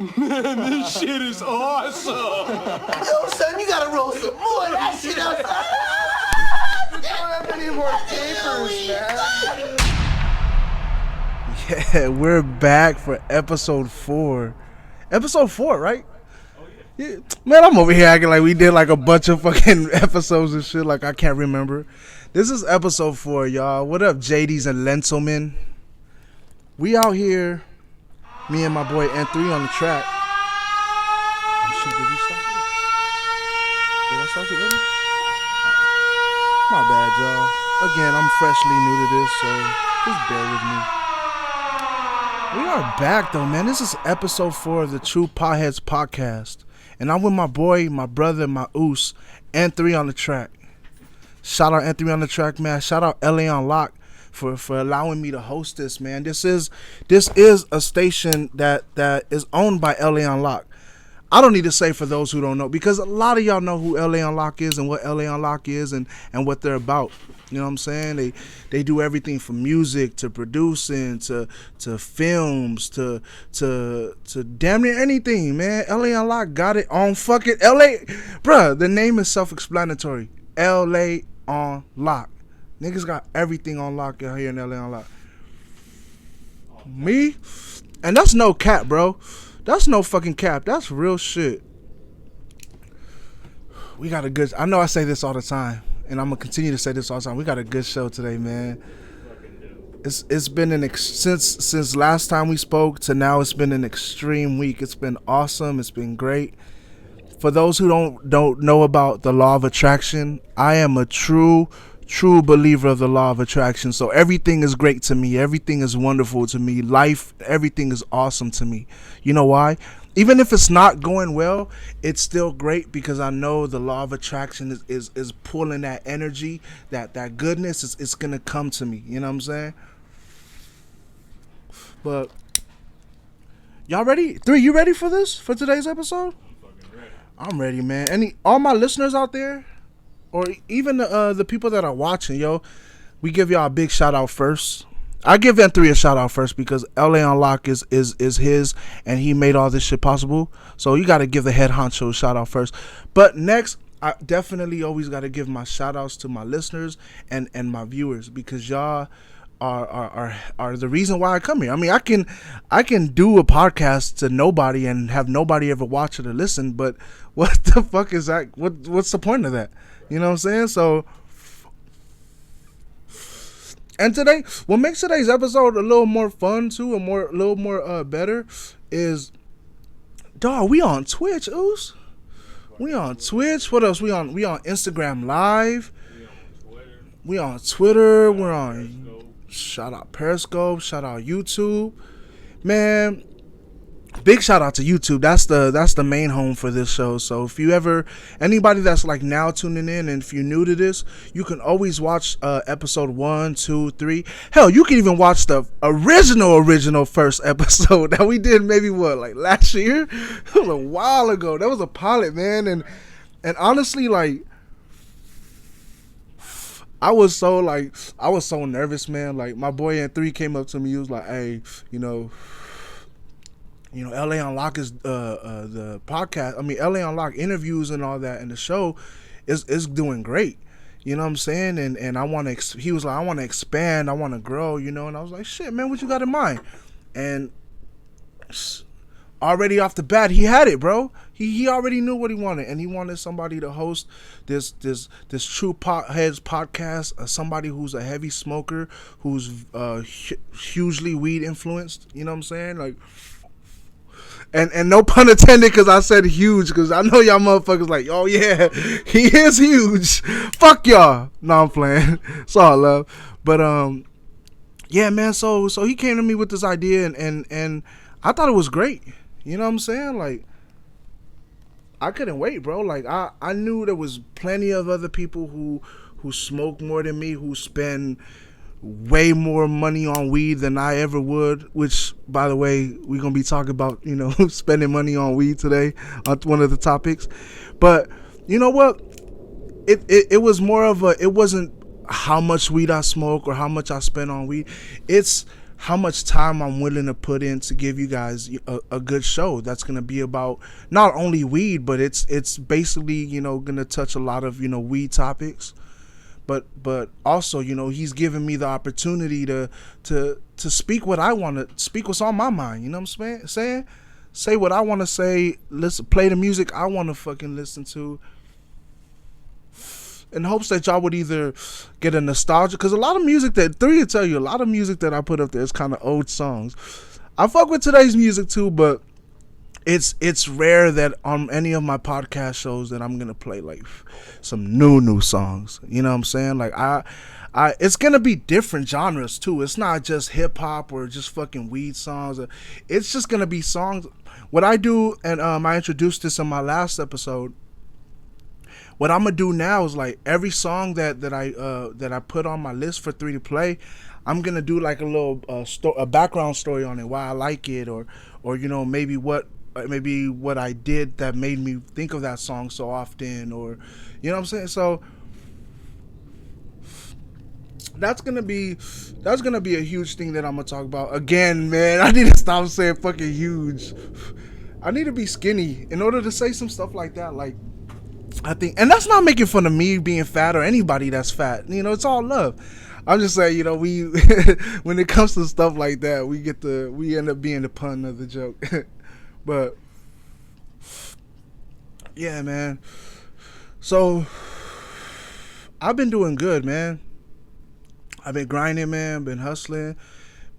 Man, this shit is awesome. Yo, son, you gotta roll some more of that shit outside. We don't have any more capers, man. Yeah, we're back for episode 4. Episode 4, right? Yeah. Man, I'm over here acting like we did like a bunch of fucking episodes and shit. Like I can't remember. This is episode 4, y'all. What up, JDs and Lenselmen? We out here, me and my boy N3 on the track. Oh shit, did we start it? Did I start it already? My bad, y'all. Again, I'm freshly new to this, so just bear with me. We are back though, man. This is episode 4 of the True Potheads podcast. And I'm with my boy, my brother, my oos, N3 on the track. Shout out N3 on the track, man. Shout out LA on Lock for allowing me to host this, man. This is a station that is owned by LA on Lock. I don't need to say for those who don't know, because a lot of y'all know who LA on Lock is and what LA on Lock is and what they're about. You know what I'm saying? They do everything from music to producing to films to damn near anything, man. LA on Lock got it on fucking LA. Bruh, the name is self-explanatory. LA on Lock. Niggas got everything on lock out here in LA on Lock. Me? And that's no cap, bro. That's no fucking cap. That's real shit. We got a good... I know I say this all the time, and I'm going to continue to say this all the time. We got a good show today, man. It's been since last time we spoke to now, it's been an extreme week. It's been awesome. It's been great. For those who don't know about the law of attraction, I am a true believer of the law of attraction. So everything is great to me. Everything is wonderful to me. Life, everything is awesome to me. You know why? Even if it's not going well, it's still great because I know the law of attraction is pulling that energy, that goodness. It's going to come to me. You know what I'm saying? But y'all ready? 3, you ready for this? For today's episode? I'm ready, man. All my listeners out there, or even the people that are watching, yo, we give y'all a big shout out first. I give N3 a shout out first because LA on Lock is his, and he made all this shit possible. So you got to give the head honcho a shout out first. But next, I definitely always got to give my shout outs to my listeners and my viewers, because y'all are the reason why I come here. I mean, I can do a podcast to nobody and have nobody ever watch it or listen, but what the fuck is that? What's the point of that? You know what I'm saying? So, and today, what makes today's episode a little more fun too, a little more better, is, dog, we on Twitch, oos. We on Twitch. What else? We on Instagram Live. We on Twitter. We're on. Shout out Periscope. Shout out YouTube. Man, big shout out to YouTube. That's the main home for this show. So if you ever, anybody that's like now tuning in, and if you're new to this, you can always watch episode 1, 2, 3. Hell, you can even watch the original first episode that we did maybe like last year. It was a while ago. That was a pilot, man. And honestly, like, I was so nervous, man. Like, my boy N3 came up to me. He was like, "Hey, you know, LA on Lock is the podcast. I mean, LA on Lock interviews and all that, and the show is doing great. You know what I'm saying? And I want to. He was like, I want to expand. I want to grow. You know. And I was like, shit, man, what you got in mind? And already off the bat, he had it, bro. He already knew what he wanted, and he wanted somebody to host this True Potheads podcast, somebody who's a heavy smoker, who's hugely weed influenced. You know what I'm saying? Like, and no pun intended, because I said huge, because I know y'all motherfuckers like, oh yeah, he is huge. Fuck y'all. No, I'm playing. It's all love. But yeah, man. So he came to me with this idea, and I thought it was great. You know what I'm saying? Like, I couldn't wait, bro. Like, I knew there was plenty of other people who smoke more than me, who spend way more money on weed than I ever would, which, by the way, we're going to be talking about, you know, spending money on weed today on one of the topics. But you know what? It was more of it wasn't how much weed I smoke or how much I spend on weed. It's how much time I'm willing to put in to give you guys a good show that's gonna be about not only weed, but it's basically, you know, gonna touch a lot of, you know, weed topics, but also, you know, he's giving me the opportunity to speak what I want to speak, what's on my mind. You know what I'm saying? Say what I want to say. Listen, play the music I want to fucking listen to. In hopes that y'all would either get a nostalgia, because a lot of music that Three will tell you, a lot of music that I put up there is kind of old songs. I fuck with today's music too, but it's rare that on any of my podcast shows that I'm gonna play like some new songs. You know what I'm saying? Like I it's gonna be different genres too. It's not just hip hop or just fucking weed songs. It's just gonna be songs. What I do, and I introduced this in my last episode. What I'm gonna do now is like every song that I put on my list for Three to play, I'm gonna do like a little a background story on it, why I like it, or you know, maybe what I did that made me think of that song so often, or you know what I'm saying. So that's gonna be a huge thing that I'm gonna talk about. Again, man, I need to stop saying fucking huge. I need to be skinny in order to say some stuff like that. Like, I think, and that's not making fun of me being fat or anybody that's fat. You know, it's all love. I'm just saying, you know, we when it comes to stuff like that, we end up being the pun of the joke. But yeah, man. So I've been doing good, man. I've been grinding, man. Been hustling.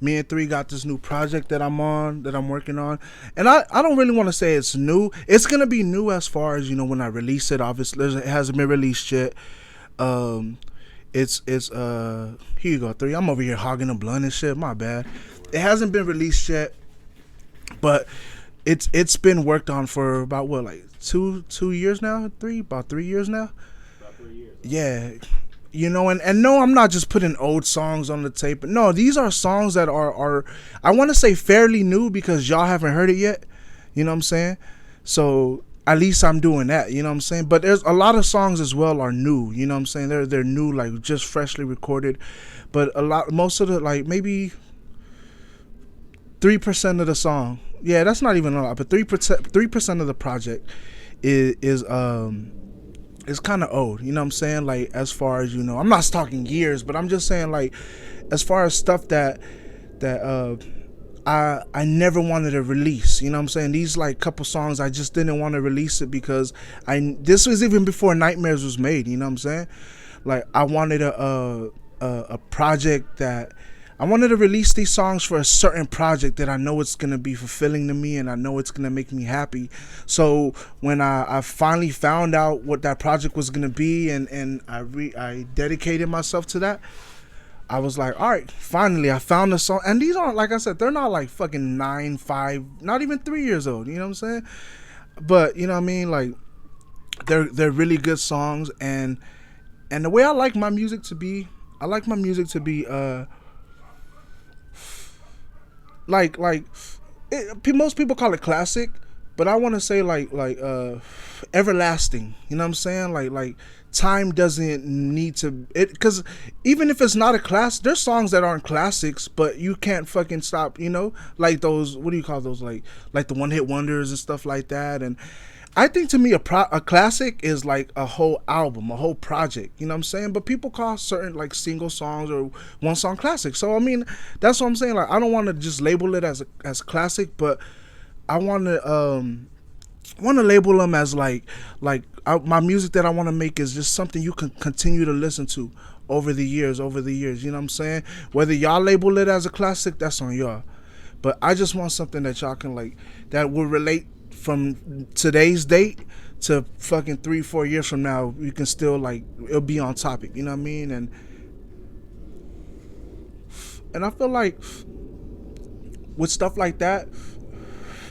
Me and Three got this new project that I'm working on. And I don't really want to say it's new. It's going to be new as far as, you know, when I release it. Obviously, it hasn't been released yet. It's here you go, Three. I'm over here hogging a blunt and shit. My bad. It hasn't been released yet. But it's been worked on for about, what, like two years now? About 3 years now? About 3 years. Yeah. You know, and no, I'm not just putting old songs on the tape. No, these are songs that are I want to say fairly new because y'all haven't heard it yet. You know what I'm saying? So at least I'm doing that. You know what I'm saying? But there's a lot of songs as well are new. You know what I'm saying? They're new, like just freshly recorded. But most of the, like maybe 3% of the song. Yeah, that's not even a lot. But 3% of the project is it's kind of old, you know what I'm saying? Like, as far as, you know, I'm not talking years, but I'm just saying, like, as far as stuff that I never wanted to release, you know what I'm saying? These, like, couple songs, I just didn't want to release it because this was even before Nightmares was made, you know what I'm saying? Like, I wanted a project that I wanted to release these songs for a certain project that I know it's going to be fulfilling to me and I know it's going to make me happy. So when I finally found out what that project was going to be and I dedicated myself to that, I was like, all right, finally I found a song. And these aren't, like I said, they're not like fucking 9, 5, not even 3 years old. You know what I'm saying? But you know what I mean? Like they're really good songs. And the way I like my music to be, most people call it classic, but I want to say like everlasting. You know what I'm saying? Like time doesn't need to it, because even if it's not a class, there's songs that aren't classics, but you can't fucking stop. You know, like those, what do you call those? Like the one hit wonders and stuff like that. And I think to me a classic is like a whole album, a whole project, you know what I'm saying? But people call certain like single songs or one song classic. So I mean, that's what I'm saying. Like, I don't want to just label it as classic, but I want to label them as my music that I want to make is just something you can continue to listen to over the years, you know what I'm saying? Whether y'all label it as a classic, that's on y'all. But I just want something that y'all can like, that will relate from today's date to fucking 3-4 years from now. You can still like, it'll be on topic, you know what I mean? And I feel like with stuff like that,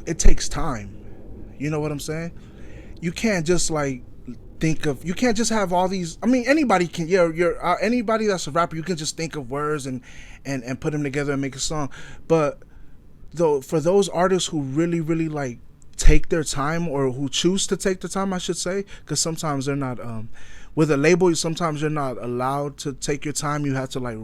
it takes time. You know what I'm saying? You can't just like you can't just have all these. I mean, anybody can. Anybody that's a rapper, you can just think of words and put them together and make a song. But though, for those artists who really like take their time, or who choose to take the time, I should say, because sometimes they're not with a label, sometimes you're not allowed to take your time. You have to like,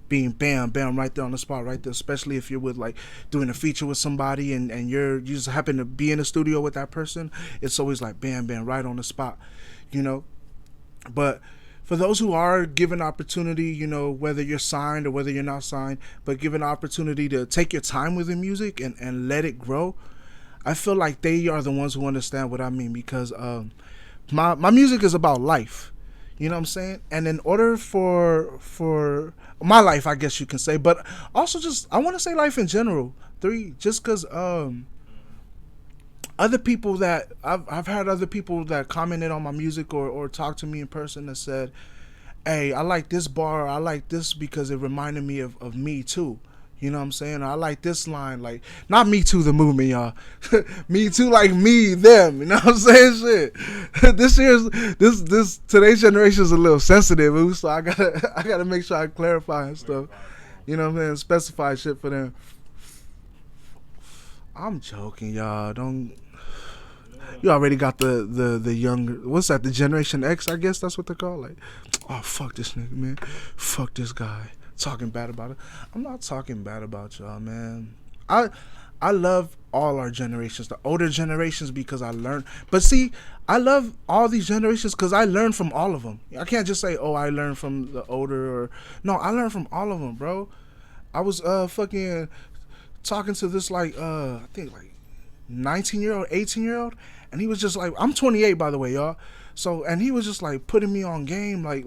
being bam, bam, right there on the spot, right there. Especially if you're with like doing a feature with somebody and you just happen to be in the studio with that person. It's always like bam, bam, right on the spot, But for those who are given opportunity, whether you're signed or whether you're not signed, but given opportunity to take your time with the music and let it grow, I feel like they are the ones who understand what I mean, because my music is about life, you know what I'm saying? And in order for my life, I guess you can say, but also just I want to say life in general. Just because other people that I've had other people that commented on my music or talked to me in person that said, hey, I like this bar, I like this because it reminded me of me too. You know what I'm saying? I like this line, like, not me too the movement, y'all. Me too, like me, them. You know what I'm saying? Shit. Today's generation is a little sensitive, so I gotta make sure I clarify and stuff. You know what I'm saying? Specify shit for them. I'm joking, y'all. You already got the younger, what's that? The Generation X, I guess that's what they're called. Like, oh, fuck this nigga, man. Fuck this guy. Talking bad about it. I'm not talking bad about y'all, man. I love all our generations, the older generations, because I learned. But see, I love all these generations because I learned from all of them. I can't just say, oh, I learned from the older no, I learned from all of them, bro. I was fucking talking to this I think 19-year-old, 18-year-old, and he was just like, I'm 28 by the way, y'all. So, and he was just like putting me on game, like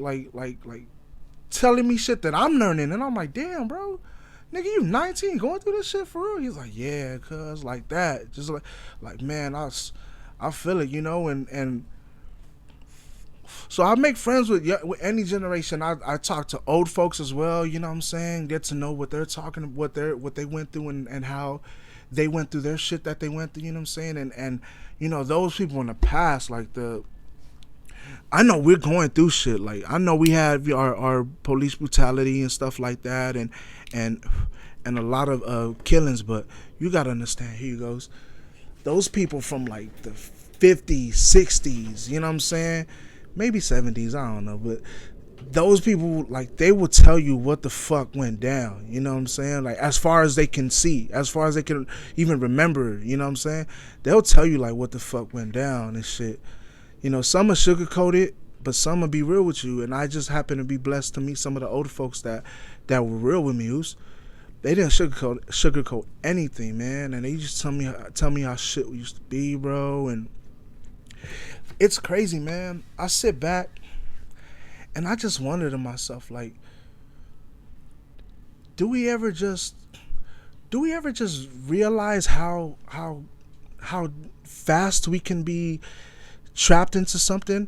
telling me shit that I'm learning, and I'm like, damn, bro, nigga, you 19 going through this shit for real? He's like, yeah, cuz, like that, just like man, I feel it, and so I make friends with any generation. I talk to old folks as well, you know what I'm saying, get to know what they're talking, what they went through, and how they went through their shit that they went through, you know what I'm saying, and those people in the past, like I know we're going through shit. Like, I know we have our police brutality and stuff like that, and a lot of killings. But you gotta understand. Here you goes. Those people from like the 50s, 60s. You know what I'm saying? Maybe 70s. I don't know. But those people, like, they will tell you what the fuck went down. You know what I'm saying? Like, as far as they can see, as far as they can even remember. You know what I'm saying? They'll tell you like what the fuck went down and shit. Some are sugarcoat it, but some will be real with you. And I just happen to be blessed to meet some of the older folks that were real with me. They didn't sugarcoat anything, man. And they just tell me how shit used to be, bro. And it's crazy, man. I sit back and I just wonder to myself, like, do we ever just realize how fast we can be trapped into something,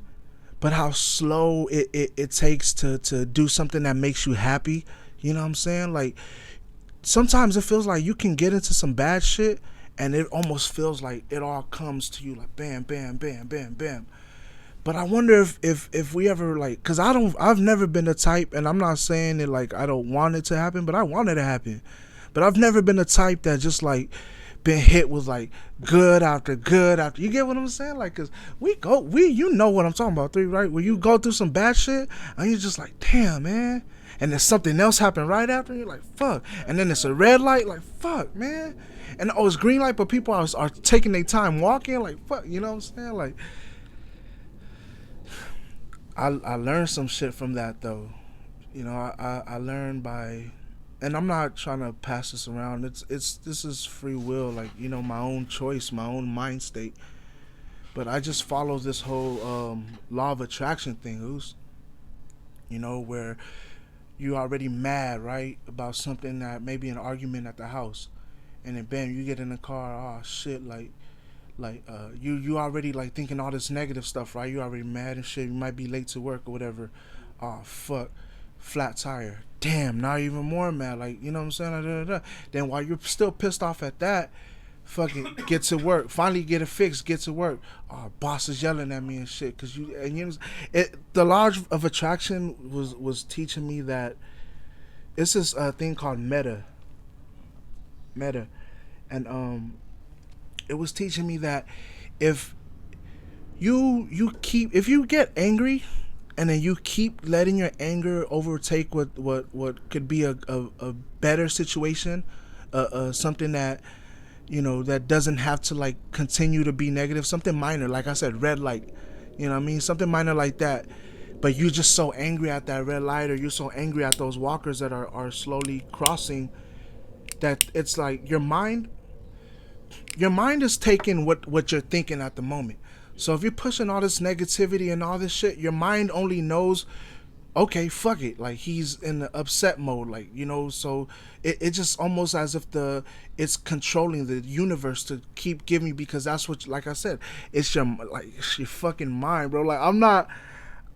but how slow it takes to do something that makes you happy? You know what I'm saying? Like, sometimes it feels like you can get into some bad shit and it almost feels like it all comes to you like bam, bam, bam, bam, bam. But I wonder if we ever, like, cause I've never been the type, and I'm not saying it like I don't want it to happen, but I want it to happen. But I've never been the type that just like been hit with like good after good after. You get what I'm saying? Like, cause you know what I'm talking about, right? When you go through some bad shit and you're just like, damn, man. And then something else happened right after, and you're like, fuck. And then it's a red light, like, fuck, man. And it's green light, but people are taking their time walking, like, fuck, you know what I'm saying? Like, I learned some shit from that, though. I learned by, and I'm not trying to pass this around. This is free will, like, my own choice, my own mind state. But I just follow this whole law of attraction thing, where you already mad, right, about something that maybe an argument at the house, and then bam, you get in the car, oh shit, like you already like thinking all this negative stuff, right? You already mad and shit. You might be late to work or whatever. Oh fuck, flat tire. Damn, now you're even more mad. Like, you know what I'm saying? Then while you're still pissed off at that, fucking get to work. Finally get it fixed. Get to work. Oh, boss is yelling at me and shit. Cause the law of attraction was teaching me that it's this thing called meta, and it was teaching me that if you get angry, and then you keep letting your anger overtake what could be a better situation, something that, you know, that doesn't have to like continue to be negative, something minor, like I said, red light, you know what I mean, something minor like that, but you're just so angry at that red light, or you're so angry at those walkers that are slowly crossing, that it's like your mind is taking what you're thinking at the moment. So if you're pushing all this negativity and all this shit, your mind only knows, okay, fuck it, like he's in the upset mode, like, you know, so it just almost as if it's controlling the universe to keep giving, because that's what, like I said, it's your fucking mind, bro. Like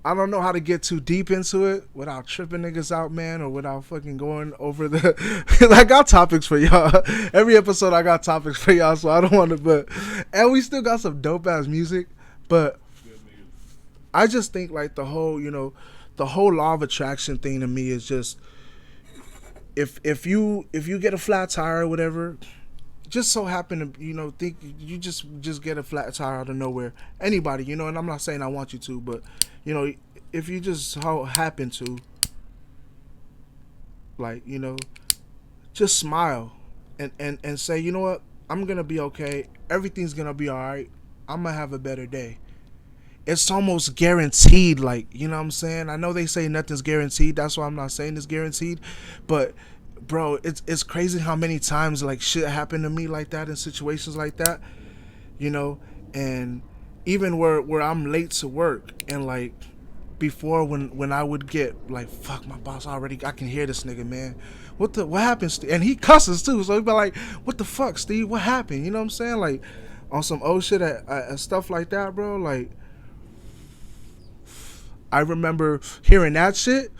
I don't know how to get too deep into it without tripping niggas out, man, or without fucking going over the. I got topics for y'all. Every episode I got topics for y'all, so I don't want to. And we still got some dope ass music, but I just think like the whole law of attraction thing to me is just, if you get a flat tire or whatever, just so happen to, you know, think you just get a flat tire out of nowhere, anybody, you know, and I'm not saying I want you to, but, you know, if you just happen to, like, you know, just smile and say, you know what, I'm gonna be okay, everything's gonna be all right, I'm gonna have a better day. It's almost guaranteed, like, you know what I'm saying? I know they say nothing's guaranteed, that's why I'm not saying it's guaranteed, but bro, it's crazy how many times like shit happened to me like that, in situations like that, you know, and even where I'm late to work, and like before, when I would get like, fuck, my boss already, I can hear this nigga, man, what happened, Steve? And he cusses too, so he'd be like, what the fuck, Steve, what happened, you know what I'm saying, like on some old shit and stuff like that, bro. Like I remember hearing that shit,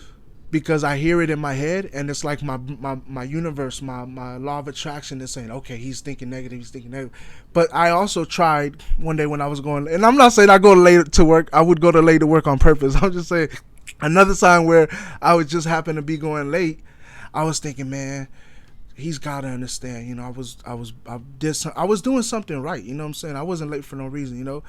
because I hear it in my head, and it's like my universe, my law of attraction is saying, okay, he's thinking negative. But I also tried one day when I was going, and I'm not saying I go late to work, I would go late to work on purpose. I'm just saying, another time where I would just happen to be going late, I was thinking, man, he's gotta understand, you know, I was doing something right, you know what I'm saying? I wasn't late for no reason, you know.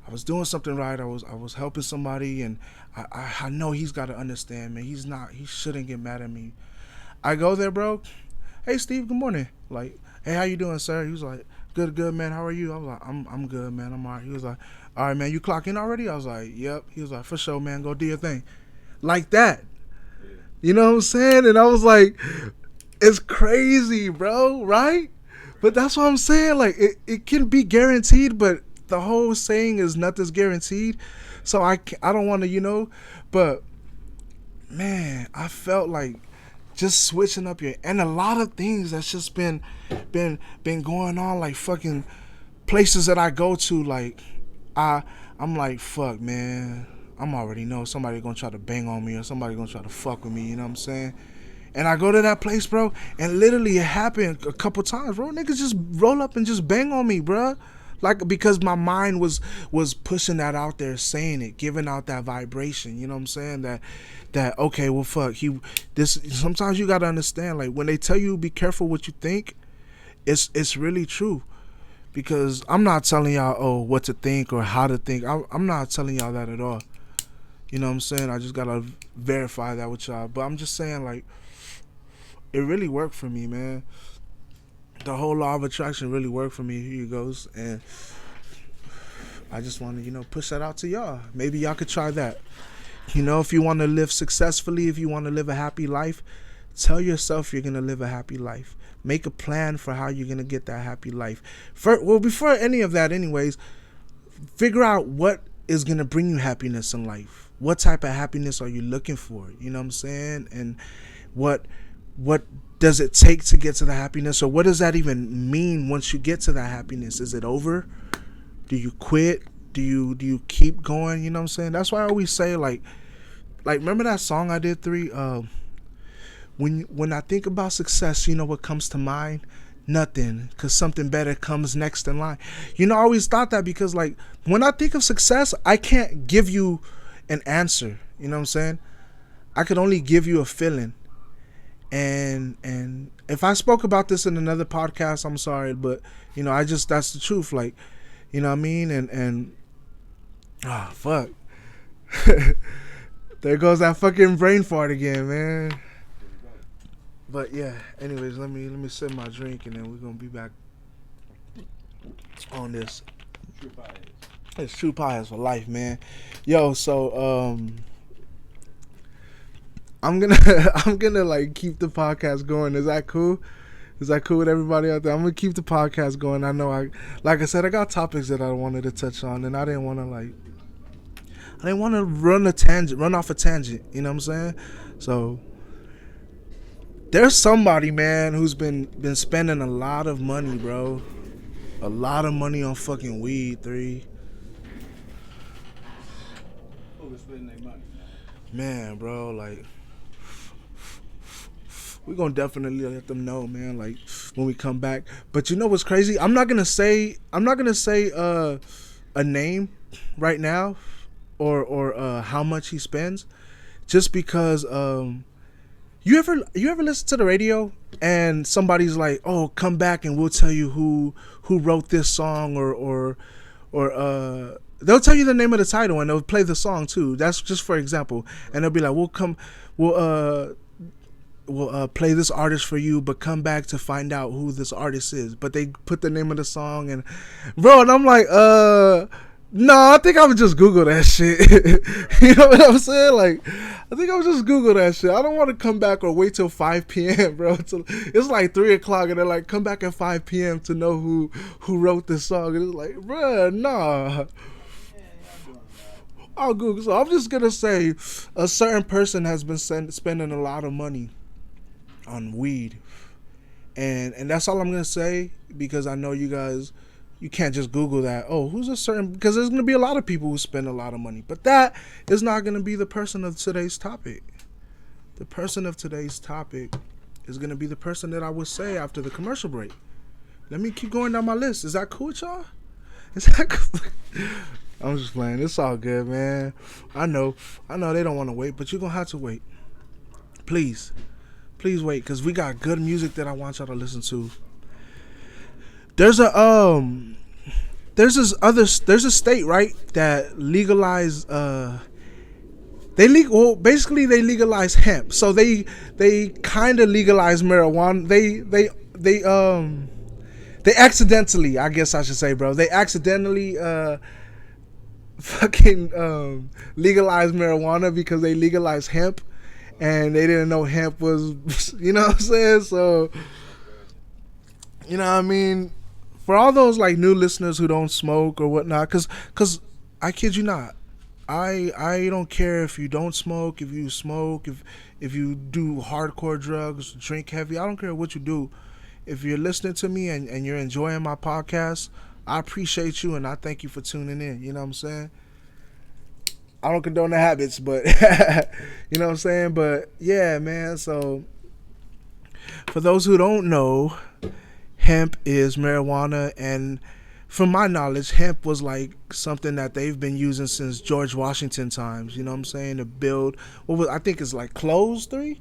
I was doing something right. I was helping somebody, and I know he's got to understand, man. He shouldn't get mad at me. I go there, bro. Hey, Steve, good morning. Like, hey, how you doing, sir? He was like, good, man. How are you? I was like, I'm good, man. I'm all right. He was like, all right, man. You clock in already? I was like, yep. He was like, for sure, man. Go do your thing. Like that. You know what I'm saying? And I was like, it's crazy, bro, right? But that's what I'm saying. Like, it can be guaranteed, but the whole saying is nothing's guaranteed, so I don't want to, you know, but man, I felt like just switching up and a lot of things that's just been going on, like fucking places that I go to, like I'm like, fuck, man, I'm already know somebody gonna try to bang on me, or somebody gonna try to fuck with me, you know what I'm saying? And I go to that place, bro, and literally it happened a couple times, bro. Niggas just roll up and just bang on me, bro. Like, because my mind was pushing that out there, saying it, giving out that vibration, you know what I'm saying? That okay, well, fuck, sometimes you gotta understand, like, when they tell you be careful what you think, it's really true. Because I'm not telling y'all, what to think or how to think. I'm not telling y'all that at all. You know what I'm saying? I just gotta verify that with y'all. But I'm just saying, like, it really worked for me, man. The whole law of attraction really worked for me. Here it goes. And I just want to, you know, push that out to y'all. Maybe y'all could try that. You know, if you want to live successfully, if you want to live a happy life, tell yourself you're going to live a happy life. Make a plan for how you're going to get that happy life. Before any of that anyways, figure out what is going to bring you happiness in life. What type of happiness are you looking for? You know what I'm saying? And what does it take to get to the happiness, or what does that even mean once you get to that happiness? Is it over? Do you quit? Do you keep going? You know what I'm saying? That's why I always say, like remember that song I did, 3? When I think about success, you know what comes to mind? Nothing, because something better comes next in line. You know, I always thought that, because like when I think of success, I can't give you an answer. You know what I'm saying? I could only give you a feeling. And if I spoke about this in another podcast, I'm sorry, but you know, that's the truth. Like, you know what I mean? And fuck. There goes that fucking brain fart again, man. But yeah, anyways, let me sip my drink and then we're gonna be back on this. It's True Potheads for life, man. Yo, so I'm gonna like keep the podcast going. Is that cool? Is that cool with everybody out there? I'm gonna keep the podcast going. I know like I said, I got topics that I wanted to touch on, and I didn't want to run off a tangent. You know what I'm saying? So there's somebody, man, who's been spending a lot of money, bro. A lot of money on fucking weed, 3. Who's spending their money, Man, bro, like we're gonna definitely let them know, man, like when we come back. But you know what's crazy? I'm not gonna say a name right now or how much he spends, just because you ever listen to the radio and somebody's like, oh, come back and we'll tell you who wrote this song, or they'll tell you the name of the title and they'll play the song too. That's just for example. And they'll be like, we'll play this artist for you, but come back to find out who this artist is. But they put the name of the song and I'm like, no, I think I would just Google that shit. You know what I'm saying? Like, I think I would just Google that shit. I don't want to come back or wait till 5 p.m., bro. It's like 3 o'clock and they're like, come back at 5 p.m. to know who wrote this song. And it's like, bruh, nah. I'll Google. So I'm just going to say a certain person has been spending a lot of money on weed. And that's all I'm going to say, because I know you guys... You can't just Google that. Oh, who's a certain... Because there's going to be a lot of people who spend a lot of money. But that is not going to be the person of today's topic. The person of today's topic is going to be the person that I would say after the commercial break. Let me keep going down my list. Is that cool with y'all? Is that cool? I'm just playing. It's all good, man. I know they don't want to wait, but you're going to have to wait. Please. Please wait, because we got good music that I want y'all to listen to. There's a state, right, that legalized they legalize hemp. So they kind of legalize marijuana. They accidentally, I guess I should say, bro. They accidentally legalized marijuana because they legalized hemp, and they didn't know hemp was, you know what I'm saying? So, you know what I mean? For all those like new listeners who don't smoke or whatnot, cause I kid you not, I don't care if you don't smoke, if you smoke, if you do hardcore drugs, drink heavy. I don't care what you do. If you're listening to me and you're enjoying my podcast, I appreciate you and I thank you for tuning in. You know what I'm saying? I don't condone the habits, but you know what I'm saying? But yeah, man. So for those who don't know, hemp is marijuana, and from my knowledge, hemp was like something that they've been using since George Washington times. You know what I'm saying? To build I think it's like clothes, 3. You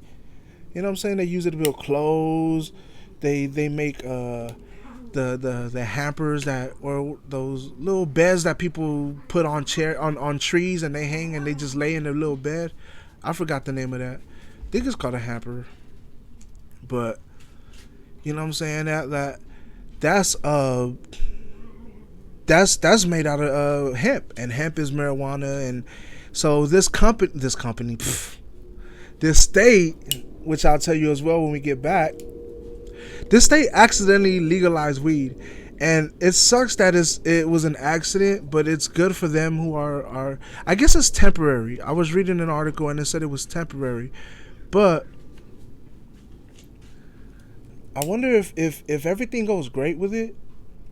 know what I'm saying? They use it to build clothes. They make the hampers that, or those little beds that people put on trees and they hang and they just lay in their little bed. I forgot the name of that. I think it's called a hamper. But you know what I'm saying? That's made out of hemp, and hemp is marijuana. And so this state, which I'll tell you as well when we get back, this state accidentally legalized weed, and it sucks that it was an accident, but it's good for them who are I guess it's temporary. I was reading an article and it said it was temporary, but I wonder if everything goes great with it,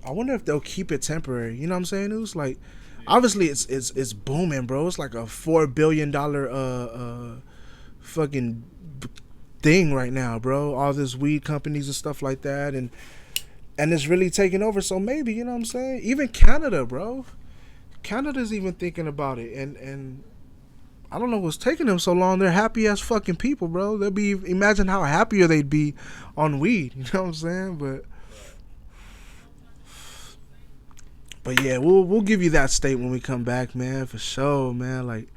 I wonder if they'll keep it temporary. You know what I'm saying? It was like, obviously it's booming, bro. It's like a $4 billion fucking thing right now, bro. All this weed companies and stuff like that, and it's really taking over. So maybe, you know what I'm saying? Even Canada, bro. Canada's even thinking about it, and I don't know what's taking them so long. They're happy as fucking people, bro. Imagine how happier they'd be on weed. You know what I'm saying? But yeah, we'll give you that state when we come back, man, for sure, man. Like,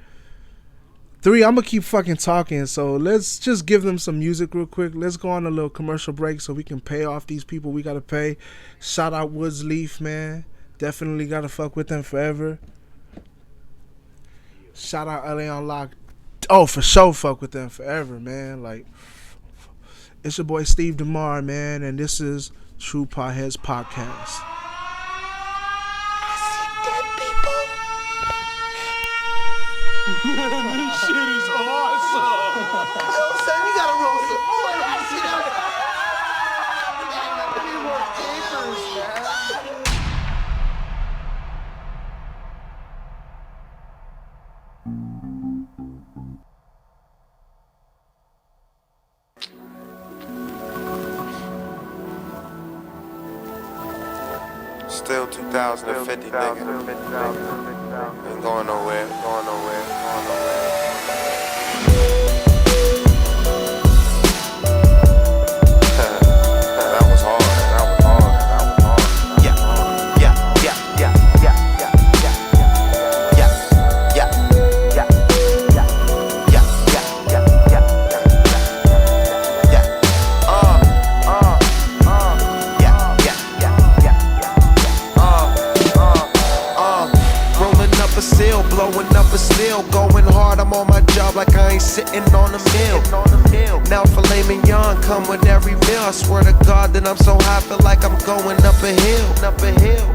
3, I'm gonna keep fucking talking, so let's just give them some music real quick. Let's go on a little commercial break so we can pay off these people we gotta pay. Shout out Woods Leaf, man. Definitely gotta fuck with them forever. Shout out LA Unlocked. Oh, for sure fuck with them forever, man. Like, it's your boy Steve DaMar, man, and this is True Potheads Podcast. This shit is awesome. Yo, son, you gotta roll some more of that shit up. I need more capers, man. Still 2050, nigga. Ain't going nowhere. That was hard. Yeah. Rolling up a seal, blowing up a steel, going hard. I'm on my job like I ain't sitting on a meal. Now filet mignon come with every meal. I swear to God that I'm so high, feel like I'm going up a hill.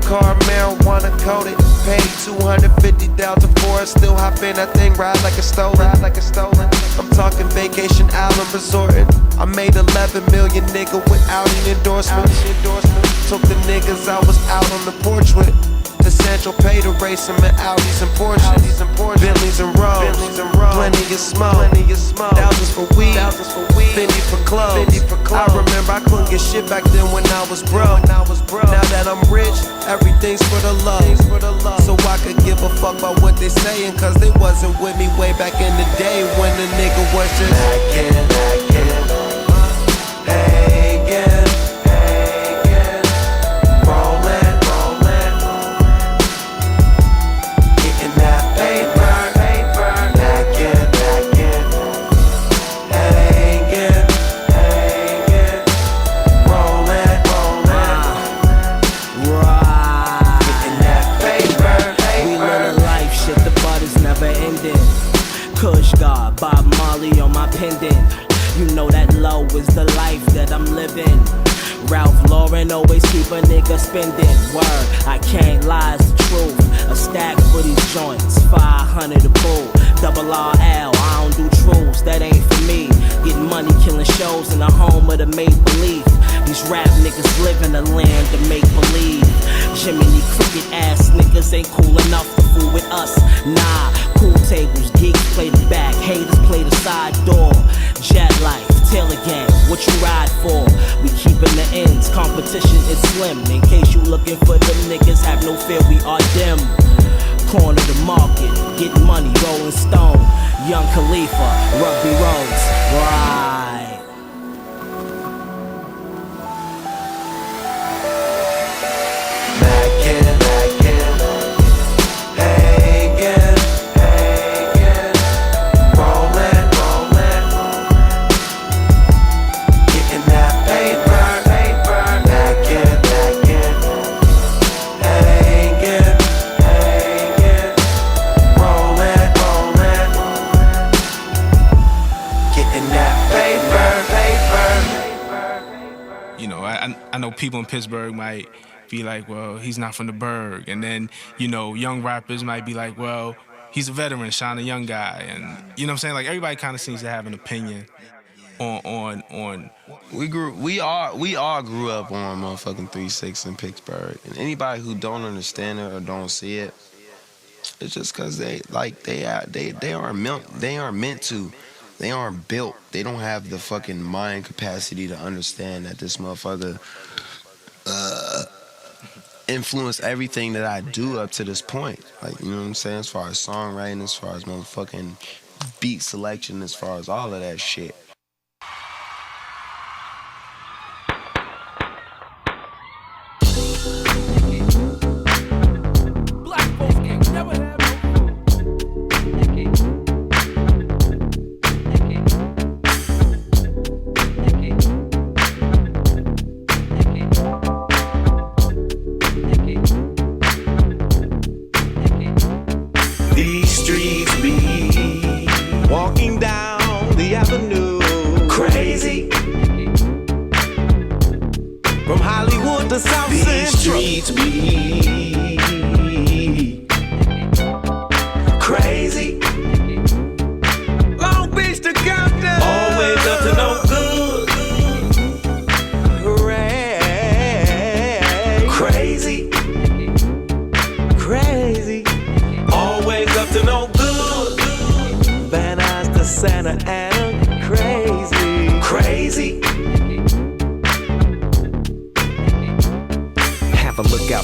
Car marijuana coated, paid $250,000 for it. Still hop in that thing, ride like a stolen. I'm talking vacation island resorting. I made 11 million, nigga, without an endorsement. Took the niggas I was out on the porch with to Central Pay to race them in Audis and Porsches, Bentleys and Rolls, plenty of smoke, thousands for weed, 50 for clothes. I remember I couldn't get shit back then when I was broke. Now that I'm rich, everything's for the love. So I could give a fuck about what they saying, cause they wasn't with me way back in the day when the nigga was just hanging. Bob Marley on my pendant. You know that low is the life that I'm living. Ralph Lauren always keep a nigga spending. Word, I can't lie, it's the truth. A stack for these joints, 500 a bull. Double RL, I don't do truths, that ain't for me. Getting money, killing shows in the home of the make-believe. These rap niggas live in a land of make-believe. Jiminy Cricket ass niggas ain't cool enough to fool with us. Nah, cool tables, geeks play the back, haters play the side door. Jet life, Taylor gang, what you ride for? We keepin' the ends, competition is slim. In case you looking for them niggas, have no fear, we are them. Corner the market, getting money, rolling stone. Young Khalifa, rugby roads, right. I know people in Pittsburgh might be like, well, he's not from the burg. And then, you know, young rappers might be like, well, he's a veteran, Sean, a young guy. And, you know what I'm saying? Like, everybody kind of seems to have an opinion on. We all grew up on motherfucking 3-6 in Pittsburgh. And anybody who don't understand it or don't see it, it's just because they aren't meant to. They aren't built. They don't have the fucking mind capacity to understand that this motherfucker influenced everything that I do up to this point. Like, you know what I'm saying? As far as songwriting, as far as motherfucking beat selection, as far as all of that shit. Black folks can't never have no food.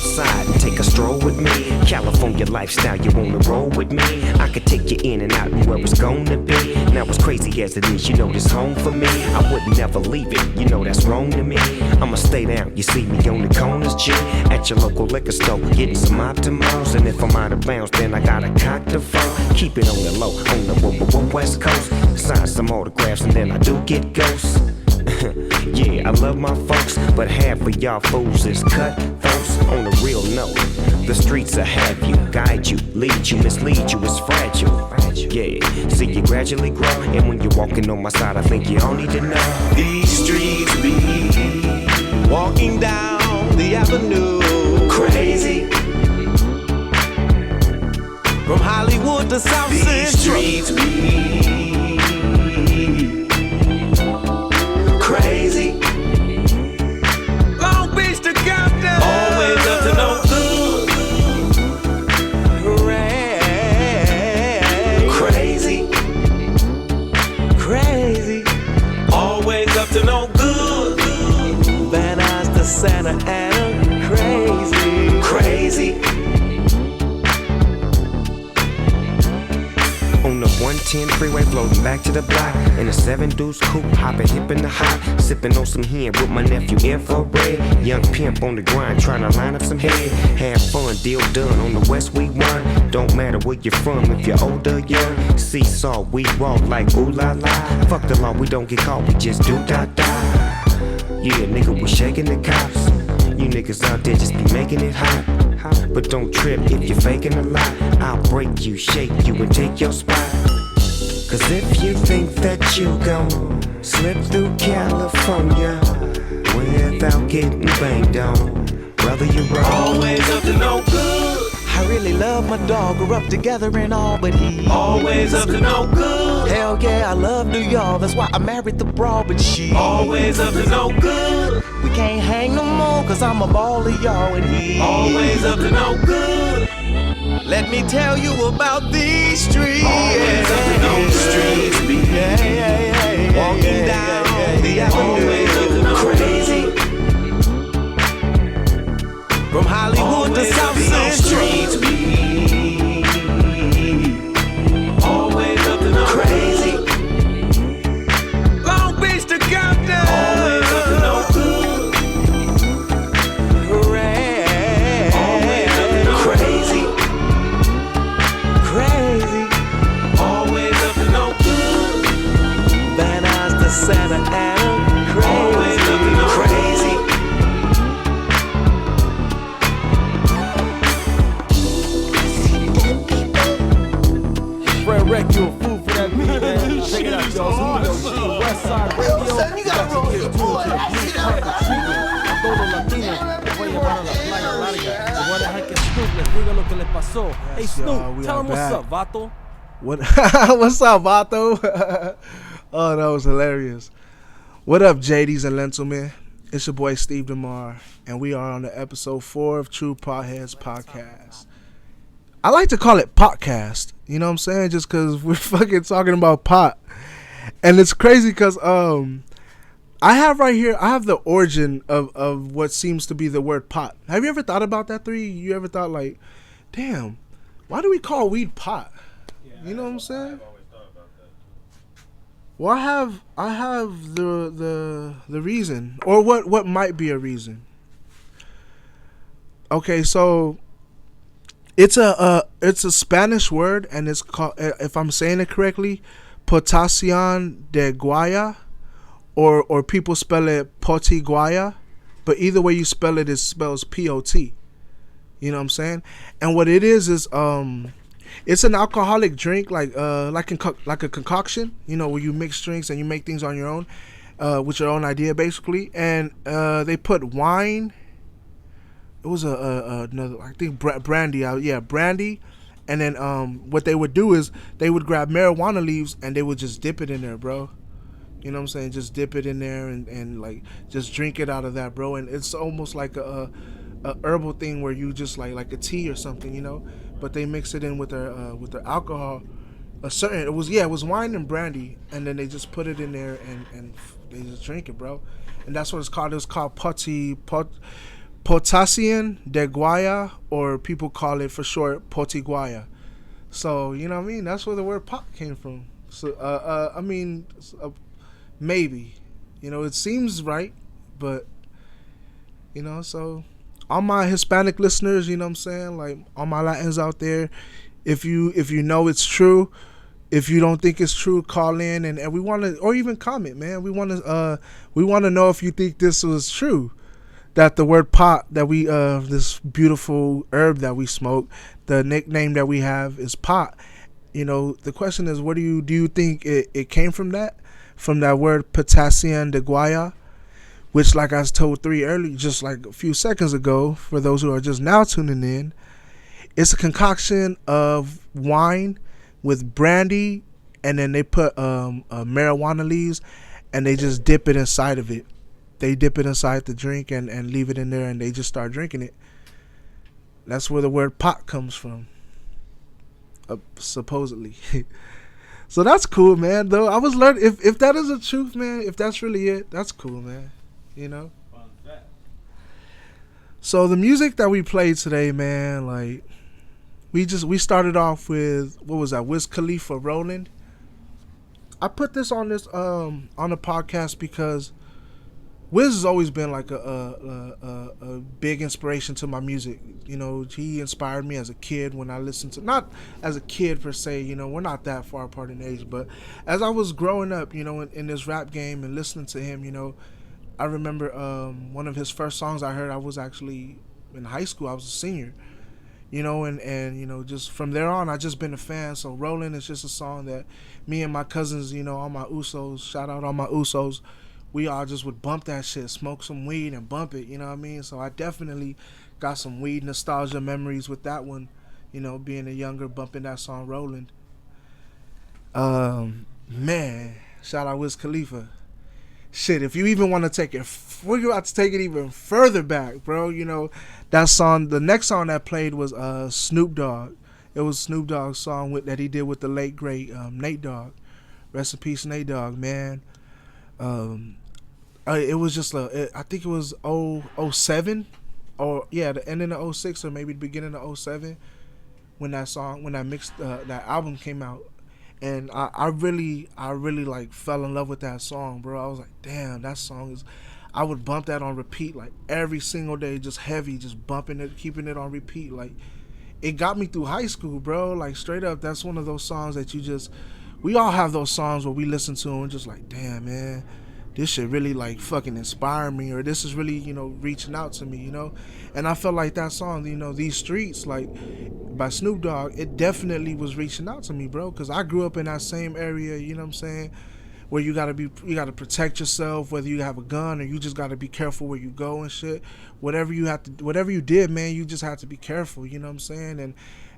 outside and take a stroll with me. California lifestyle, you wanna roll with me? I could take you in and out and where it's gonna be. Now as crazy as it is, you know this home for me. I would never leave it, you know that's wrong to me. I'ma stay down, you see me on the corners, G. At your local liquor store, getting some Optimals. And if I'm out of bounds, then I gotta cock the phone. Keep it on the low, on the West Coast. Sign some autographs and then I do get ghosts. Yeah, I love my folks, but half of y'all fools is cutthroats. On a real note, the streets will have you, guide you, lead you, mislead you, it's fragile. Yeah, see you gradually grow, and when you're walking on my side, I think you all need to know. These streets be walking down the avenue, crazy. From Hollywood to South Central. These streets be crazy. Long Beach to Compton, always up to no good. Crazy, crazy, always up to no good. Van Nuys to Santa Ana, crazy, crazy. On the 110 freeway, floating back to the block. In a 7 deuce coupe, hopping hip in the hot. Sipping on some hen with my nephew infrared. Young pimp on the grind, trying to line up some head. Have fun, deal done on the West we won. Don't matter where you're from, if you're older, young. Seesaw, we walk like ooh la la. Fuck the law, we don't get caught, we just do da da. Yeah, nigga, we shaking the cops. You niggas out there just be making it hot. But don't trip if you're faking a lot. I'll break you, shake you, and take your spot. Cause if you think that you gon' slip through California without getting banged on, brother, you're wrong. Always up to no good. I really love my dog, grew up together and all, but he Always up to no good. hell yeah, I love New York, that's why I married the broad, but she Always up to no good. we can't hang no more, cause I'm a baller, y'all, and he Always up to no good. Let me tell you about these streets. Always up to no streets be walking down the avenue, crazy. From Hollywood to South Central. Streets be always up to no crazy. Long Beach to Compton, Always up to no good. Always up to no crazy, crazy. Always up to no good. Van Nuys to Santa Ana, crazy, Always up to no crazy. Fred Wreck, you a fool for that beat, man. Check it out, y'all. So, you know, West Side Radio. Yo, son, you gotta roll some more. That shit out. A todos los latinos que voy a llevar a la playa larga. Te voy a dejar que Snoop les diga lo que le pasó. Hey, y'all, we Snoop, tell are him what's back. up, vato. What? What's up, Vato? Oh, that was hilarious. What up, JDs and Lentilmen? It's your boy Steve DaMar, and we are on the episode 4 of True Potheads podcast. I like to call it podcast. You know what I'm saying? Just because we're fucking talking about pot, and it's crazy because I have right here. I have the origin of what seems to be the word pot. Have you ever thought about that? You ever thought like, damn, why do we call weed pot? You know what I'm saying? Well, I have the reason, or what might be a reason. Okay, so it's a Spanish word, and it's called, if I'm saying it correctly, Potación de Guaya, or people spell it Poti Guaya, but either way you spell it, it spells P-O-T. You know what I'm saying? And what it is it's an alcoholic drink, like a concoction, you know, where you mix drinks and you make things on your own, with your own idea, basically. And they put wine. It was another, I think, brandy. Brandy. And then what they would do is they would grab marijuana leaves and they would just dip it in there, bro. You know what I'm saying? Just dip it in there and like just drink it out of that, bro. And it's almost like a herbal thing where you just like a tea or something, you know. But they mix it in with their alcohol. It was wine and brandy, and then they just put it in there and they just drink it, bro. And that's what it's called. It was called Potassium de Guaya, or people call it for short Potiguaya. So you know what I mean. That's where the word pot came from. So I mean, maybe, you know, it seems right, but you know, so all my Hispanic listeners, you know what I'm saying, like all my Latins out there, if you know it's true, if you don't think it's true, call in and we want to, or even comment, man. We want to know if you think this was true, that the word pot that we this beautiful herb that we smoke, the nickname that we have is pot. You know, the question is, what do you think it came from that word potassium de guaya, which, like I was told just like a few seconds ago, for those who are just now tuning in, it's a concoction of wine with brandy, and then they put marijuana leaves, and they just dip it inside of it. They dip it inside the drink and leave it in there, and they just start drinking it. That's where the word pot comes from, supposedly. So that's cool, man. Though I was learning, if that is the truth, man, if that's really it, that's cool, man. You know. So the music that we played today, man, like we started off with, what was that? Wiz Khalifa, Roland. I put this on the podcast because Wiz has always been like a big inspiration to my music. You know, he inspired me as a kid when I listened to, not as a kid per se, you know, we're not that far apart in age, but as I was growing up, you know, in this rap game and listening to him, you know, I remember one of his first songs I heard, I was actually in high school, I was a senior, you know, and you know, just from there on, I just been a fan. So Rollin' is just a song that me and my cousins, you know, all my Usos, shout out all my Usos, we all just would bump that shit, smoke some weed and bump it, you know what I mean? So I definitely got some weed nostalgia memories with that one, you know, being a younger, bumping that song Rollin'. Man, shout out Wiz Khalifa. Shit, if you even want to take it, we're about to take it even further back, bro. You know, that song, the next song that played was Snoop Dogg. It was Snoop Dogg's song that he did with the late, great Nate Dogg. Rest in peace, Nate Dogg, man. It was just, I think it was 07, or yeah, the ending of 06, or maybe the beginning of 07, when that album came out. And I really like fell in love with that song, bro. I was like, damn, that song is, I would bump that on repeat like every single day, just heavy, just bumping it, keeping it on repeat. Like, it got me through high school, bro. Like, straight up, that's one of those songs that we all have those songs where we listen to and just like, damn, man, this shit really like fucking inspire me, or this is really, you know, reaching out to me, you know. And I felt like that song, you know, These Streets, like by Snoop Dogg, it definitely was reaching out to me, bro, because I grew up in that same area, you know what I'm saying, where you gotta protect yourself, whether you have a gun or you just gotta be careful where you go and shit. Whatever you did, man, you just have to be careful, you know what I'm saying?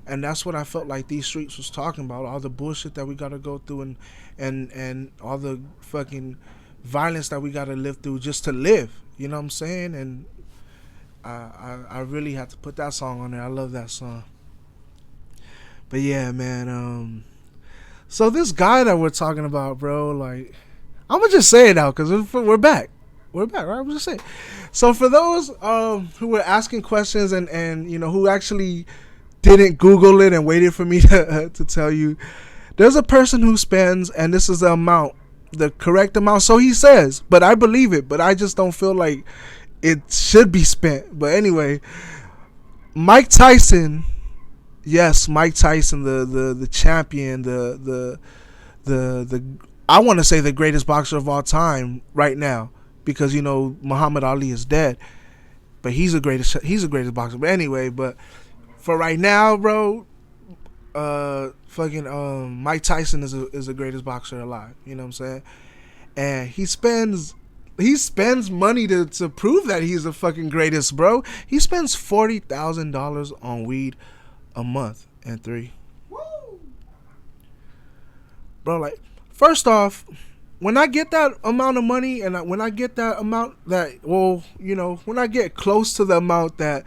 And that's what I felt like These Streets was talking about, all the bullshit that we gotta go through and all the fucking violence that we gotta live through just to live, you know what I'm saying? And I really had to put that song on there. I love that song. But yeah, man, so this guy that we're talking about, bro, like, I'm gonna just say it out because we're back, right? I'm just saying. So for those who were asking questions and you know, who actually didn't Google it and waited for me to tell you, there's a person who spends, and this is the amount, the correct amount, so he says, but I believe it, but I just don't feel like it should be spent. But anyway, Mike Tyson, yes, Mike Tyson, the champion, the I want to say the greatest boxer of all time right now, because you know Muhammad Ali is dead, but he's the greatest boxer. But anyway, but for right now, bro, Mike Tyson is the greatest boxer alive. You know what I'm saying? And he spends money to prove that he's the fucking greatest, bro. He spends $40,000 on weed a month and 3. Woo! Bro, like, first off, when I get that amount of money and when I get that amount that, well, you know, when I get close to the amount that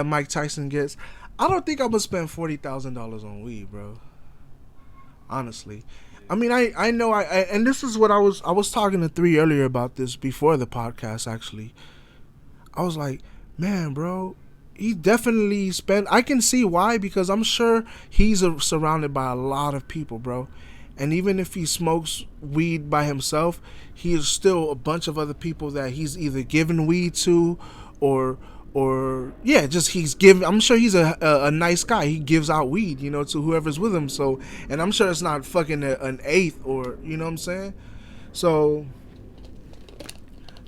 Mike Tyson gets, I don't think I'm gonna spend $40,000 on weed, bro. Honestly, I mean, I know and this is what I was talking to 3 earlier about this before the podcast. Actually, I was like, man, bro, he definitely spent. I can see why, because I'm sure he's surrounded by a lot of people, bro. And even if he smokes weed by himself, he is still a bunch of other people that he's either giving weed to, or yeah, just he's giving. I'm sure he's a nice guy. He gives out weed, you know, to whoever's with him. So, and I'm sure it's not fucking an eighth, or you know what I'm saying. So,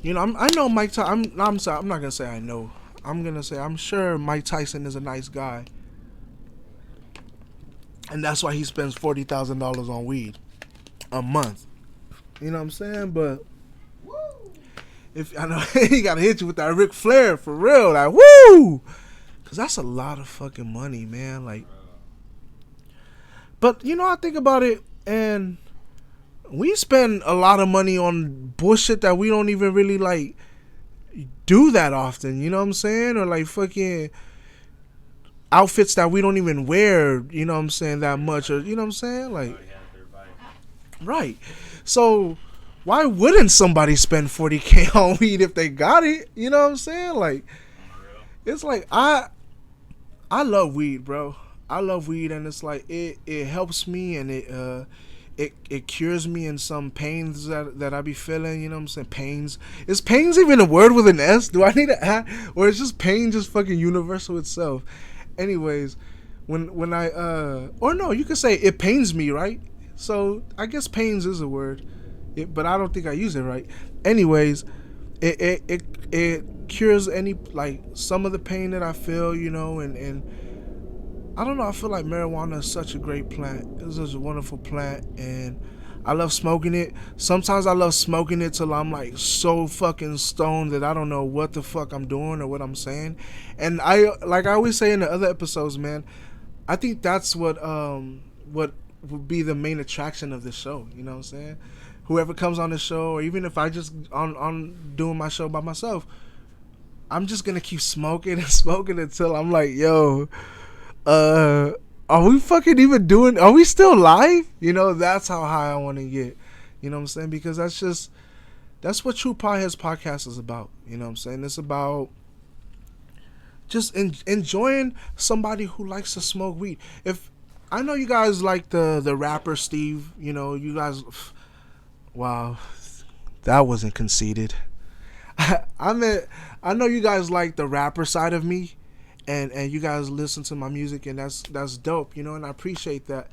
you know, I know Mike. I'm sorry. I'm not gonna say I know. I'm gonna say I'm sure Mike Tyson is a nice guy, and that's why he spends $40,000 on weed a month. You know what I'm saying? But if I know he gotta hit you with that Ric Flair for real, like woo, cause that's a lot of fucking money, man. Like, but you know, I think about it, and we spend a lot of money on bullshit that we don't even really like do that often, you know what I'm saying? Or like fucking outfits that we don't even wear, you know what I'm saying, that much, or you know what I'm saying? Like, right. So why wouldn't somebody spend $40K on weed if they got it? You know what I'm saying? Like, it's like I love weed, bro. I love weed, and it's like it helps me, and it cures me in some pains that I be feeling, you know what I'm saying? Pains. Is pains even a word with an S? Do I need to add? Or is just pain just fucking universal itself? Anyways, when I, or no, you could say it pains me, right? So I guess pains is a word, but I don't think I use it right. Anyways, it cures any, like, some of the pain that I feel, you know, and I don't know, I feel like marijuana is such a great plant. It's such a wonderful plant, and I love smoking it. Sometimes I love smoking it till I'm like so fucking stoned that I don't know what the fuck I'm doing or what I'm saying. And like I always say in the other episodes, man, I think that's what would be the main attraction of the show, you know what I'm saying? Whoever comes on the show, or even if I just on doing my show by myself, I'm just gonna keep smoking and smoking until I'm like, yo, are we fucking even doing, are we still live? You know, that's how high I want to get. You know what I'm saying? Because that's what True Potheads podcast is about. You know what I'm saying? It's about just enjoying somebody who likes to smoke weed. If I know you guys like the rapper Steve, you know, you guys, wow, that wasn't conceited. I know you guys like the rapper side of me. And you guys listen to my music, and that's dope, you know, and I appreciate that.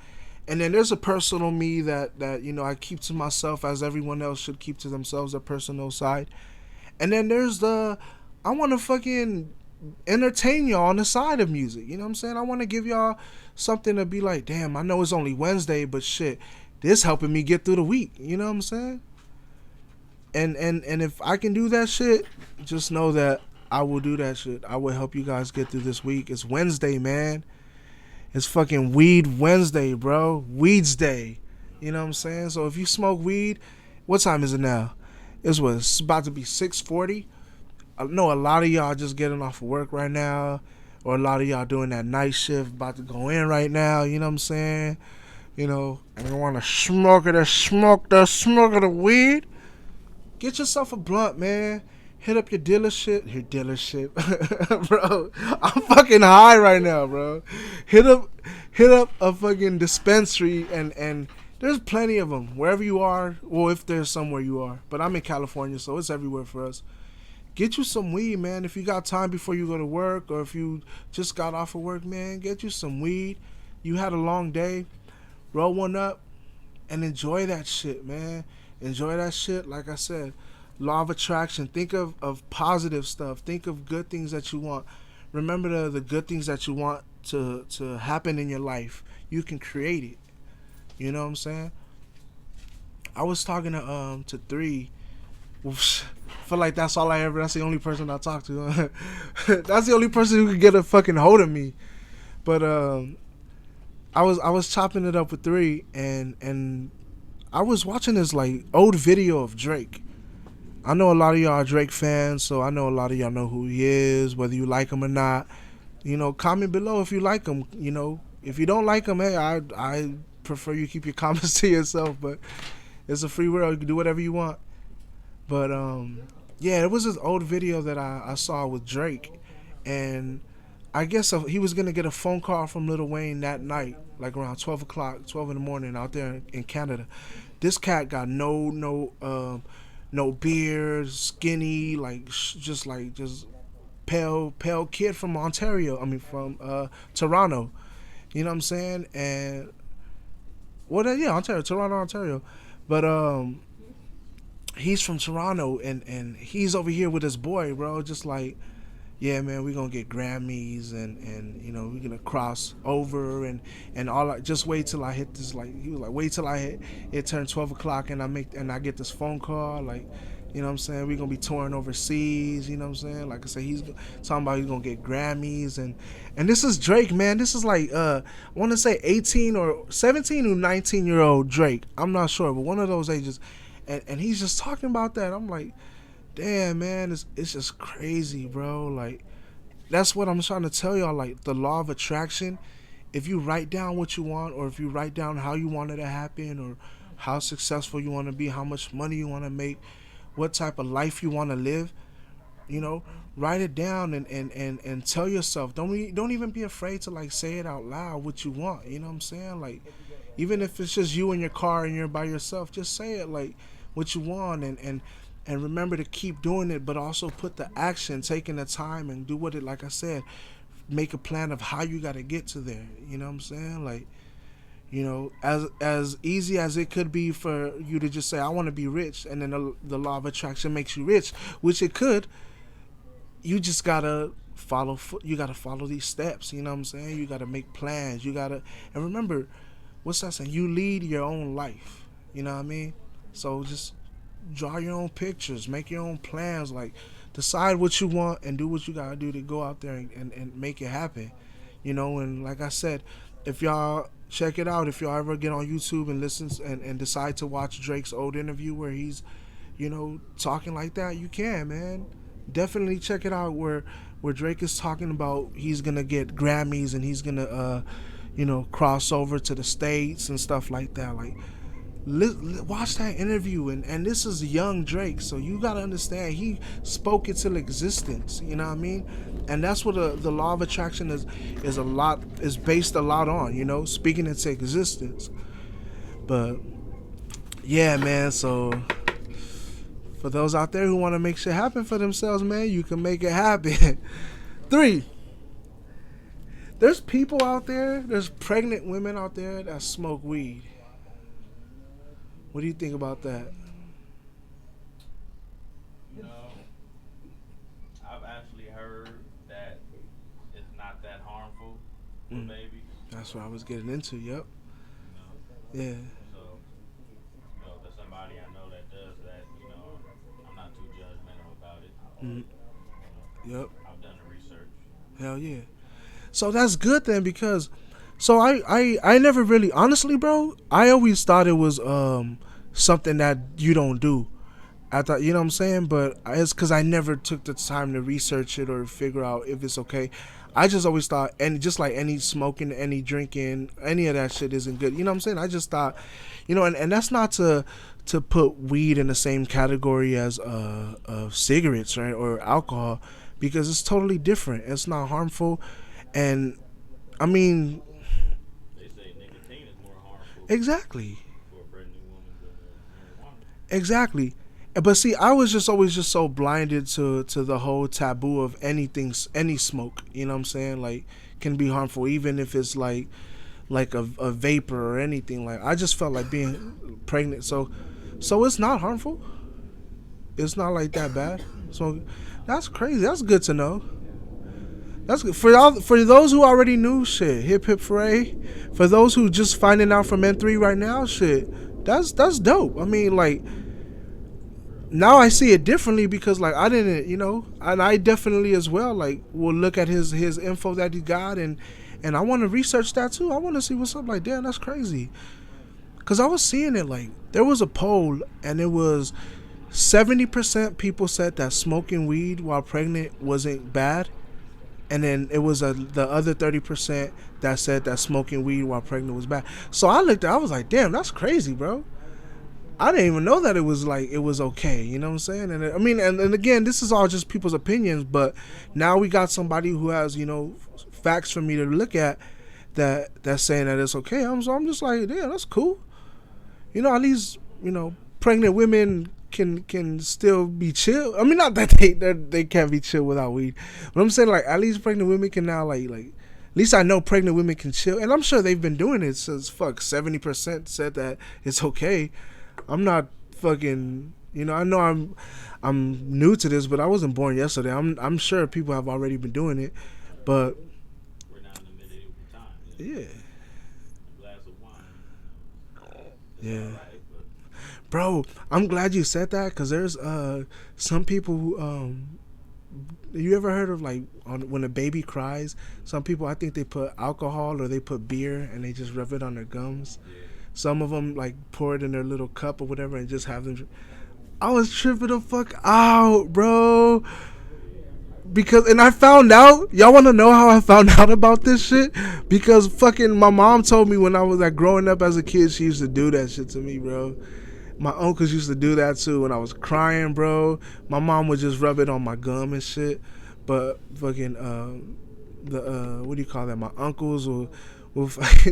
And then there's a personal me that you know, I keep to myself, as everyone else should keep to themselves, a personal side. And then there's I want to fucking entertain y'all on the side of music, you know what I'm saying? I want to give y'all something to be like, damn, I know it's only Wednesday, but shit, this helping me get through the week, you know what I'm saying? And if I can do that shit, just know that I will do that shit. I will help you guys get through this week. It's Wednesday, man. It's fucking Weed Wednesday, bro. Weeds Day. You know what I'm saying? So if you smoke weed, what time is it now? It's about to be 6:40. I know a lot of y'all just getting off of work right now, or a lot of y'all doing that night shift, about to go in right now. You know what I'm saying? You know, and you want to smoke the weed. Get yourself a blunt, man. Hit up your dealership, bro. I'm fucking high right now, bro. Hit up a fucking dispensary, and there's plenty of them wherever you are. Well, if there's somewhere you are, but I'm in California, so it's everywhere for us. Get you some weed, man. If you got time before you go to work, or if you just got off of work, man, get you some weed. You had a long day, roll one up, and enjoy that shit, man. Enjoy that shit. Like I said, law of attraction. Think of positive stuff. Think of good things that you want. Remember the good things that you want to happen in your life. You can create it. You know what I'm saying? I was talking to 3. I feel like that's the only person I talk to. That's the only person who could get a fucking hold of me. But I was chopping it up with 3, and I was watching this like old video of Drake. I know a lot of y'all are Drake fans, so I know a lot of y'all know who he is, whether you like him or not. You know, comment below if you like him. You know, if you don't like him, hey, I prefer you keep your comments to yourself, but it's a free world. You can do whatever you want. But yeah, it was this old video that I saw with Drake, and I guess he was gonna get a phone call from Lil Wayne that night, like around 12 o'clock, 12 in the morning out there in Canada. This cat got no beard, skinny, like just pale kid from Ontario. I mean from Toronto. You know what I'm saying? And Ontario, Toronto, Ontario. But he's from Toronto, and he's over here with his boy, bro. Just like, yeah, man, we're gonna get Grammys, and you know, we're gonna cross over, and all. Just wait till I hit this. Like, he was like, wait till I hit it. Turned 12 o'clock, and I get this phone call, like, you know what I'm saying, we're gonna be touring overseas. You know what I'm saying? Like I said, he's talking about he's gonna get Grammys, and this is Drake, man. This is like I want to say 18 or 17 or 19-year-old Drake. I'm not sure, but one of those ages, and he's just talking about that. I'm like, damn, man, it's just crazy, bro. Like, that's what I'm trying to tell y'all. Like, the law of attraction, if you write down what you want, or if you write down how you want it to happen, or how successful you want to be, how much money you want to make, what type of life you want to live, you know, write it down and tell yourself. Don't even be afraid to, like, say it out loud what you want. You know what I'm saying? Like, even if it's just you in your car and you're by yourself, just say it, like, what you want, and remember to keep doing it, but also put the action, taking the time, and do what it, like I said, make a plan of how you got to get to there. You know what I'm saying? Like, you know, as easy as it could be for you to just say, I want to be rich, and then the law of attraction makes you rich, which it could. You just gotta follow these steps. You know what I'm saying? You gotta make plans. And remember, what's that saying? You lead your own life. You know what I mean? So just draw your own pictures, make your own plans, like, decide what you want and do what you gotta do to go out there and make it happen. You know, and like I said, if y'all check it out, if y'all ever get on YouTube and listen and decide to watch Drake's old interview where he's, you know, talking like that, you can, man. Definitely check it out where Drake is talking about he's gonna get Grammys and he's gonna you know, cross over to the States and stuff like that. Like, watch that interview, and this is young Drake, so you gotta understand he spoke it to existence. You know what I mean? And that's what the law of attraction is based a lot on. You know, speaking it to existence. But yeah, man. So for those out there who want to make shit happen for themselves, man, you can make it happen. 3. There's people out there. There's pregnant women out there that smoke weed. What do you think about that? You know, I've actually heard that it's not that harmful for babies. That's what I was getting into. Yep. You know? Yeah. So, you know, for somebody I know that does that, you know, I'm not too judgmental about it. You know, Yep. I've done the research. Hell yeah. So that's good then, because so I never really, honestly, bro, I always thought it was something that you don't do. I thought, you know what I'm saying? But it's because I never took the time to research it or figure out if it's okay. I just always thought, and just like any smoking, any drinking, any of that shit isn't good. You know what I'm saying? I just thought, you know, and that's not to put weed in the same category as cigarettes, right, or alcohol, because it's totally different. It's not harmful, and I mean, They say nicotine is more harmful exactly. for a pregnant woman than marijuana. Exactly. But see, I was always so blinded to the whole taboo of any smoke, you know what I'm saying? Like, can be harmful, even if it's like a vapor or anything. Like, I just felt like being pregnant. So it's not harmful. It's not like that bad. So that's crazy. That's good to know. That's good. For those who already knew, shit, hip hooray. For those who just finding out from N3 right now, shit, that's dope. I mean, like, now I see it differently because, like, I didn't, you know, and I definitely as well, like, will look at his info that he got, and I want to research that too. I want to see what's up. Like, damn, that's crazy. Because I was seeing it, like, there was a poll, and it was 70% people said that smoking weed while pregnant wasn't bad. And then it was the other 30% that said that smoking weed while pregnant was bad. So I was like, damn, that's crazy, bro. I didn't even know that it was okay. You know what I'm saying? And I mean, and again, this is all just people's opinions. But now we got somebody who has facts for me to look at that's saying that it's okay. So I'm just like, yeah, that's cool. At least pregnant women can still be chill. I mean, not that they can't be chill without weed, but I'm saying like at least pregnant women can now like at least I know pregnant women can chill, and I'm sure they've been doing it since 70% said that it's okay. I'm not fucking I know I'm new to this, but I wasn't born yesterday. I'm sure people have already been doing it, but we're not in the medieval time. Yeah. A glass of wine. Yeah. Right, bro, I'm glad you said that, because there's some people who you ever heard of like when a baby cries, some people I think they put alcohol or they put beer and they just rub it on their gums. Yeah. Some of them like pour it in their little cup or whatever and just have them. I was tripping the fuck out, bro. Because, and I found out, y'all want to know how I found out about this shit? Because fucking my mom told me when I was like growing up as a kid, she used to do that shit to me, bro. My uncles used to do that too when I was crying, bro. My mom would just rub it on my gum and shit. But fucking what do you call that? My uncles will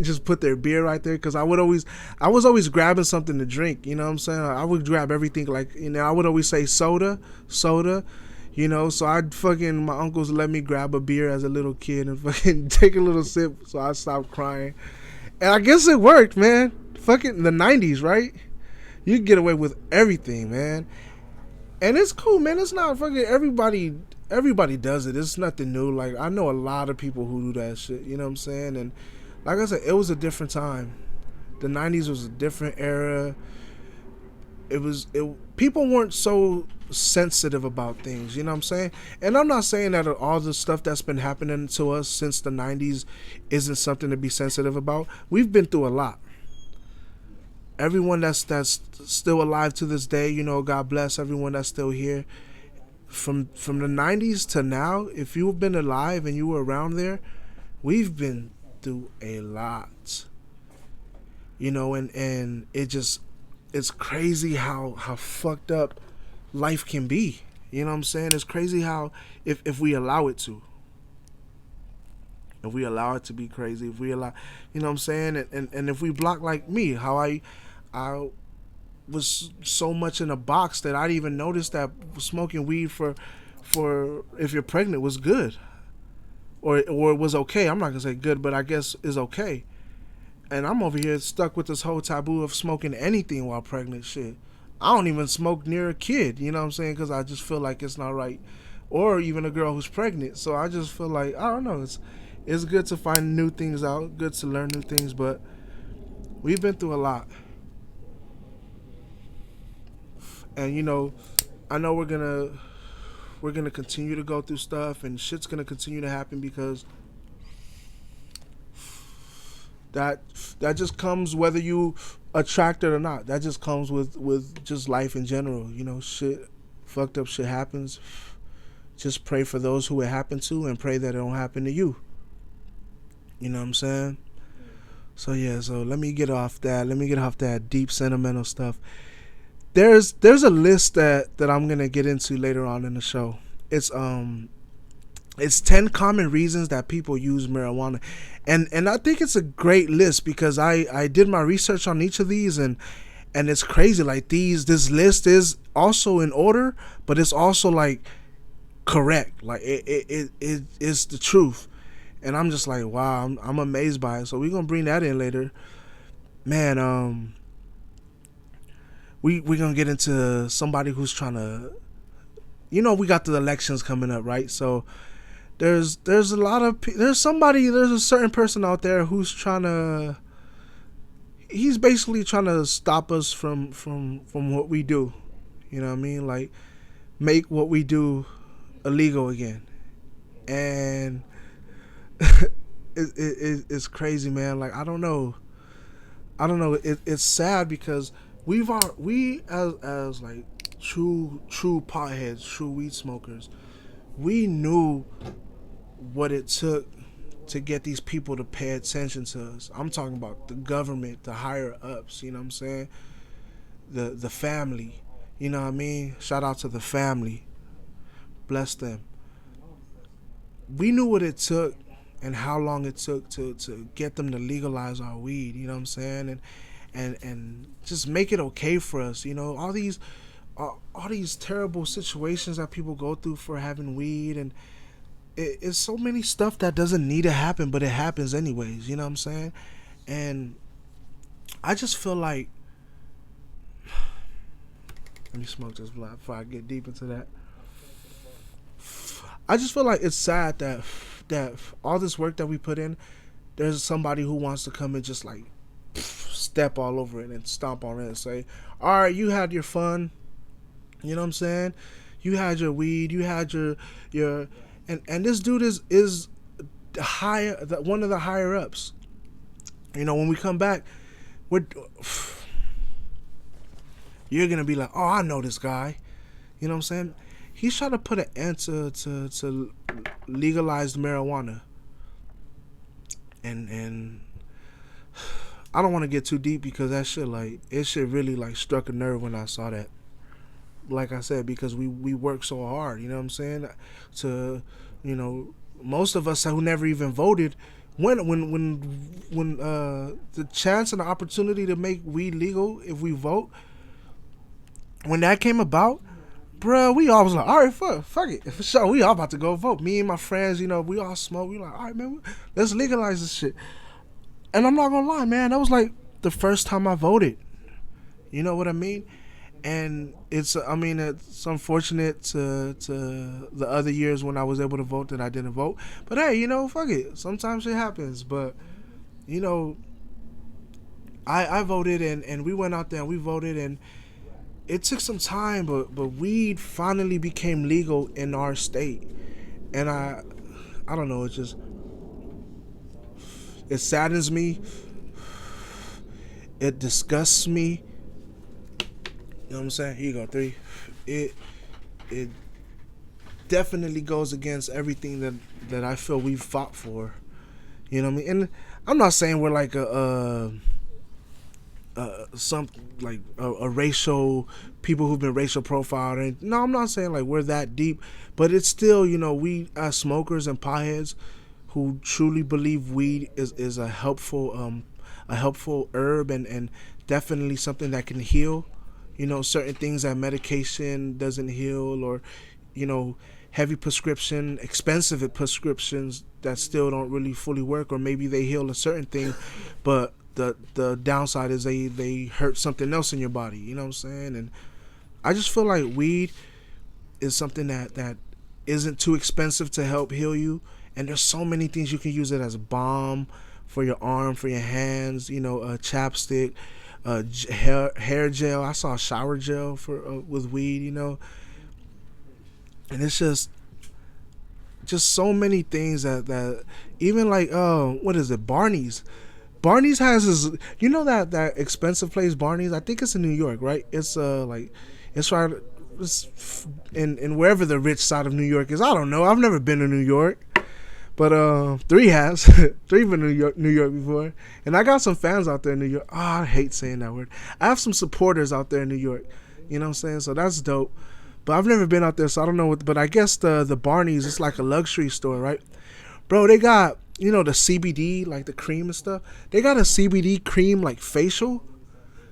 just put their beer right there, because I was always grabbing something to drink. You know what I'm saying? I would grab everything, like I would always say soda. So I'd fucking, my uncles let me grab a beer as a little kid and fucking take a little sip so I stopped crying. And I guess it worked, man. Fucking the 90s, right? You can get away with everything, man. And it's cool, man. It's not fucking everybody does it. It's nothing new. Like, I know a lot of people who do that shit, you know what I'm saying? And like I said, it was a different time. The 90s was a different era. People weren't so sensitive about things, you know what I'm saying? And I'm not saying that all the stuff that's been happening to us since the 90s isn't something to be sensitive about. We've been through a lot. Everyone that's still alive to this day, God bless everyone that's still here. From the 90s to now, if you've been alive and you were around there, we've been through a lot. And it's crazy how fucked up life can be. You know what I'm saying? It's crazy how if we allow it to. If we allow it to be crazy, if we allow, you know what I'm saying? And if we block, like me, how I was so much in a box that I didn't even notice that smoking weed for if you're pregnant was good. Or it was okay. I'm not going to say good, but I guess is okay. And I'm over here stuck with this whole taboo of smoking anything while pregnant. Shit, I don't even smoke near a kid, you know what I'm saying? Because I just feel like it's not right. Or even a girl who's pregnant. So I just feel like, I don't know, it's good to find new things out, good to learn new things, but we've been through a lot. And I know we're gonna continue to go through stuff, and shit's gonna continue to happen, because that just comes whether you attract it or not. That just comes with just life in general. Shit, fucked up shit happens. Just pray for those who it happened to, and pray that it don't happen to you. You know what I'm saying? So yeah, so let me get off that deep sentimental stuff. There's a list that I'm gonna get into later on in the show. It's 10 common reasons that people use marijuana, and I think it's a great list, because I did my research on each of these, and it's crazy. Like this list is also in order, but it's also like correct. Like it is the truth, and I'm just like, wow, I'm amazed by it. So we're gonna bring that in later, man. We're going to get into somebody who's trying to, we got the elections coming up, right? So there's a lot of, there's a certain person out there who's he's basically trying to stop us from what we do. You know what I mean? Like, make what we do illegal again. And it's crazy, man. Like, I don't know. It's sad, because we as like true potheads, true weed smokers, we knew what it took to get these people to pay attention to us. I'm talking about the government, the higher ups, you know what I'm saying? the family. You know what I mean? Shout out to the family. Bless them. We knew what it took and how long it took to get them to legalize our weed. You know what I'm saying? And just make it okay for us. You know, all these terrible situations that people go through for having weed, and it's so many stuff that doesn't need to happen, but it happens anyways. You know what I'm saying? And I just feel like, let me smoke this blunt before I get deep into that. I just feel like it's sad that all this work that we put in, there's somebody who wants to come and just like step all over it and stomp on it and say, all right, you had your fun. You know what I'm saying? You had your weed. You had your and this dude is one of the higher ups. You know, when we come back, you're gonna be like, oh, I know this guy. You know what I'm saying? He's trying to put an end to legalized marijuana. And I don't want to get too deep because that shit really like struck a nerve when I saw that. Like I said, because we work so hard, you know what I'm saying? To, you know, most of us who never even voted, when the chance and the opportunity to make weed legal if we vote, when that came about, bruh, we all was like, all right, fuck it. For sure, we all about to go vote. Me and my friends, you know, we all smoke. We like, all right, man, let's legalize this shit. And I'm not gonna lie, man, that was like the first time I voted. You know what I mean? And it's unfortunate to the other years when I was able to vote that I didn't vote. But hey, you know, fuck it. Sometimes it happens. But, you know, I voted and we went out there and we voted, and it took some time, but weed finally became legal in our state. And I don't know, it saddens me. It disgusts me. You know what I'm saying? Here you go, 3. It definitely goes against everything that I feel we've fought for. You know what I mean? And I'm not saying we're like a racial people who've been racial profiled. And no, I'm not saying like we're that deep, but it's still, you know, we as smokers and potheads who truly believe weed is a helpful herb and definitely something that can heal. You know, certain things that medication doesn't heal, or, you know, heavy prescription, expensive prescriptions that still don't really fully work, or maybe they heal a certain thing, but the downside is they hurt something else in your body. You know what I'm saying? And I just feel like weed is something that isn't too expensive to help heal you. And there's so many things you can use it as a balm for your arm, for your hands. You know, a chapstick. Hair gel. I saw shower gel for with weed, you know, and it's just so many things that even like what is it, Barney's has this, you know, that expensive place Barney's, I think it's in New York, right? It's it's right, it's in wherever the rich side of New York is. I don't know, I've never been to New York. But 3 has. 3 been to New York before. And I got some fans out there in New York. Oh, I hate saying that word. I have some supporters out there in New York. You know what I'm saying? So that's dope. But I've never been out there, so I don't know what. But I guess the Barney's, it's like a luxury store, right? Bro, they got, you know, the CBD, like the cream and stuff. They got a CBD cream, like facial,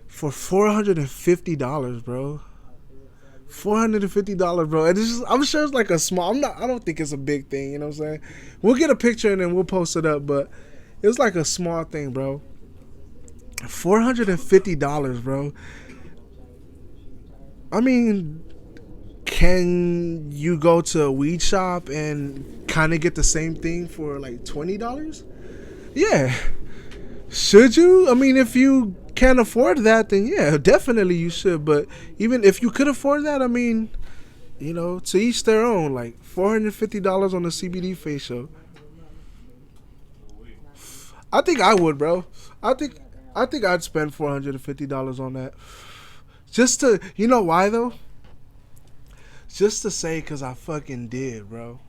for $450, bro. $450, bro. And it's just, I'm sure it's like a small, I don't think it's a big thing, you know what I'm saying? We'll get a picture and then we'll post it up, but it's like a small thing, bro. $450, bro. I mean, can you go to a weed shop and kind of get the same thing for like $20? Yeah. Should you? I mean, if you can't afford that, then yeah, definitely you should. But even if you could afford that, I mean, you know, to each their own. Like $450 on a CBD facial. I think I would, bro. I think I'd spend $450 on that. Just to, you know why though? Just to say, cause I fucking did, bro.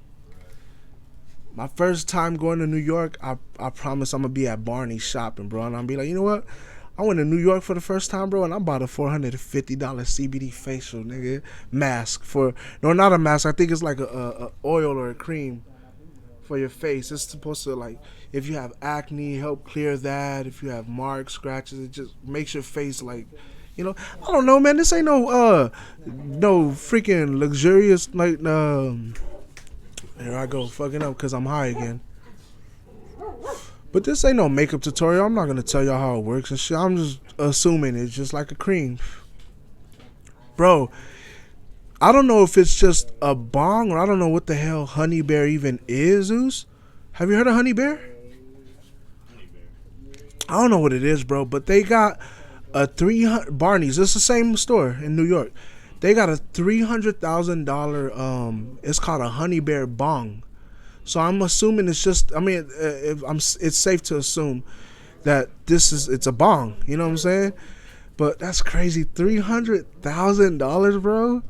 My first time going to New York, I promise I'm gonna be at Barney's shopping, bro, and I'll be like, you know what? I went to New York for the first time, bro, and I bought a $450 CBD facial, nigga, mask for no, not a mask. I think it's like a oil or a cream for your face. It's supposed to, like, if you have acne, help clear that. If you have marks, scratches, it just makes your face like, you know. I don't know, man. This ain't no freaking luxurious like. Here I go fucking up because I'm high again. But this ain't no makeup tutorial. I'm not gonna tell y'all how it works and shit. I'm just assuming it's just like a cream, bro. I don't know if it's just a bong or I don't know what the hell honey bear even is. Zeus, have you heard of honey bear? I don't know what it is, bro. But they got a 300 Barney's. It's the same store in New York. They got a $300,000. It's called a honey bear bong. So I'm assuming it's just. I mean, it's safe to assume that it's a bong. You know what I'm saying? But that's crazy. $300,000, bro.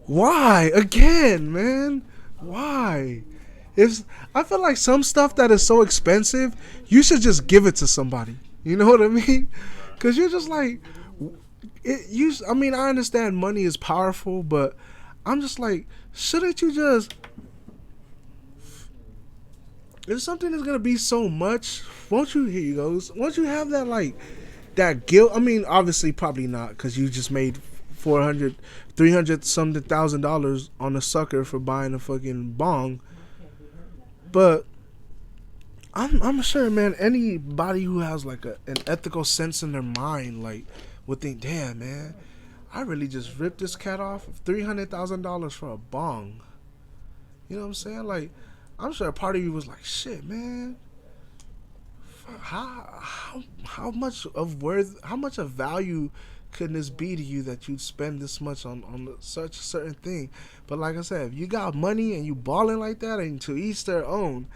Why again, man? Why? I feel like some stuff that is so expensive, you should just give it to somebody. You know what I mean? Cause you're just like, I mean, I understand money is powerful, but I'm just like, shouldn't you just? If something is gonna be so much, won't you? Here you go. Won't you have that like that guilt? I mean, obviously, probably not, because you just made $300 something thousand on a sucker for buying a fucking bong. But I'm sure, man, anybody who has like an ethical sense in their mind, like, would think, damn, man, I really just ripped this cat off of $300,000 for a bong. You know what I'm saying? Like, I'm sure a part of you was like, shit, man. How much of value could this be to you that you'd spend this much on such a certain thing? But like I said, if you got money and you balling like that, and to each their own.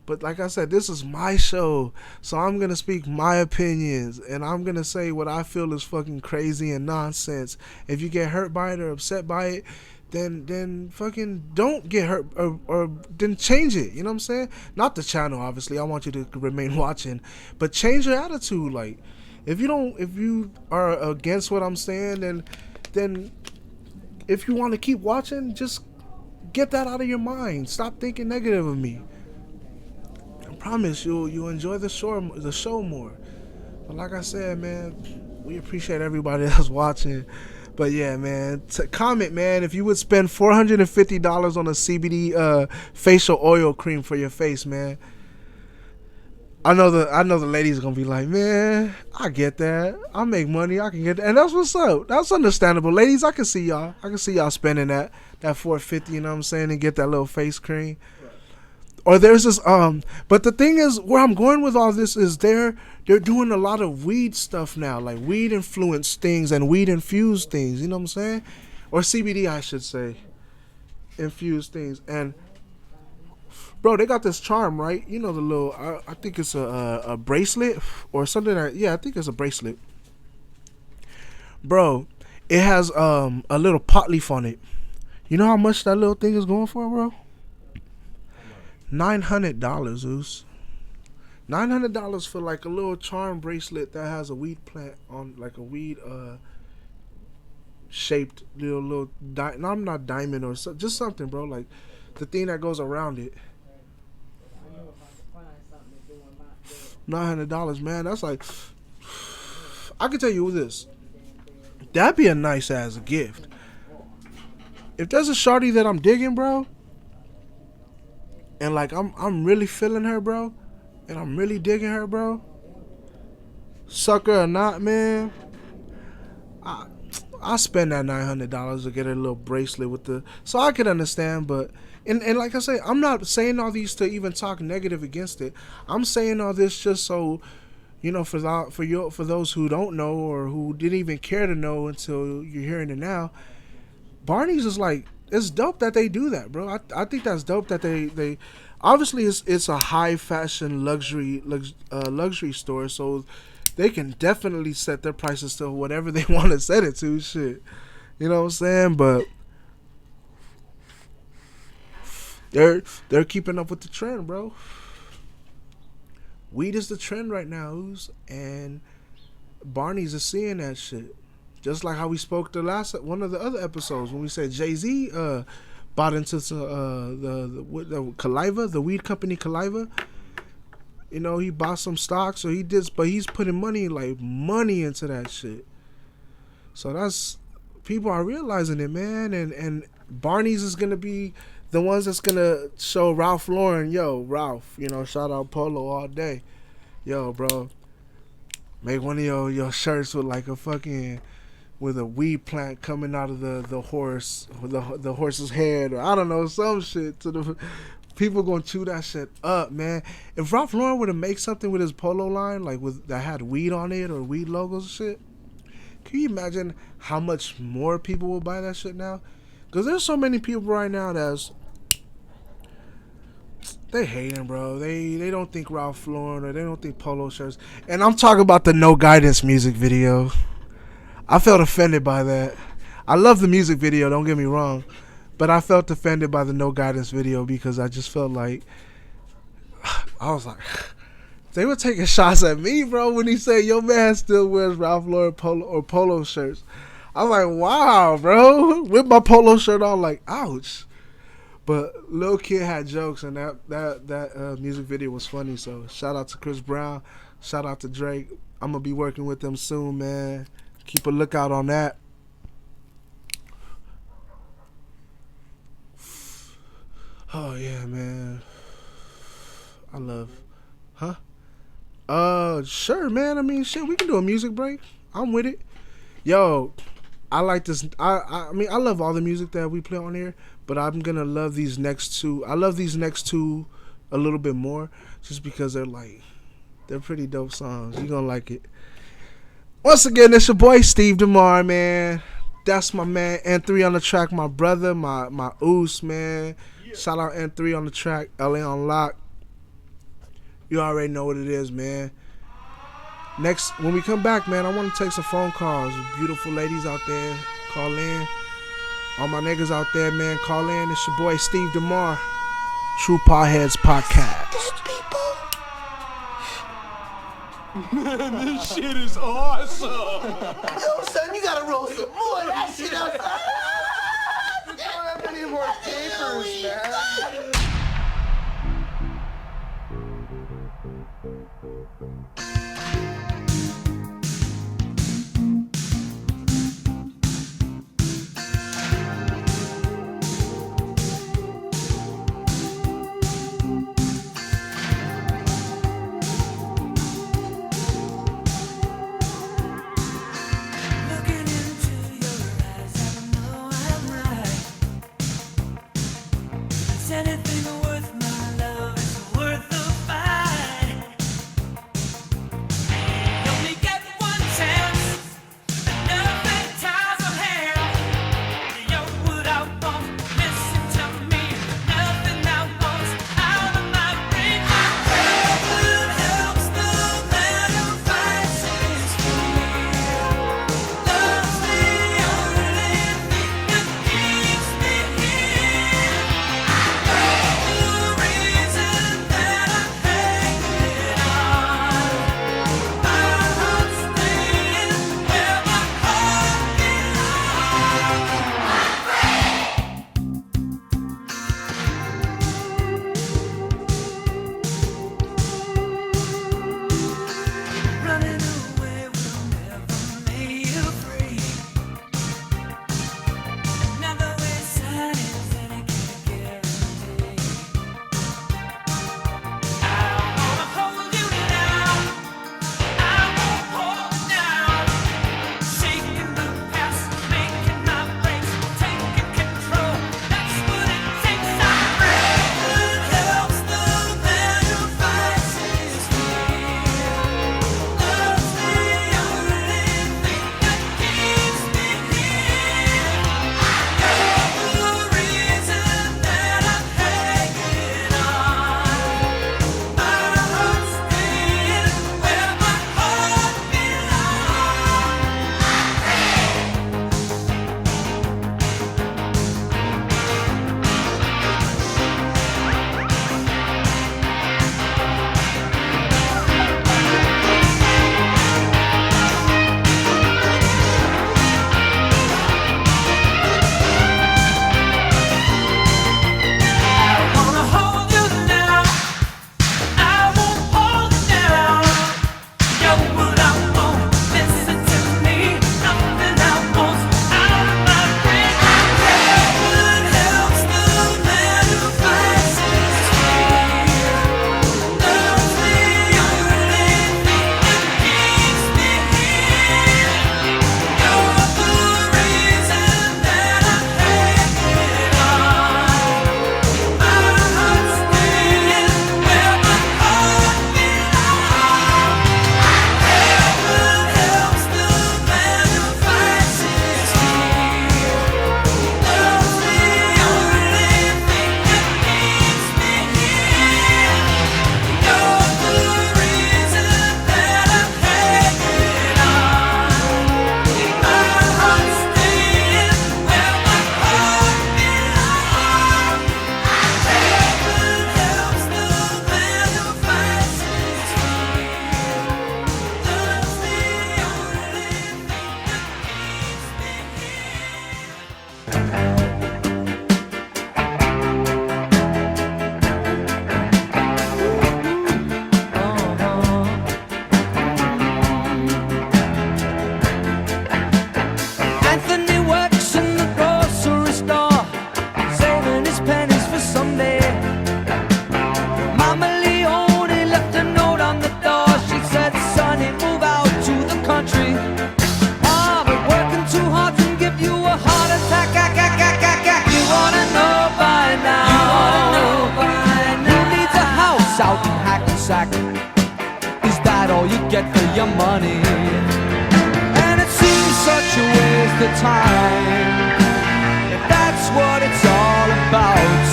But like I said, this is my show, so I'm gonna speak my opinions, and I'm gonna say what I feel is fucking crazy and nonsense. If you get hurt by it or upset by it, then fucking don't get hurt, or then change it. You know what I'm saying? Not the channel, obviously. I want you to remain watching, but change your attitude. Like, if you are against what I'm saying, then if you want to keep watching, just get that out of your mind. Stop thinking negative of me. I promise you'll enjoy the show more. But like I said, man, we appreciate everybody that's watching. But yeah, man, comment, man, if you would spend $450 on a CBD facial oil cream for your face, man. I know the ladies gonna be like, man, I get that. I make money, I can get that. And that's what's up. That's understandable. Ladies, I can see y'all. Spending that $450, you know what I'm saying, and get that little face cream. Or there's this but the thing is, where I'm going with all this is they're doing a lot of weed stuff now, like weed influenced things and weed infused things, you know what I'm saying? Or CBD, I should say, infused things. And bro, they got this charm, right? You know, the little I think it's a bracelet or something. I think it's a bracelet. Bro, it has a little pot leaf on it. You know how much that little thing is going for, bro? $900, Zeus. $900 for like a little charm bracelet that has a weed plant on, like a weed shaped little not diamond or so, just something, bro, like the thing that goes around it. $900, man. That's like, I can tell you this. That'd be a nice ass gift. If there's a shawty that I'm digging, bro, and like I'm really feeling her, bro, and I'm really digging her, bro, sucker or not, man, I spend that $900 to get a little bracelet with the, so I can understand. But and like I say, I'm not saying all these to even talk negative against it. I'm saying all this just so, you know, for those who don't know or who didn't even care to know until you're hearing it now. Barney's is like, it's dope that they do that, bro. I think that's dope that they obviously it's a high fashion luxury store, so they can definitely set their prices to whatever they want to set it to. Shit, you know what I'm saying? But they're keeping up with the trend, bro. Weed is the trend right now, and Barney's is seeing that shit. Just like how we spoke the last one of the other episodes when we said Jay-Z bought into the Kaliva, the weed company Kaliva. You know, he bought some stocks, so he did, but he's putting money into that shit. So that's, people are realizing it, man, and Barney's is gonna be the ones that's gonna show Ralph Lauren, yo, Ralph, you know, shout out Polo all day, yo, bro, make one of your shirts with like a fucking, with a weed plant coming out of the horse, the horse's head, or I don't know, some shit. To the people gonna chew that shit up, man. If Ralph Lauren were to make something with his polo line, like with that had weed on it or weed logos and shit, can you imagine how much more people will buy that shit now? Because there's so many people right now they hating, bro. They don't think Ralph Lauren or they don't think polo shirts. And I'm talking about the No Guidance music video. I felt offended by that. I love the music video, don't get me wrong, but I felt offended by the No Guidance video because I just felt like, I was like, they were taking shots at me, bro, when he said your man still wears Ralph Lauren polo shirts. I was like, wow, bro, with my polo shirt on, like, ouch. But Lil Kid had jokes, and that music video was funny. So shout out to Chris Brown, shout out to Drake. I'm gonna be working with them soon, man. Keep a lookout on that. Oh yeah, man. I love, sure, man. I mean, shit, we can do a music break. I'm with it. Yo, I like this. I mean, I love all the music that we play on here, but I'm gonna love these next two. I love these next two a little bit more, just because they're pretty dope songs. You gonna like it. Once again, it's your boy Steve DaMar, man. That's my man N3 on the track, my brother, my oos, man. Shout out N3 on the track, LA on lock. You already know what it is, man. Next, when we come back, man, I want to take some phone calls. Beautiful ladies out there, call in. All my niggas out there, man, call in. It's your boy Steve DaMar, True Potheads Podcast. Man, this shit is awesome. Yo, son, you gotta roll some more of that shit outside. We don't have any more tapers, man. Anything money. And it seems such a waste of time. If that's what it's all about,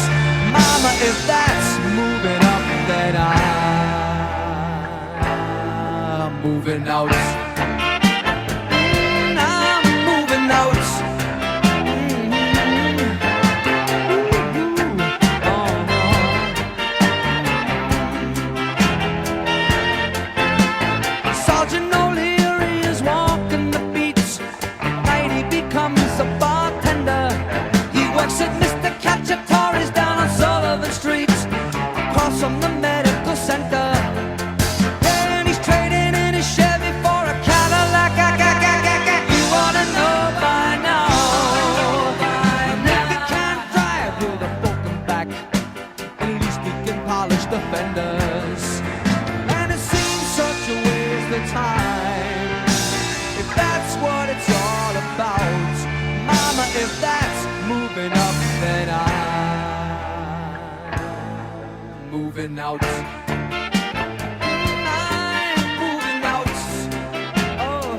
mama, if that's moving up, then I'm moving out. I'm moving out. Sergeant O'Leary is walking the beats. Night he becomes a bartender. He works at Mr. Cacciatore's down on Sullivan Street, across from the medical center. And he's trading in his Chevy for a Cadillac. You wanna know by now. If he can't drive with a broken back, at least he can polish the fenders. And it seems such a waste of time. If that's what it's all about, mama, if that's moving up, then I'm moving out. I'm moving out. Oh,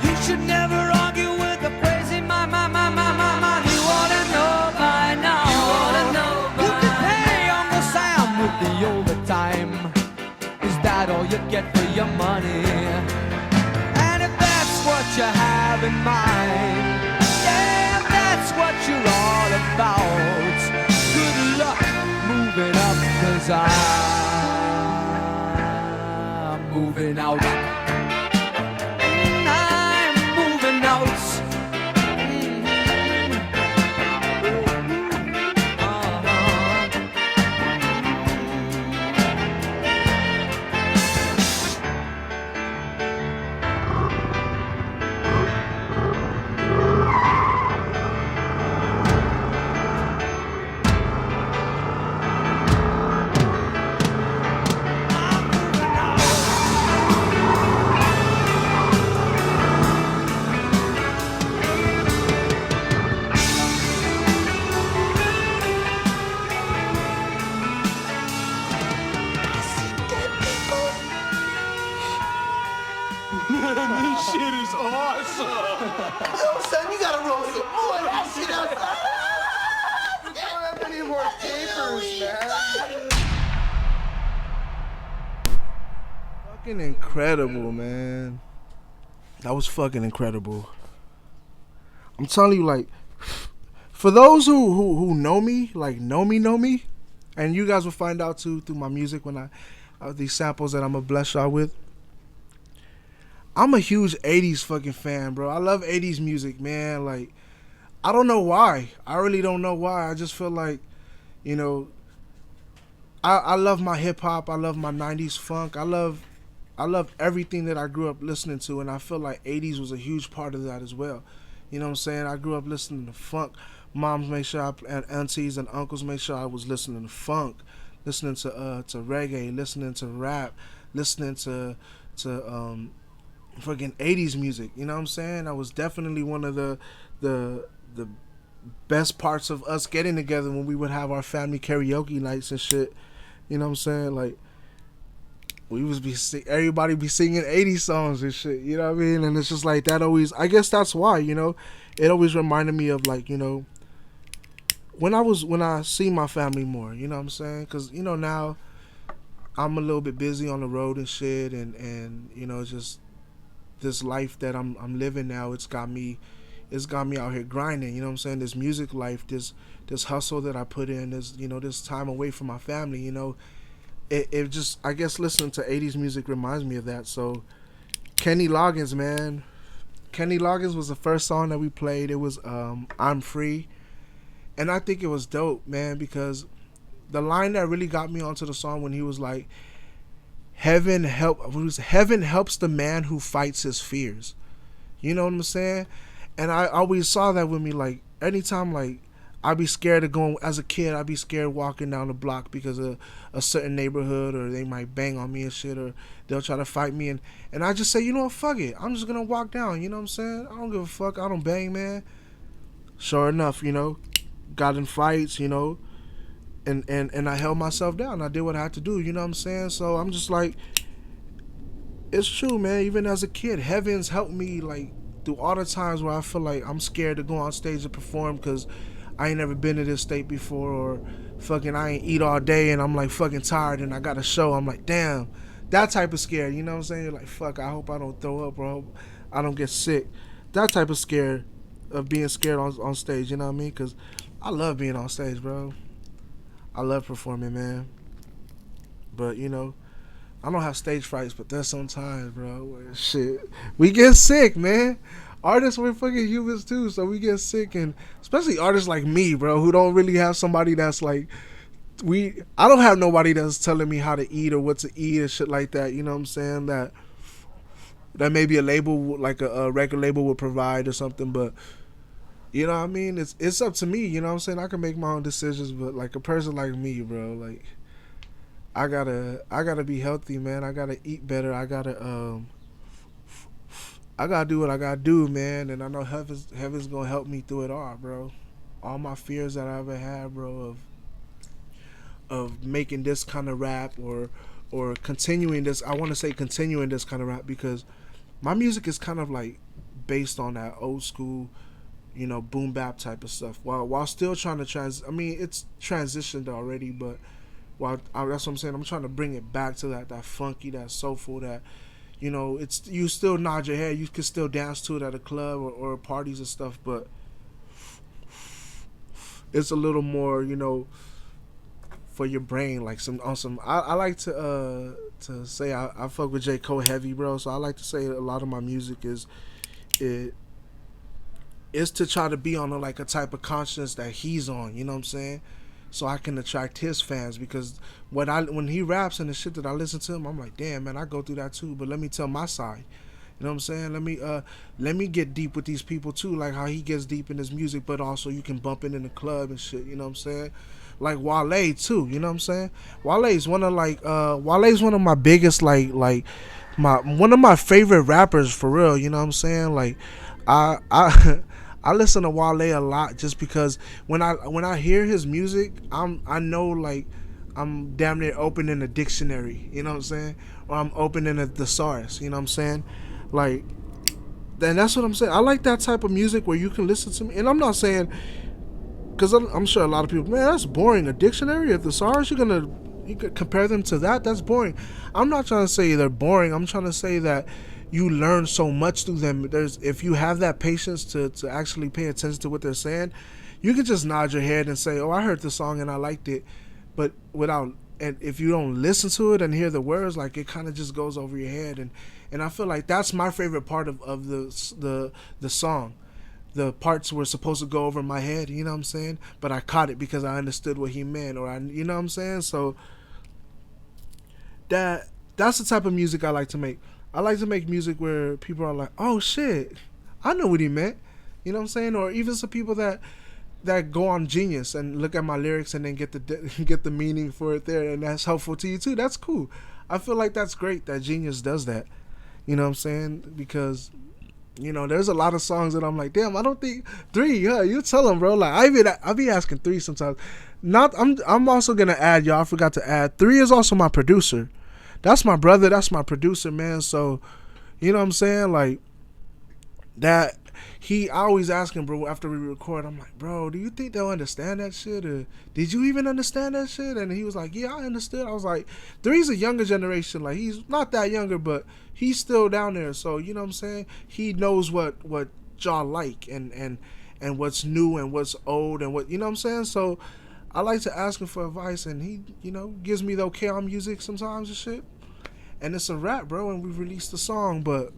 you should never argue with a crazy man. You wanna know by now. You can pay Uncle Sam with the overtime. Is that all you get for your money? And if that's what you have in mind, yeah, if that's what you're all about, good luck moving up, 'cause I'm moving out. I'm moving out. This shit is awesome. Yo, son, you gotta roll some more of that shit outside. I don't have any more papers, man. Fucking incredible, man. That was fucking incredible. I'm telling you, like, for those who know me, like know me, and you guys will find out too through my music when these samples that I'm gonna bless y'all with. I'm a huge 80s fucking fan, bro. I love 80s music, man. Like, I don't know why. I really don't know why. I just feel like, you know, I love my hip hop. I love my 90s funk. I love everything that I grew up listening to, and I feel like 80s was a huge part of that as well. You know what I'm saying? I grew up listening to funk. Moms made sure and aunties and uncles made sure I was listening to funk, listening to reggae, listening to rap, listening to fucking 80s music. You know what I'm saying? That was definitely one of the best parts of us getting together when we would have our family karaoke nights and shit. You know what I'm saying? Like, we was everybody be singing 80s songs and shit, you know what I mean? And it's just like that always, I guess that's why, you know, it always reminded me of, like, you know, when I see my family more, you know what I'm saying? Because, you know, now I'm a little bit busy on the road and shit, and you know, just this life that I'm living now, it's got me out here grinding, you know what I'm saying? This music life, this hustle that I put in, this, you know, this time away from my family, you know, it just, I guess listening to 80s music reminds me of that. So Kenny Loggins, man. Kenny Loggins was the first song that we played. It was I'm Free. And I think it was dope, man, because the line that really got me onto the song when he was like, heaven helps the man who fights his fears. You know what I'm saying? And I always saw that with me, like, anytime, like, I'd be scared of going, as a kid, I'd be scared walking down the block because of a certain neighborhood, or they might bang on me and shit, or they'll try to fight me. And I just say, you know what, fuck it. I'm just going to walk down, you know what I'm saying? I don't give a fuck. I don't bang, man. Sure enough, you know, got in fights, you know, and I held myself down. I did what I had to do, you know what I'm saying? So I'm just like, it's true, man. Even as a kid, Heavens helped me, like, through all the times where I feel like I'm scared to go on stage and perform because I ain't never been to this state before, or fucking I ain't eat all day and I'm like fucking tired and I got a show. I'm like, damn, that type of scared, you know what I'm saying? You're like, fuck, I hope I don't throw up, or I hope I don't get sick. That type of scare of being scared on stage, you know what I mean? Because I love being on stage, bro. I love performing, man. But, you know, I don't have stage frights, but there's sometimes, bro, where shit, we get sick, man. Artists, we're fucking humans too, so we get sick, and especially artists like me, bro, who don't really have somebody that's like, I don't have nobody that's telling me how to eat or what to eat and shit like that, you know what I'm saying, that maybe a label, like a record label would provide or something, but, you know what I mean, it's up to me, you know what I'm saying, I can make my own decisions, but like a person like me, bro, like, I gotta be healthy, man. I gotta eat better. I gotta do what I gotta do, man. And I know heaven's gonna help me through it all, bro. All my fears that I ever had, bro, of making this kind of rap or continuing this. I want to say continuing this kind of rap because my music is kind of like based on that old school, you know, boom bap type of stuff. While still trying to it's transitioned already, but. Well, that's what I'm saying. I'm trying to bring it back to that funky, that soulful, that, you know, it's, you still nod your head, you can still dance to it at a club or parties and stuff, but it's a little more, you know, for your brain, like some awesome. I like to say I fuck with J. Cole heavy, bro. So I like to say a lot of my music is to try to be on a type of conscience that he's on. You know what I'm saying? So I can attract his fans, because when he raps and the shit that I listen to him, I'm like, damn, man, I go through that too. But let me tell my side. You know what I'm saying? Let me get deep with these people too, like how he gets deep in his music, but also you can bump it in the club and shit. You know what I'm saying? Like Wale too. You know what I'm saying? Wale's one of my biggest one of my favorite rappers for real. You know what I'm saying? Like I listen to Wale a lot just because when I hear his music, I know like I'm damn near opening a dictionary, you know what I'm saying? Or I'm opening a thesaurus, you know what I'm saying? Like, then that's what I'm saying. I like that type of music where you can listen to me, and I'm not saying, because I'm sure a lot of people, man, that's boring. A dictionary, a thesaurus, you could compare them to that? That's boring. I'm not trying to say they're boring. I'm trying to say that you learn so much through them. If you have that patience to actually pay attention to what they're saying, you can just nod your head and say, oh, I heard the song and I liked it. But and if you don't listen to it and hear the words, like, it kind of just goes over your head. And I feel like that's my favorite part of the song. The parts were supposed to go over my head, you know what I'm saying? But I caught it because I understood what he meant, you know what I'm saying? So that's the type of music I like to make. I like to make music where people are like, oh shit, I know what he meant. You know what I'm saying? Or even some people that go on Genius and look at my lyrics and then get the meaning for it there, and that's helpful to you too. That's cool. I feel like that's great that Genius does that. You know what I'm saying? Because, you know, there's a lot of songs that I'm like, damn, I don't think 3. Yeah, you tell them, bro. Like I be asking 3 sometimes. I'm also gonna add, y'all. I forgot to add. 3 is also my producer. That's my brother. That's my producer, man. So, you know what I'm saying? Like, that, I always ask him, bro, after we record, I'm like, bro, do you think they'll understand that shit? Or did you even understand that shit? And he was like, yeah, I understood. I was like, 3's a younger generation. Like, he's not that younger, but he's still down there. So, you know what I'm saying? He knows what y'all like and what's new and what's old and what, you know what I'm saying? So, I like to ask him for advice, and he, you know, gives me the okay on music sometimes and shit. And it's a rap, bro, and we released the song, but,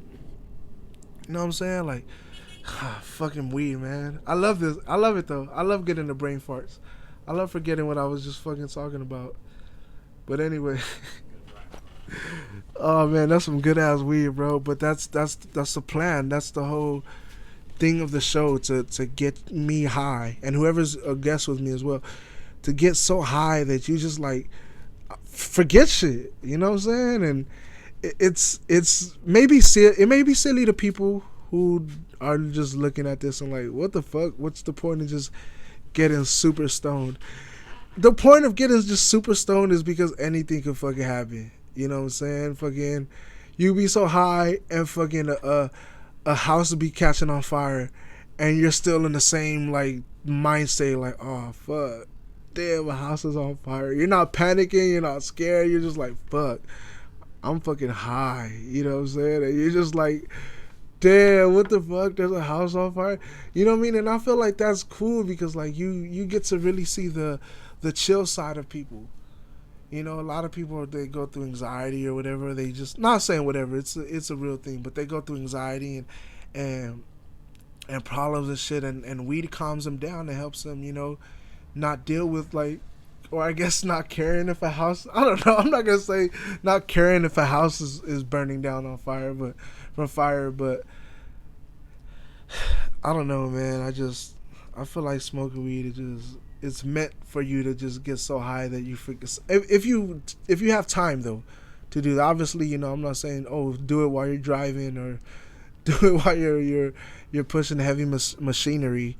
you know what I'm saying? Like, fucking weed, man. I love this. I love it, though. I love getting the brain farts. I love forgetting what I was just fucking talking about. But anyway. Oh, man, that's some good-ass weed, bro. But that's the plan. That's the whole thing of the show, to get me high, and whoever's a guest with me as well, to get so high that you just like forget shit, you know what I'm saying? And it may be silly to people who are just looking at this and like, what the fuck? What's the point of just getting super stoned. The point of getting just super stoned is because anything could fucking happen. You know what I'm saying? Fucking, you be so high and fucking a house will be catching on fire, and you're still in the same like mind state, like, oh fuck, damn, a house is on fire. You're not panicking, you're not scared. You're just like, fuck, I'm fucking high. You know what I'm saying? And you're just like, damn, what the fuck? There's a house on fire. You know what I mean? And I feel like that's cool because like you get to really see the chill side of people. You know, a lot of people, they go through anxiety or whatever. They just, not saying whatever, it's a real thing, but they go through anxiety and problems and shit, and weed calms them down and helps them, you know, not deal with like, or I guess not caring if a house, I don't know, I'm not gonna say not caring if a house is burning down on fire, but from fire, but I don't know, man. I feel like smoking weed, it's meant for you to just get so high that you forget. If you have time though to do that, obviously, you know, I'm not saying, oh, do it while you're driving or do it while you're pushing heavy machinery.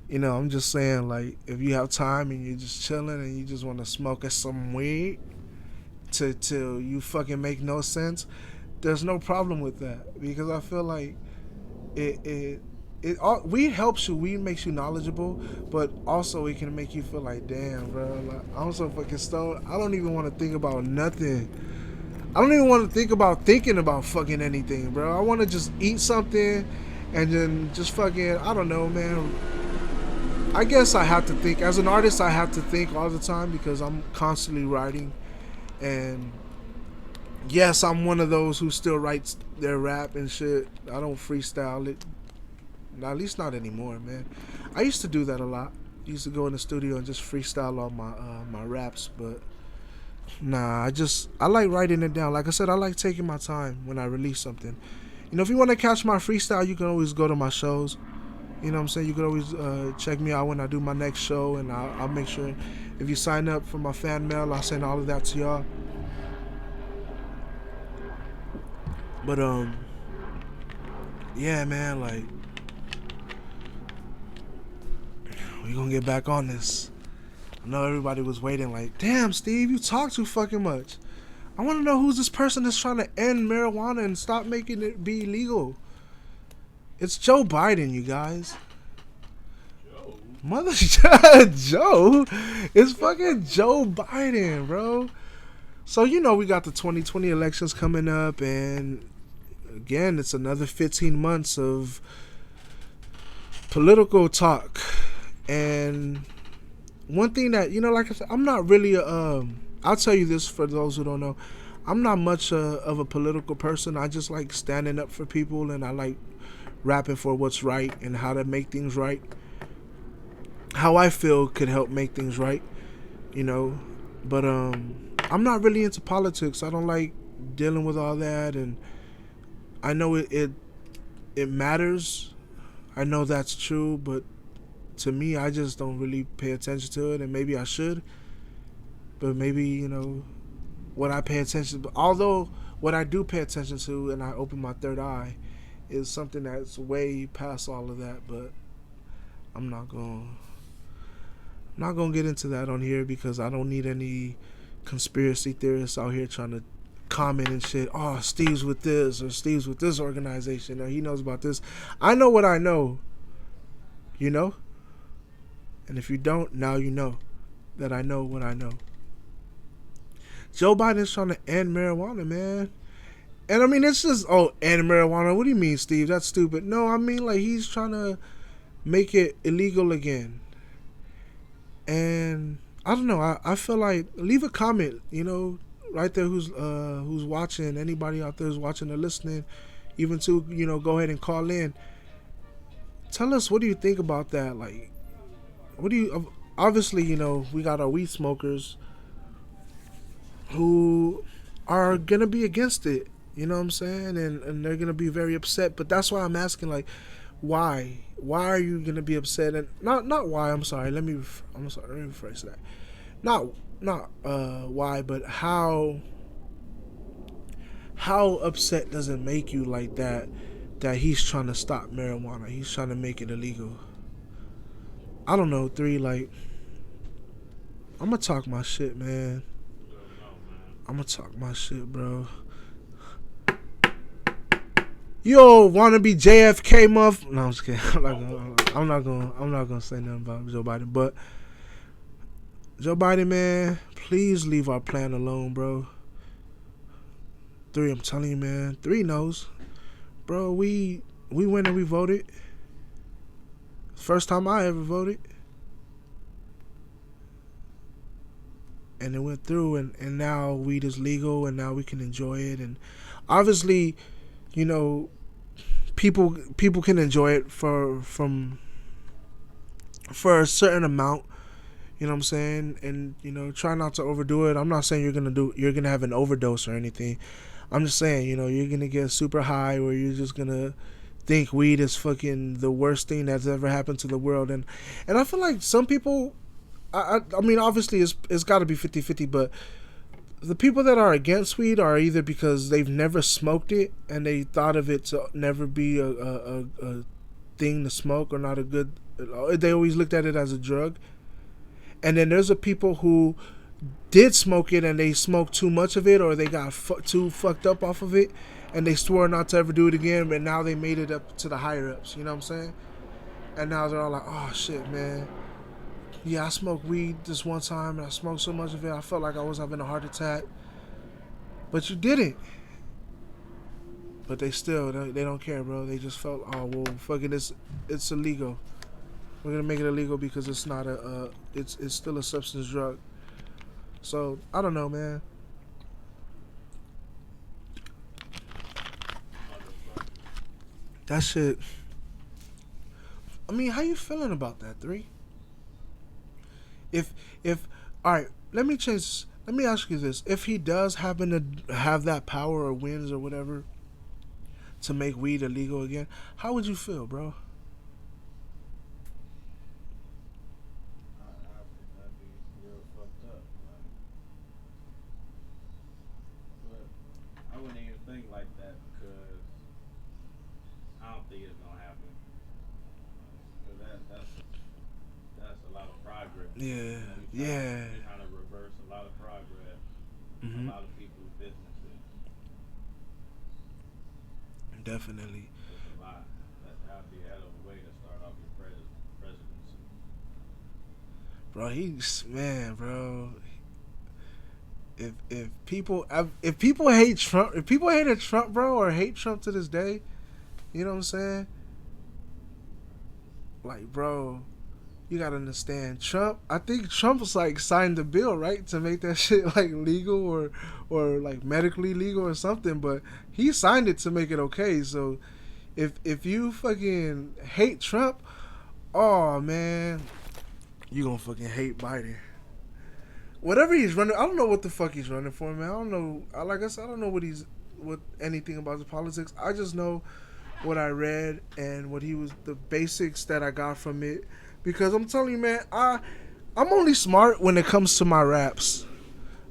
You know, I'm just saying, like, if you have time and you're just chilling and you just want to smoke some weed till you fucking make no sense, there's no problem with that, because I feel like weed helps you. Weed makes you knowledgeable, but also it can make you feel like, damn, bro, like, I'm so fucking stoned. I don't even want to think about nothing. I don't even want to think about thinking about fucking anything, bro. I want to just eat something and then just fucking, I don't know, man. I guess I have to think. As an artist, I have to think all the time because I'm constantly writing. And yes, I'm one of those who still writes their rap and shit. I don't freestyle it. At least not anymore, man. I used to do that a lot. I used to go in the studio and just freestyle all my raps, but nah, I like writing it down. Like I said, I like taking my time when I release something. You know, if you want to catch my freestyle, you can always go to my shows. You know what I'm saying? You can always check me out when I do my next show, and I'll make sure if you sign up for my fan mail, I'll send all of that to y'all. But yeah, man, like, we're gonna get back on this. I know everybody was waiting like, damn, Steve, you talk too fucking much. I want to know who's this person that's trying to end marijuana and stop making it be illegal. It's Joe Biden, you guys. Mother Joe? It's fucking Joe Biden, bro. So, you know, we got the 2020 elections coming up, and again, it's another 15 months of political talk. And one thing that, you know, like I said, I'm not really I'll tell you this for those who don't know, I'm not much of a political person. I just like standing up for people, and I like rapping for what's right and how to make things right. How I feel could help make things right, you know. But I'm not really into politics. I don't like dealing with all that, and I know it matters. I know that's true, but to me, I just don't really pay attention to it, and maybe I should. But maybe, you know, what I pay attention to, although what I do pay attention to, and I open my third eye, is something that's way past all of that. But I'm not gonna get into that on here, because I don't need any conspiracy theorists out here trying to comment and shit. Oh, Steve's with this, or Steve's with this organization, or he knows about this. I know what I know, you know? And if you don't, now you know that I know what I know. Joe Biden's trying to end marijuana, man. And I mean, it's just, oh, end marijuana. What do you mean, Steve? That's stupid. No, I mean, like, he's trying to make it illegal again. And I don't know. I feel like, leave a comment, you know, right there who's watching. Anybody out there who's watching or listening, even to, you know, go ahead and call in. Tell us, what do you think about that? Like, what do you, obviously, you know, we got our weed smokers who are going to be against it. You know what I'm saying? And they're going to be very upset. But that's why I'm asking, like, why? Why are you going to be upset? And not why, I'm sorry. Let me rephrase that. Not why, but how upset does it make you like that he's trying to stop marijuana? He's trying to make it illegal. I don't know, 3, like, I'm gonna talk my shit, man. I'm gonna talk my shit, bro. Yo, wanna be JFK muff? No, I'm just kidding. I'm not gonna say nothing about Joe Biden. But Joe Biden, man, please leave our plan alone, bro. 3, I'm telling you, man. 3 knows, bro. We went and we voted. First time I ever voted. And it went through, and now weed is legal, and now we can enjoy it. And obviously, you know, people can enjoy it for a certain amount. You know what I'm saying? And you know, try not to overdo it. I'm not saying you're gonna have an overdose or anything. I'm just saying, you know, you're gonna get super high, or you're just gonna think weed is fucking the worst thing that's ever happened to the world. And I feel like some people. I mean, obviously, it's got to be 50-50, but the people that are against weed are either because they've never smoked it and they thought of it to never be a thing to smoke, or not a good. They always looked at it as a drug. And then there's the people who did smoke it and they smoked too much of it, or they got too fucked up off of it, and they swore not to ever do it again, but now they made it up to the higher ups. You know what I'm saying? And now they're all like, oh shit, man. Yeah, I smoked weed this one time, and I smoked so much of it, I felt like I was having a heart attack. But you didn't. But they don't care, bro. They just felt, oh, well, fuck it, it's illegal. We're gonna make it illegal because it's not it's still a substance drug. So, I don't know, man. That shit. I mean, how you feeling about that, 3? If all right, let me ask you this: if he does happen to have that power or wins or whatever to make weed illegal again, how would you feel, bro? That'd be real fucked up. But I wouldn't even think like that, because I don't think it's gonna happen. That's a lot of progress. Yeah, Kind of reverse a lot of progress. A lot of people's businesses. Definitely. It's a lot. That'd be a hell of a way to start off your presidency. Bro, bro. If people hate Trump, if people hated Trump, bro, or hate Trump to this day, you know what I'm saying? Like, bro, you gotta understand, Trump. I think Trump was like signed the bill, right, to make that shit like legal or like medically legal or something. But he signed it to make it okay. So if you fucking hate Trump, oh man, you gonna fucking hate Biden. Whatever he's running, I don't know what the fuck he's running for, man. I don't know. Like I said, I don't know what anything about the politics. I just know what I read and what he was, the basics that I got from it. Because I'm telling you, man, I'm only smart when it comes to my raps.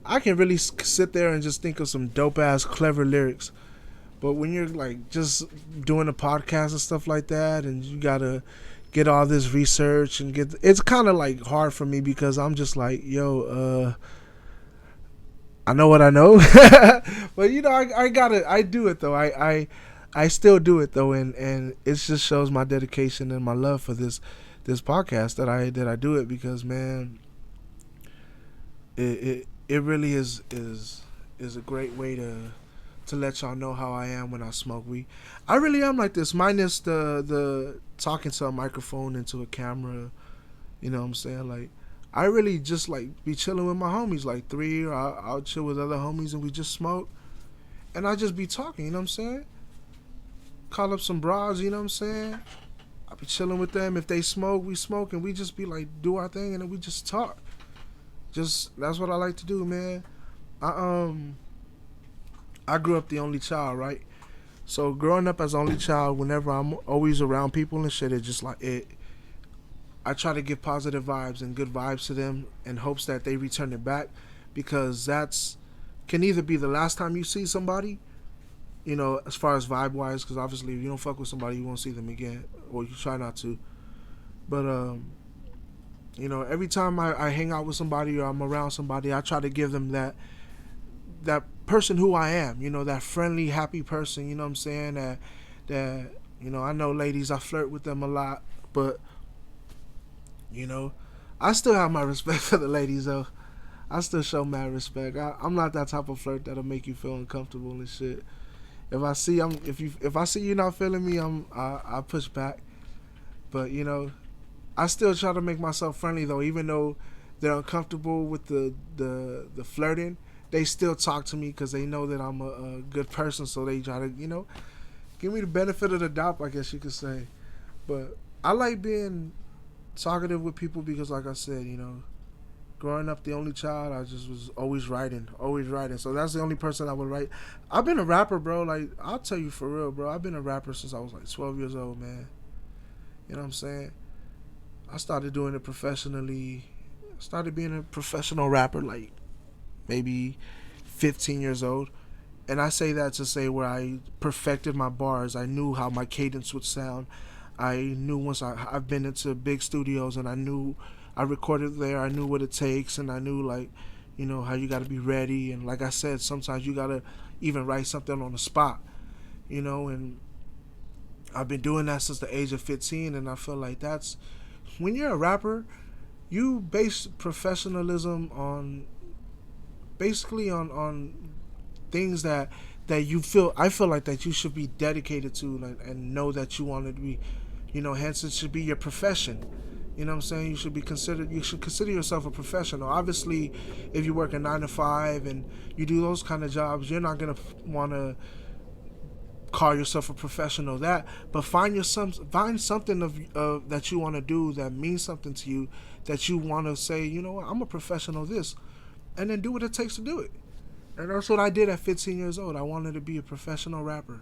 I can really sit there and just think of some dope ass clever lyrics. But when you're like just doing a podcast and stuff like that, and you gotta get all this research and it's kind of like hard for me, because I'm just like, yo, I know what I know. But you know, I do it though. I still do it though, and it just shows my dedication and my love for this podcast that I do it, because man, it really is a great way to let y'all know how I am when I smoke weed. I really am like this, minus the talking to a microphone into a camera. You know what I'm saying? Like, I really just like be chilling with my homies, like 3, or I'll chill with other homies and we just smoke, and I just be talking. You know what I'm saying? Call up some bras. You know what I'm saying? I be chilling with them. If they smoke, we smoke, and we just be like, do our thing, and then we just talk. Just, that's what I like to do, man. I grew up the only child, right? So growing up as only child, whenever I'm always around people and shit, it's just like it. I try to give positive vibes and good vibes to them in hopes that they return it back, because that's can either be the last time you see somebody, you know, as far as vibe wise, because obviously if you don't fuck with somebody, you won't see them again, or you try not to. But You know, every time I hang out with somebody or I'm around somebody, I try to give them that person who I am, you know, that friendly, happy person, you know what I'm saying? That you know, I know ladies, I flirt with them a lot, but, you know, I still have my respect for the ladies, though. I still show mad respect. I'm not that type of flirt that'll make you feel uncomfortable and shit. If I see you not feeling me, I push back. But, you know, I still try to make myself friendly, though, even though they're uncomfortable with the flirting. They still talk to me because they know that I'm a good person, so they try to, you know, give me the benefit of the doubt, I guess you could say. But I like being talkative with people because, like I said, you know, growing up the only child, I just was always writing. So that's the only person I would write. I've been a rapper, bro. Like, I'll tell you for real, bro. I've been a rapper since I was like 12 years old, man. You know what I'm saying? I started doing it professionally. I started being a professional rapper like maybe 15 years old. And I say that to say where I perfected my bars. I knew how my cadence would sound. I knew once I've been into big studios and I knew I recorded there. I knew what it takes, and I knew, like, you know, how you got to be ready. And like I said, sometimes you got to even write something on the spot, you know. And I've been doing that since the age of 15, and I feel like that's when you're a rapper, you base professionalism on basically on things that you feel. I feel like that you should be dedicated to, like, and know that you want it to be, you know. Hence, it should be your profession. You know what I'm saying? You should consider yourself a professional. Obviously, if you work a 9 to 5 and you do those kind of jobs, you're not gonna want to call yourself a professional. But find something of that you want to do that means something to you, that you want to say, you know what, I'm a professional this, and then do what it takes to do it. And that's what I did at 15 years old. I wanted to be a professional rapper.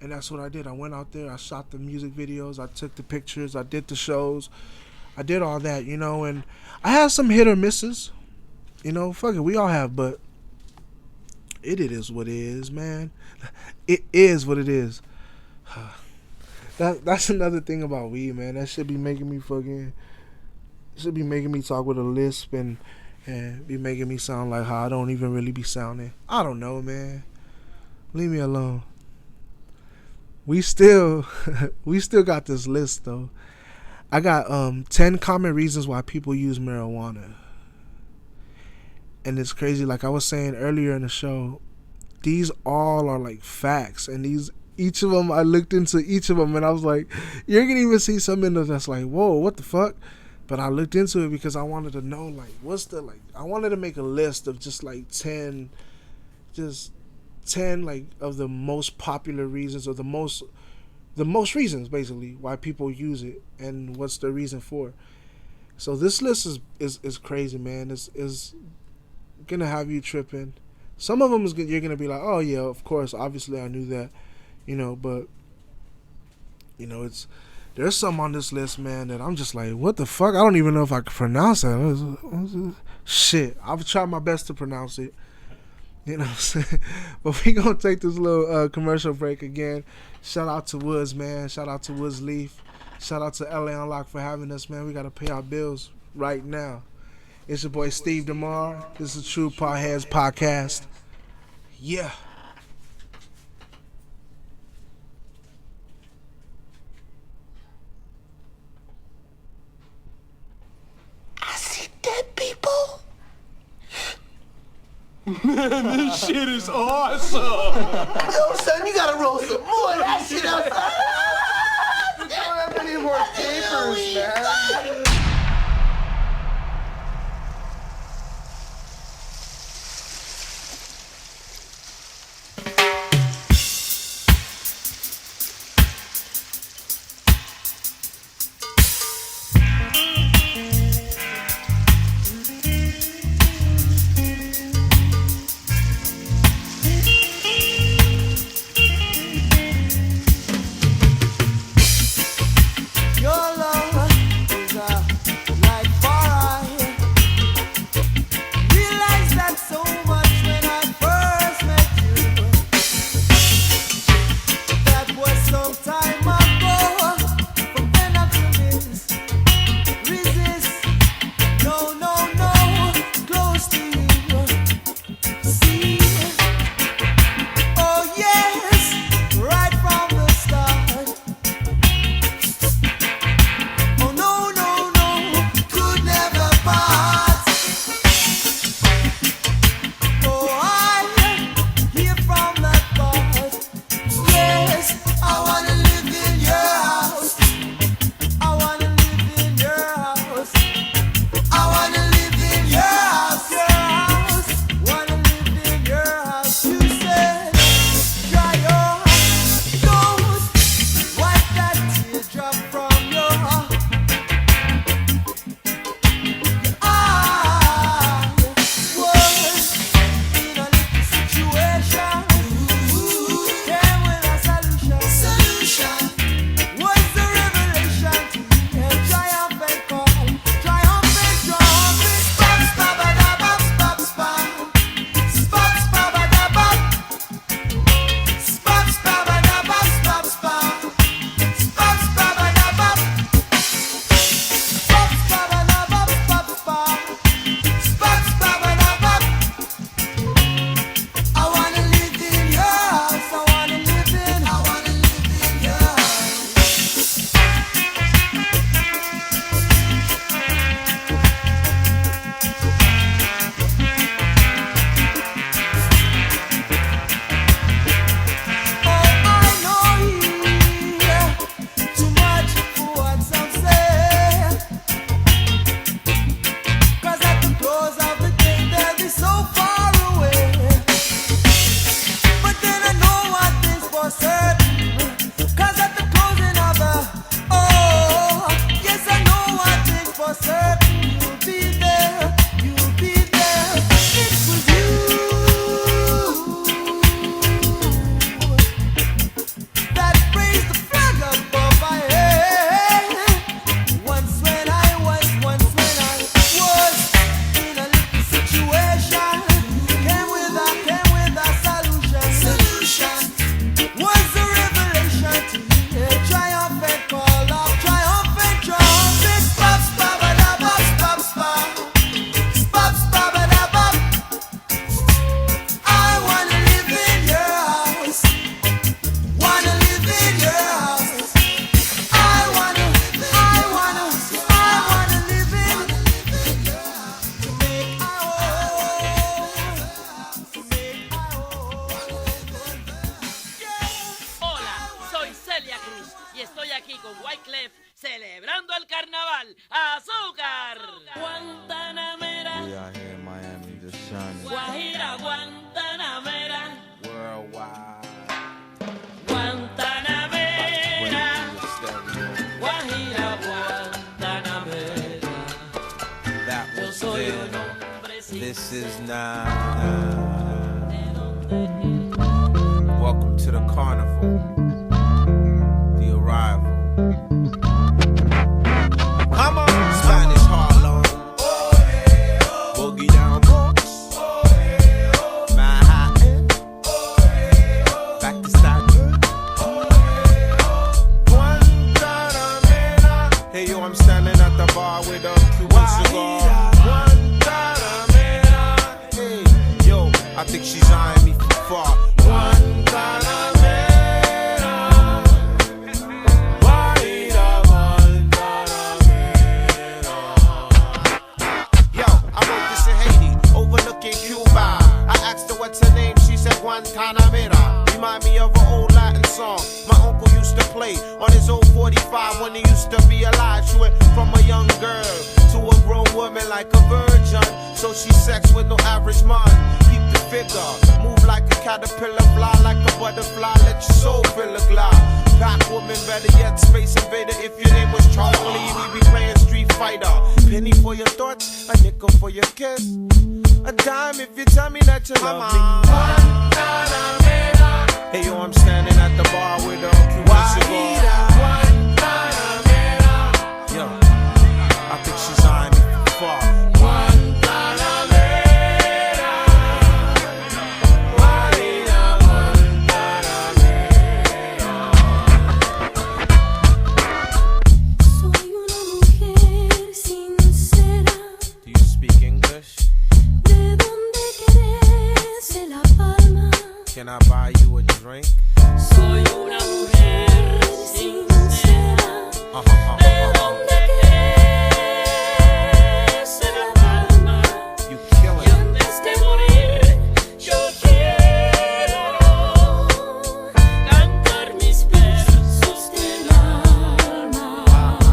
And that's what I did. I went out there, I shot the music videos, I took the pictures, I did the shows, I did all that, you know. And I had some hit or misses, you know. Fuck it, we all have, but it is what it is, man. It is what it is. That's another thing about weed, man. That should be making me talk with a lisp and be making me sound like how I don't even really be sounding. I don't know, man. Leave me alone. We still got this list, though. I got 10 common reasons why people use marijuana. And it's crazy, like I was saying earlier in the show, these all are like facts, and each of them, I looked into each of them and I was like, you're gonna even see some in there that's like, whoa, what the fuck? But I looked into it because I wanted to know, like, I wanted to make a list of just like 10 like of the most popular reasons, or the most reasons basically why people use it and what's the reason for. So this list is crazy, man. Is gonna have you tripping. Some of them you're gonna be like, oh yeah, of course, obviously I knew that, you know. But you know, there's some on this list, man, that I'm just like, what the fuck? I don't even know if I can pronounce that. Shit, I've tried my best to pronounce it. You know what I'm saying? But we gonna take this little commercial break again. Shout out to Woods, man. Shout out to Woods Leaf. Shout out to LA Unlock for having us, man. We gotta pay our bills right now. It's your boy Steve DaMar. This is True Potheads Podcast. Yeah. I see dead people. Man, this shit is awesome. Yo, son, you gotta roll some more of that shit outside. We don't have any more tapers, man. Your love This is now. Welcome to the carnival. The arrival. Come on, Spanish Harlem. Boogie down Bronx. Manhattan. Back to Staten. Hey yo, I'm standing at the bar with a Cuban cigar. Hey yo, I think she's eyeing me from far. Guantanamera, remind me of an old Latin song my uncle used to play on his old 45 when he used to be alive. She went from a young girl to a grown woman like a virgin, so she sex with no average man. Keep the figure, move like a caterpillar, fly like a butterfly, let your soul fill a glide. Pack woman, better yet, Space Invader. If your name was Charlie, we be playing Street Fighter. Penny for your thoughts, a nickel for your kiss, a dime if you tell me that you love me. Hey yo, I'm standing at the bar with a Cuban cigar. Yo, I think she's eyeing me from far. Do you speak English? Can I buy you a drink? Soy una mujer sincera. ¿De dónde crece la palma? You killing it. Y antes de morir, yo quiero cantar mis versos del alma.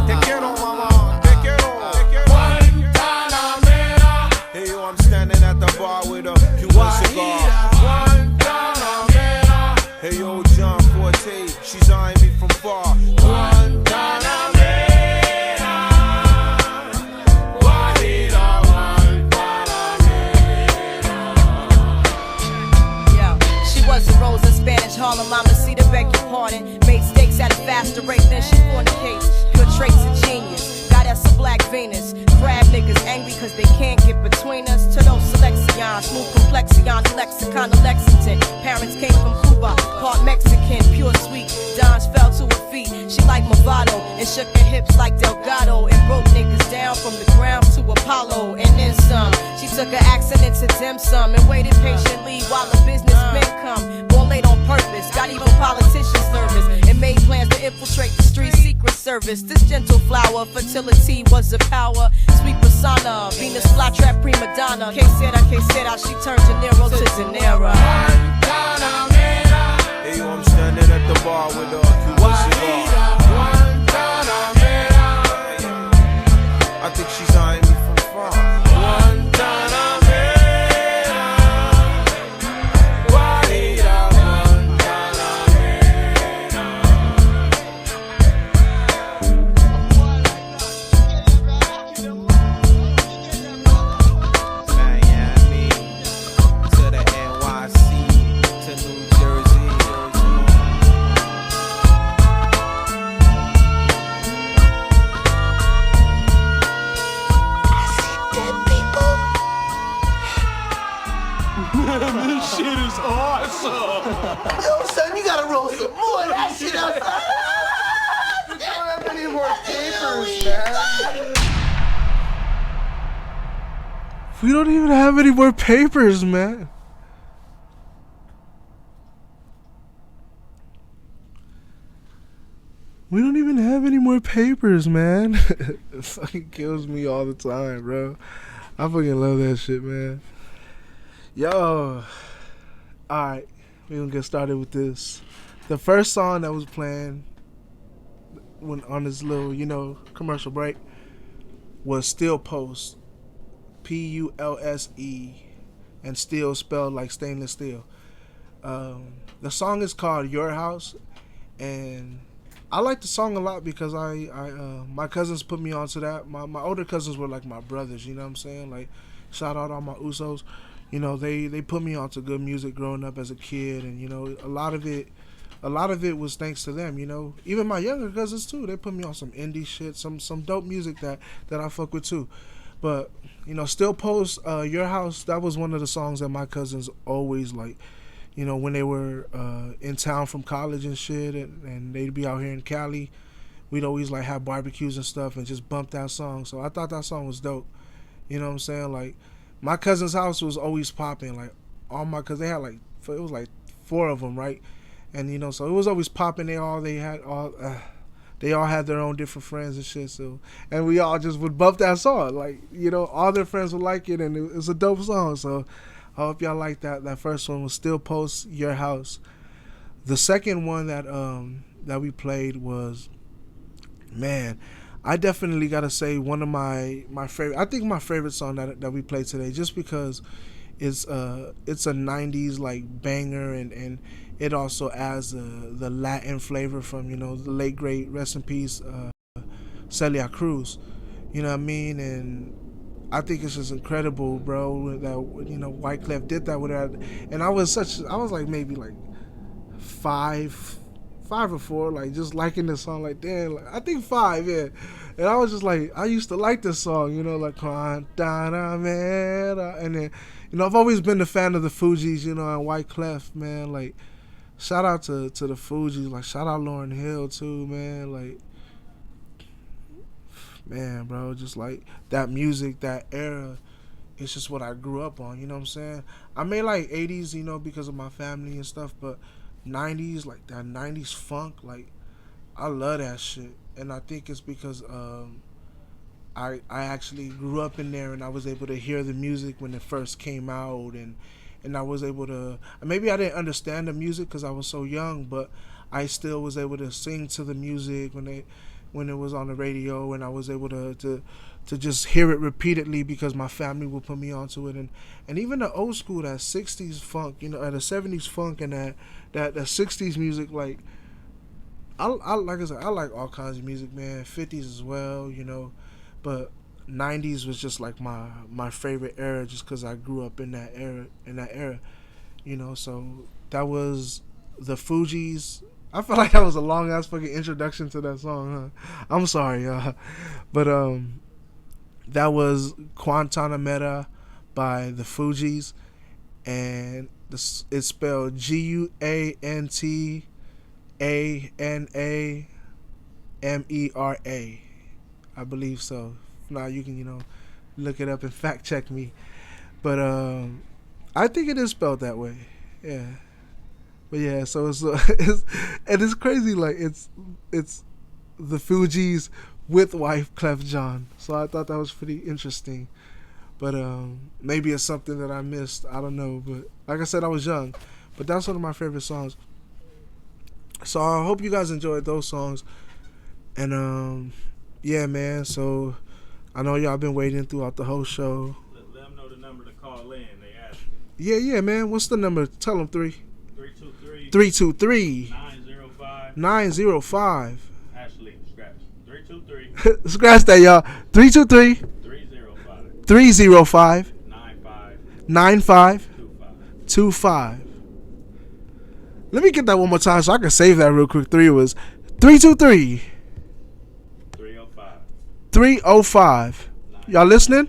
Te quiero, mamá. Te quiero. Guantanamera. Hey yo, I'm standing at the bar with a Cuban cigar. Hey yo, John Forte, she's eyeing me from far. Guantanamera, Guajira, Guantanamera. Yo, she wasn't Rose in Spanish Harlem, Mama Cedar, beg your pardon. Made steaks at a faster rate than she fornicates. Pure traits of genius, got us a black Venus. Crab niggas angry cause they can't get between us. To those selections, smooth complexion, lexicon of Lexington. Parents came from Cuba, part Mexican, pure sweet. Dons fell to her feet, she like Movado, and shook her hips like Delgado, and broke niggas down from the ground to Apollo, and then some. She took her accent into dim sum, and waited patiently while the businessmen come. Born late on purpose, got even politicians nervous, and made plans to infiltrate the street secret service. This gentle flower, fertility was a power. Sweet persona, Venus flytrap prima donna. Que sera, she turned De Niro to De Niro. Hey yo, I'm standing at the bar with a Cuban cigar. I think she's eyeing me from far. Guantanamera, Guajira, Miami to the NYC to New Jersey. This shit is awesome. Yo, son, you gotta roll some more of that shit outside. We don't have any more papers, man. We don't even have any more papers, man. We don't even have any more papers, man. It fucking kills me all the time, bro. I fucking love that shit, man. Yo. Alright. We're gonna get started with this. The first song that was playing when on this little, commercial break was Steel Post. Pulse, and steel spelled like stainless steel. The song is called Your House, and I like the song a lot because my cousins put me onto that. My older cousins were like my brothers, you know what I'm saying? Like, Shout out all my Usos. You know, they put me onto good music growing up as a kid, and you know, a lot of it was thanks to them. You know, even my younger cousins too. They put me on some indie shit, some dope music that I fuck with too. But you know, Still Post, Your House. That was one of the songs that my cousins always like. You know, when they were in town from college and shit, and they'd be out here in Cali, we'd always like have barbecues and stuff and just bump that song. So I thought that song was dope. You know what I'm saying? Like, my cousin's house was always popping. Like, cause they had like, it was like 4 of them, right? And you know, so it was always popping. They all had their own different friends and shit. So, and we all just would bump that song. Like, you know, all their friends would like it, and it was a dope song. So I hope y'all like that. That first one was Still Post, Your House. The second one that we played was, man, I definitely gotta say one of my favorite. I think my favorite song that we played today, just because it's a 90s like banger, and it also adds the Latin flavor from, you know, the late great, rest in peace, Celia Cruz. You know what I mean? And I think it's just incredible, bro, that, you know, Wyclef did that with that. And I was like maybe like 5 or 4, like just liking this song, like damn, like, I think 5, yeah. And I was just like, I used to like this song, you know, like Quantana Mera. And then, you know, I've always been a fan of the Fugees, you know, and Wyclef, man. Like, shout out to the Fugees, like shout out Lauryn Hill too, man. Like, man, bro, just like that music, that era, it's just what I grew up on, you know what I'm saying? I made like 80s, you know, because of my family and stuff, but 90s, like that 90s funk, like I love that shit. And I think it's because I actually grew up in there, and I was able to hear the music when it first came out, and I was able to, maybe I didn't understand the music because I was so young, but I still was able to sing to the music when it was on the radio, and I was able to just hear it repeatedly because my family would put me onto it. And even the old school, that 60s funk, you know, the 70s funk, and that 60s music, like I like I said, I like all kinds of music, man. 50s as well, you know, but 90s was just like my favorite era, just because I grew up in that era, you know. So that was the Fugees. I feel like that was a long ass fucking introduction to that song, huh? I'm sorry, y'all. But that was Guantanamera by the Fugees, and it's spelled Guantanamera. I believe so. Now you can, you know, look it up and fact check me. But I think it is spelled that way. Yeah. But yeah, so it's crazy, like it's the Fugees with Wyclef Jean. So I thought that was pretty interesting. But maybe it's something that I missed. I don't know. But like I said, I was young. But that's one of my favorite songs. So I hope you guys enjoyed those songs. And yeah, man. So I know y'all been waiting throughout the whole show. Let them know the number to call in. They ask. Yeah, man. What's the number? Tell them 323 905. Ashley, scratch. 323. Scratch that, y'all. 323 305 9525. Let me get that one more time so I can save that real quick. 3 was 323 305. Y'all listening?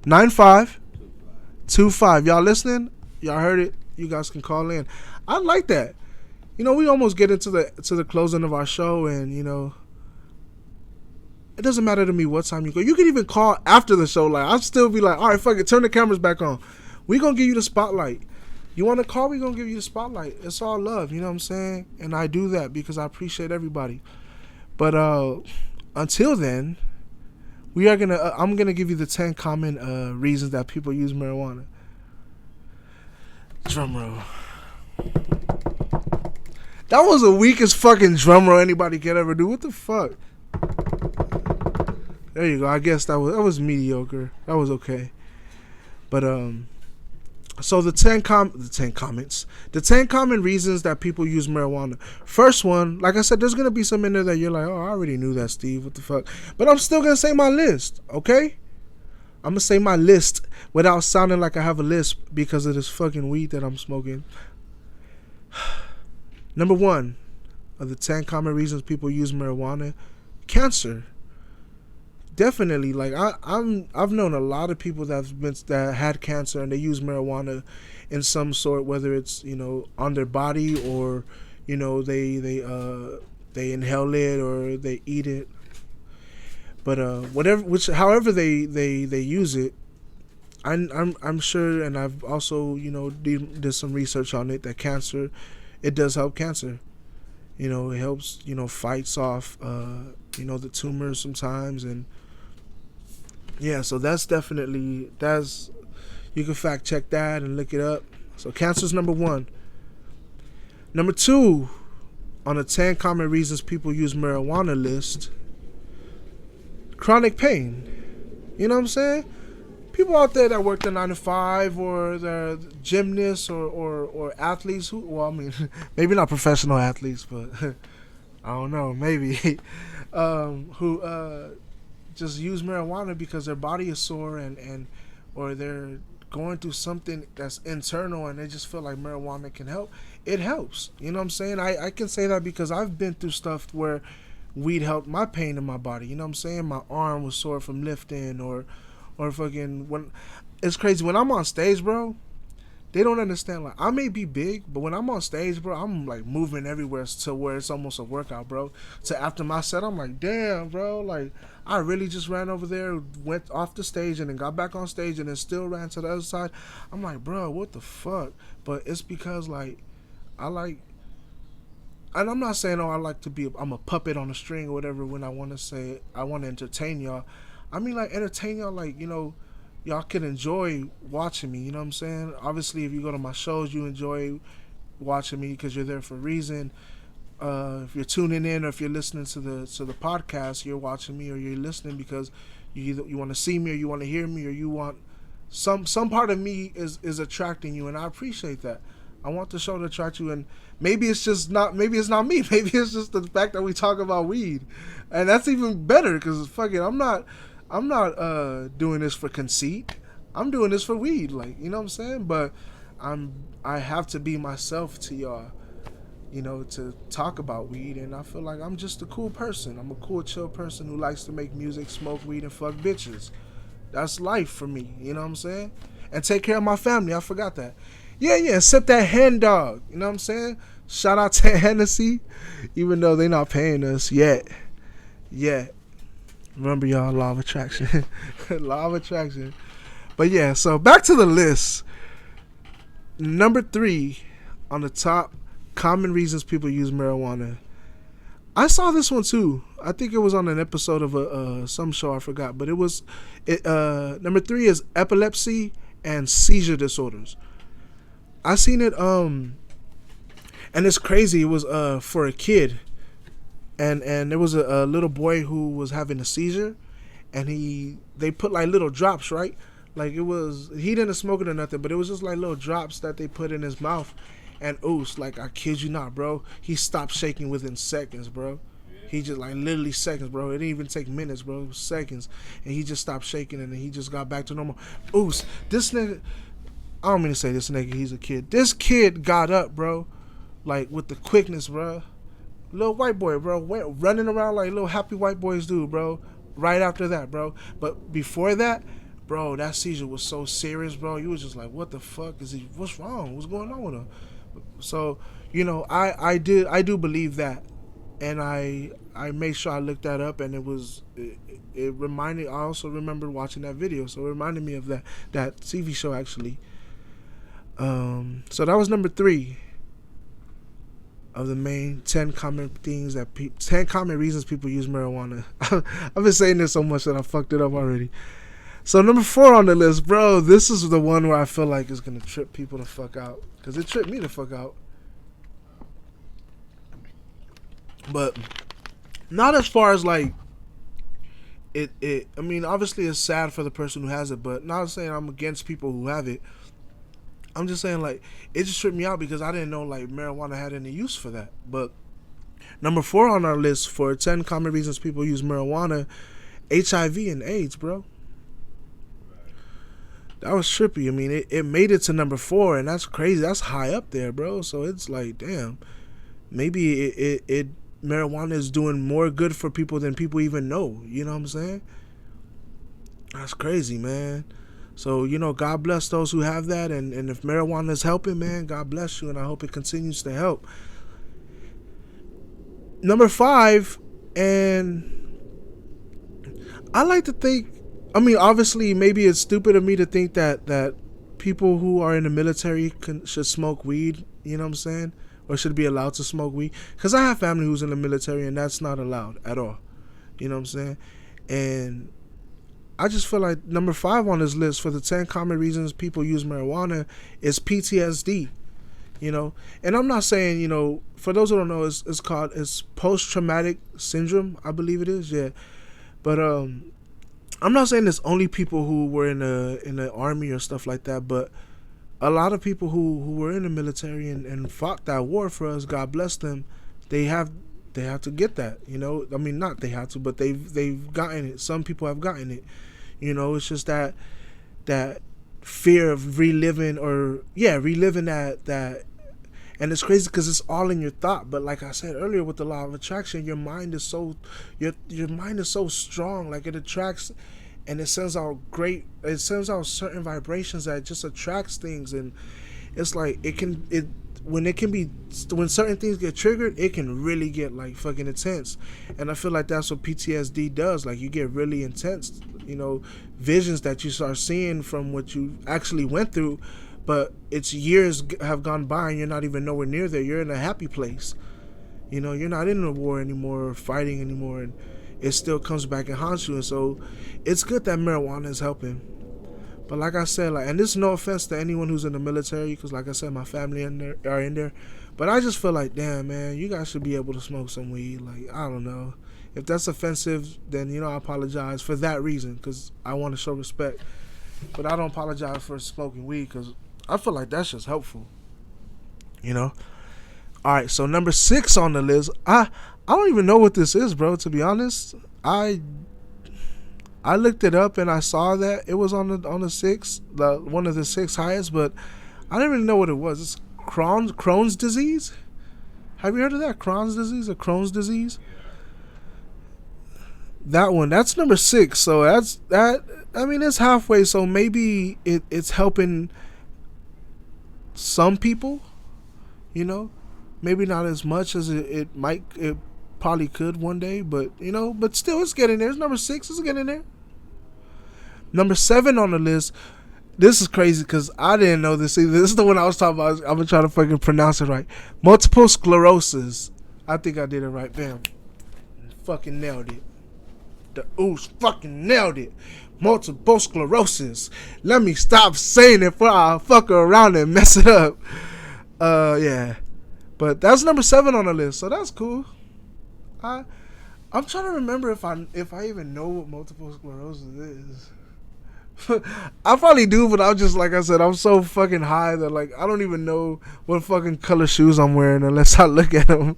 9525. Y'all listening? Y'all heard it? You guys can call in. I like that. You know, we almost get into the closing of our show, and you know, it doesn't matter to me what time you go. You can even call after the show. Like, I'll still be like, all right, fuck it, turn the cameras back on. We gonna give you the spotlight. You want to call? We gonna give you the spotlight. It's all love. You know what I'm saying? And I do that because I appreciate everybody. But until then, we are gonna. I'm gonna give you the 10 common reasons that people use marijuana. Drum roll. That was the weakest fucking drum roll anybody could ever do. What the fuck? There you go. I guess that was mediocre. That was okay. But so the 10 common reasons that people use marijuana. First one, like I said, there's gonna be some in there that you're like, oh, I already knew that, Steve. What the fuck? But I'm still gonna say my list, okay? I'm gonna say my list without sounding like I have a list because of this fucking weed that I'm smoking. Number 1 of the 10 common reasons people use marijuana: cancer. Definitely, like I've known a lot of people that had cancer and they use marijuana in some sort, whether it's, you know, on their body or, you know, they inhale it or they eat it. But however they use it, I'm sure, and I've also, you know, did some research on it, that cancer, it does help cancer. You know, it helps, you know, fights off you know, the tumors sometimes. And yeah, so that's definitely, you can fact check that and look it up. So cancer's number 1. Number 2 on the 10 common reasons people use marijuana list: chronic pain. You know what I'm saying? People out there that work the 9 to 5 or they're gymnasts or athletes who, well, I mean, maybe not professional athletes, but I don't know, maybe, who just use marijuana because their body is sore and or they're going through something that's internal and they just feel like marijuana can help. It helps. You know what I'm saying? I can say that because I've been through stuff where weed helped my pain in my body. You know what I'm saying? My arm was sore from lifting or fucking, when it's crazy when I'm on stage, bro. They don't understand. Like, I may be big, but when I'm on stage, bro, I'm like moving everywhere to where it's almost a workout, bro. So after my set, I'm like, damn, bro, like I really just ran over there, went off the stage, and then got back on stage, and then still ran to the other side. I'm like, bro, what the fuck? But it's because, like, I like, and I'm not saying, oh, I like to be, I'm a puppet on a string or whatever when I want to say, I want to entertain y'all. I mean, like, entertain y'all, like, you know, y'all can enjoy watching me, you know what I'm saying? Obviously, if you go to my shows, you enjoy watching me because you're there for a reason. If you're tuning in or if you're listening to the podcast, you're watching me or you're listening because you want to see me or you want to hear me or you want some part of me is attracting you, and I appreciate that. I want the show to attract you, and maybe it's not me. Maybe it's just the fact that we talk about weed, and that's even better because fucking I'm not doing this for conceit. I'm doing this for weed, like, you know what I'm saying? But I have to be myself to y'all, you know, to talk about weed, and I feel like I'm just a cool person. I'm a cool, chill person who likes to make music, smoke weed, and fuck bitches. That's life for me, you know what I'm saying? And take care of my family. I forgot that. Yeah, sip that hen dog, you know what I'm saying? Shout out to Hennessy, even though they not paying us yet. Remember, y'all, law of attraction. Law of attraction. But yeah, so back to the list. Number 3 on the top common reasons people use marijuana. I saw this one too. I think it was on an episode of some show, I forgot. But number 3 is epilepsy and seizure disorders. I seen it, and it's crazy. It was for a kid. And there was a little boy who was having a seizure, and they put like little drops, right? Like he didn't smoke it or nothing, but it was just like little drops that they put in his mouth. And like, I kid you not, bro, he stopped shaking within seconds, bro. He just, like, literally seconds, bro. It didn't even take minutes, bro. It was seconds. And he just stopped shaking, and then he just got back to normal. This nigga, I don't mean to say this nigga, he's a kid. This kid got up, bro, like, with the quickness, bro. Little white boy, bro, went running around like little happy white boys do, bro. Right after that, bro. But before that, bro, that seizure was so serious, bro. You was just like, what the fuck is he? What's wrong? What's going on with him? So, you know, I do believe that, and I made sure I looked that up, and it reminded. I also remember watching that video, so it reminded me of that TV show actually. So that was number 3 of the main 10 common things 10 common reasons people use marijuana. I've been saying this so much that I fucked it up already. So number 4 on the list, bro, this is the one where I feel like it's gonna trip people the fuck out, because it tripped me the fuck out. But not as far as like it I mean, obviously it's sad for the person who has it, but not saying I'm against people who have it. I'm just saying, like, it just tripped me out because I didn't know, like, marijuana had any use for that. But number 4 on our list for 10 common reasons people use marijuana, HIV and AIDS, bro. That was trippy. I mean, it made it to number 4, and that's crazy. That's high up there, bro. So it's like, damn, maybe it marijuana is doing more good for people than people even know. You know what I'm saying? That's crazy, man. So, you know, God bless those who have that, and if marijuana is helping, man, God bless you, and I hope it continues to help. Number 5, and I like to think, I mean, obviously, maybe it's stupid of me to think that people who are in the military should smoke weed, you know what I'm saying? Or should be allowed to smoke weed. Because I have family who's in the military, and that's not allowed at all. You know what I'm saying? And I just feel like number 5 on this list for the 10 common reasons people use marijuana is PTSD. You know? And I'm not saying, you know, for those who don't know, it's post-traumatic syndrome, I believe it is, yeah. But, I'm not saying it's only people who were in the army or stuff like that, but a lot of people who were in the military and fought that war for us, God bless them, they have to get that, you know. I mean, not they have to, but they've gotten it. Some people have gotten it. You know, it's just that fear of reliving that. And it's crazy because it's all in your thought. But like I said earlier, with the law of attraction, your mind is so strong. Like, it attracts, and it sends out certain vibrations that just attracts things. And it's like when certain things get triggered, it can really get like fucking intense. And I feel like that's what PTSD does. Like, you get really intense, you know, visions that you start seeing from what you actually went through. But it's years have gone by and you're not even nowhere near there. You're in a happy place. You know, you're not in a war anymore or fighting anymore, and it still comes back and haunts you. And so it's good that marijuana is helping. But like I said, like, and this is no offense to anyone who's in the military, because like I said, my family are in there. But I just feel like, damn, man, you guys should be able to smoke some weed. Like, I don't know. If that's offensive, then, you know, I apologize for that reason, because I want to show respect. But I don't apologize for smoking weed, because I feel like that's just helpful, you know. All right, so number 6 on the list. I don't even know what this is, bro. To be honest, I looked it up and I saw that it was on the 6, one of the 6 highest, but I didn't really know what it was. It's Crohn's disease. Have you heard of that? Crohn's disease. That one. That's number 6. So that. I mean, it's halfway. So maybe it's helping some people, you know, maybe not as much as it probably could one day, but, you know, but still, it's getting there. It's number 6. It's getting there. Number 7 on the list. This is crazy because I didn't know this either. This is the one I was talking about. I'm gonna try to fucking pronounce it right. Multiple sclerosis. I think I did it right. Bam. Fucking nailed it. The ooze fucking nailed it. Multiple sclerosis. Let me stop saying it before I fuck around and mess it up. Yeah. But that's number 7 on the list, so that's cool. I'm trying to remember if I even know what multiple sclerosis is. I probably do, but I'm just, like I said, I'm so fucking high that, like, I don't even know what fucking color shoes I'm wearing unless I look at them.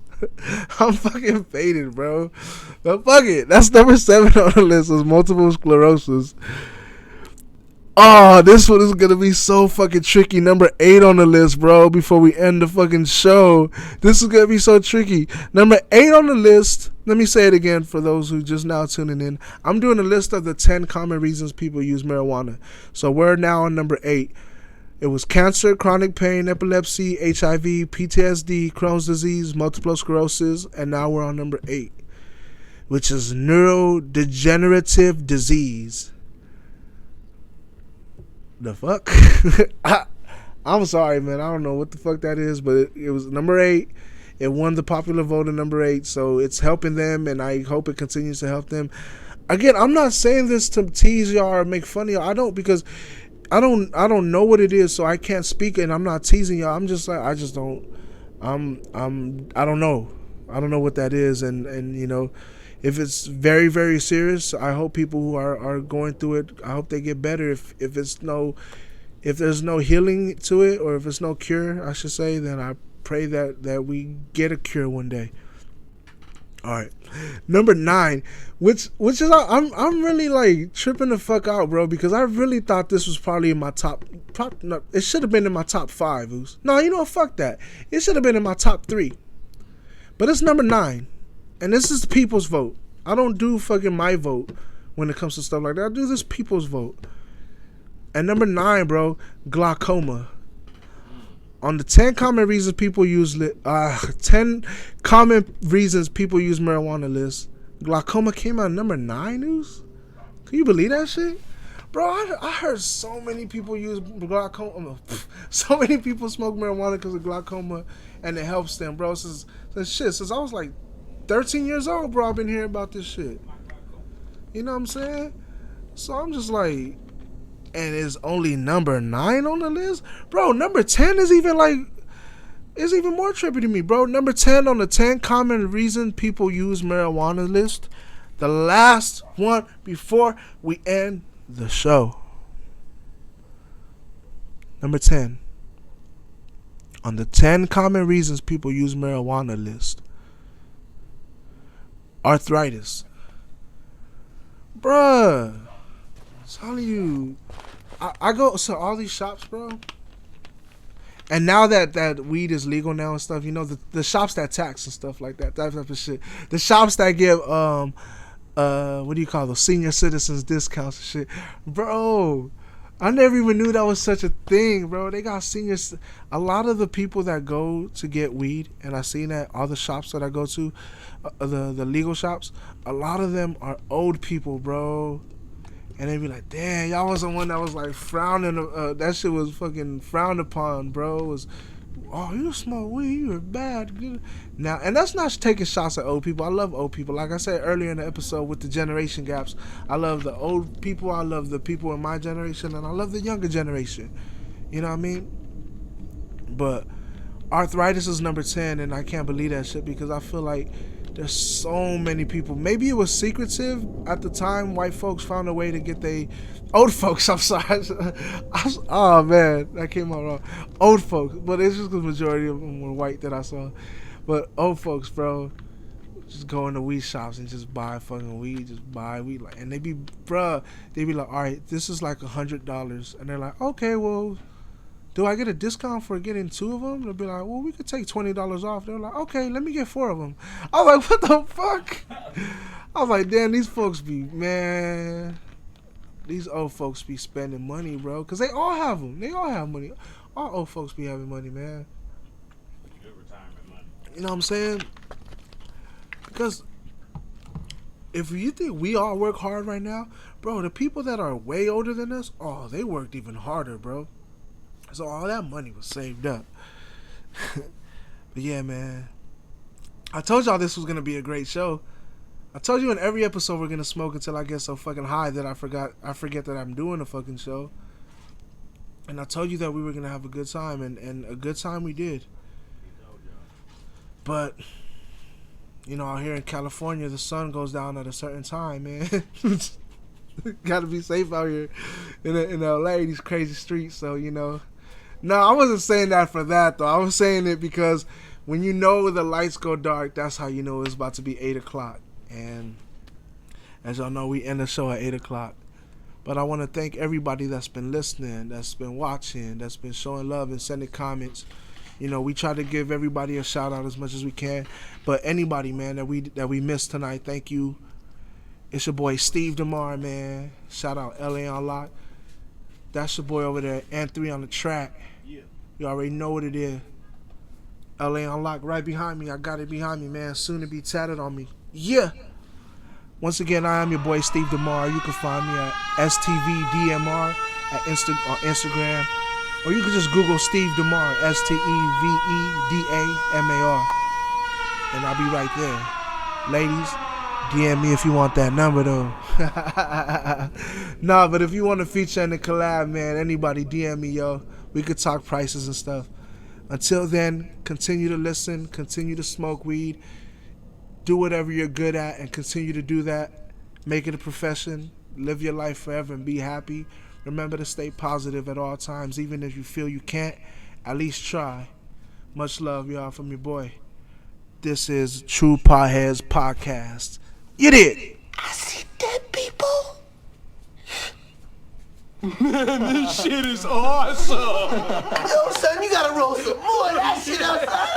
I'm fucking faded, bro. But fuck it. That's number 7 on the list, is multiple sclerosis. Oh, this one is going to be so fucking tricky. Number 8 on the list, bro, before we end the fucking show. This is going to be so tricky. Number 8 on the list, let me say it again for those who just now tuning in. I'm doing a list of the 10 common reasons people use marijuana. So we're now on number 8. It was cancer, chronic pain, epilepsy, HIV, PTSD, Crohn's disease, multiple sclerosis, and now we're on number 8, which is neurodegenerative disease. The fuck? I'm sorry, man. I don't know what the fuck that is, but it was number 8. It won the popular vote in number 8, so it's helping them, and I hope it continues to help them. Again, I'm not saying this to tease y'all or make fun of y'all. I don't, because I don't know what it is, so I can't speak, and I'm not teasing y'all. I'm just like, I just don't. I don't know. I don't know what that is, and you know. If it's very, very serious, I hope people who are going through it, I hope they get better. If there's no healing to it, or if there's no cure, I should say, then I pray that we get a cure one day. All right, number 9, which is I'm really like tripping the fuck out, bro, because I really thought this was probably in my no, it should have been in my top 5. No, you know what? Fuck that. It should have been in my top 3. But it's number 9, and this is the people's vote. I don't do fucking my vote when it comes to stuff like that. I do this people's vote. And number 9, bro, glaucoma. On the 10 common reasons people use 10 common reasons people use marijuana list, glaucoma came out number 9. News. Can you believe that shit, bro? I heard so many people use glaucoma. So many people smoke marijuana because of glaucoma, and it helps them, bro. Since I was like 13 years old, bro. I've been hearing about this shit. You know what I'm saying? So I'm just like. And is only number 9 on the list, bro. Number 10 is even more trippy to me, bro. Number 10 on the 10 common reasons people use marijuana list. The last one before we end the show. Number 10 on the 10 common reasons people use marijuana list. Arthritis, bruh. I'm telling you. I go to all these shops, bro. And now that weed is legal now and stuff, you know, the shops that tax and stuff like that type of shit. The shops that give what do you call those, senior citizens discounts and shit. Bro, I never even knew that was such a thing, bro. They got seniors. A lot of the people that go to get weed, and I seen that all the shops that I go to, the legal shops, a lot of them are old people, bro. And they be like, damn, y'all was the one that was like frowning. That shit was fucking frowned upon, bro. It was, oh, you smoke weed, you were bad. Good. Now, and that's not taking shots at old people. I love old people. Like I said earlier in the episode with the generation gaps, I love the old people. I love the people in my generation, and I love the younger generation. You know what I mean? But arthritis is number 10, and I can't believe that shit because I feel like there's so many people. Maybe it was secretive at the time. White folks found a way to get old folks. I'm sorry. Oh man, that came out wrong. Old folks, but it's just the majority of them were white that I saw. But old folks, bro, just go into weed shops and just buy fucking weed. Just buy weed, like, and they be like, all right, this is like $100, and they're like, okay, well, do I get a discount for getting 2 of them? They'll be like, well, we could take $20 off. They're like, okay, let me get 4 of them. I was like, what the fuck? I was like, damn, these folks be, man, these old folks be spending money, bro. Because they all have them. They all have money. All old folks be having money, man. Good retirement money. You know what I'm saying? Because if you think we all work hard right now, bro, the people that are way older than us, oh, they worked even harder, bro. So all that money was saved up. But yeah, man. I told y'all this was going to be a great show. I told you in every episode we're going to smoke until I get so fucking high that I forget that I'm doing a fucking show. And I told you that we were going to have a good time, and a good time we did. But, you know, out here in California, the sun goes down at a certain time, man. Gotta be safe out here in LA, these crazy streets, so, you know. No, I wasn't saying that for that, though. I was saying it because when you know the lights go dark, that's how you know it's about to be 8 o'clock. And as y'all know, we end the show at 8 o'clock. But I want to thank everybody that's been listening, that's been watching, that's been showing love and sending comments. You know, we try to give everybody a shout out as much as we can. But anybody, man, that we missed tonight, thank you. It's your boy Steve DaMar, man. Shout out LA Unlocked. That's your boy over there, N3 on the track. Yeah. You already know what it is. LA Unlocked right behind me. I got it behind me, man. Soon to be tatted on me. Yeah. Once again, I am your boy Steve DaMar. You can find me at STVDMR on Instagram. Or you can just Google Steve DaMar, STEVEDAMAR. And I'll be right there. Ladies, DM me if you want that number, though. Nah, but if you want to feature in the collab, man, anybody DM me, yo. We could talk prices and stuff. Until then, continue to listen, continue to smoke weed, do whatever you're good at, and continue to do that. Make it a profession. Live your life forever and be happy. Remember to stay positive at all times, even if you feel you can't. At least try. Much love, y'all, from your boy. This is True Potheads Podcast. You did. I see dead people. Man, this shit is awesome. Yo, son, you gotta roll some more of that shit outside.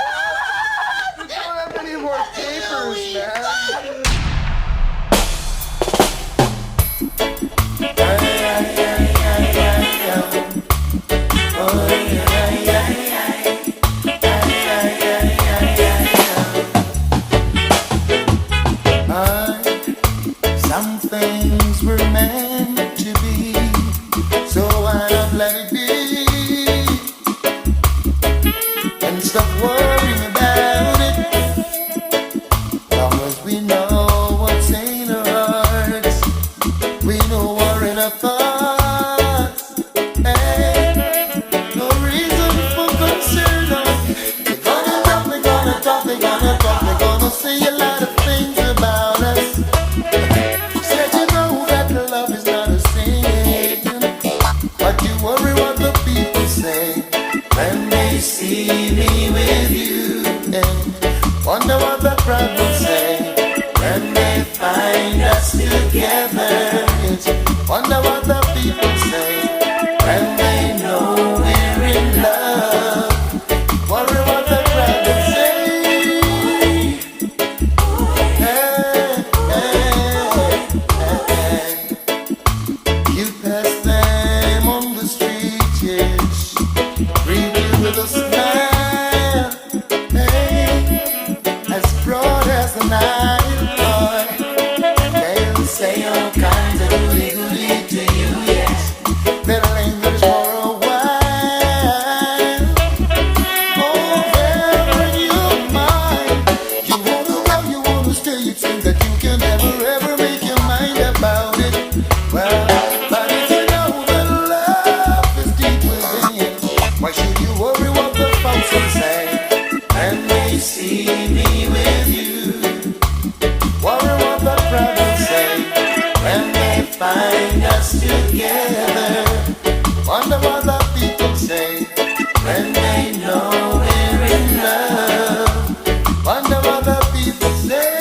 We don't have any more tapers, man. Some things were meant to be, so why not let it be? And stop worrying about it. Long as we know what's in our hearts, we know we're in our thoughts. Hey, no reason for concern. They're gonna talk, they're gonna talk, they're gonna talk, they're gonna say a lot of things about us. Said you know that love is not a sin, but you worry what the people say when they see me with you. And wonder what the crowd will say when they find us together. Wonder what the people say when they know we're in love. Worry what the crowd will say. Hey, hey, hey. You pass them on the street, yes, greet you with a smile. Hey, as broad as the Nile, boy, they'll say all kinds of goody-goody to you, yes. They'll linger for a while. Oh, they're in your mind. You wanna go, you wanna stay, you think that you can never ever make your mind about it. Well, but if you know that love is deep within, why should you worry what the folks will say when they see me with you? Worry what the crowd will say when they find us together. Wonder what the people say when they know we're in love. Wonder what the people say.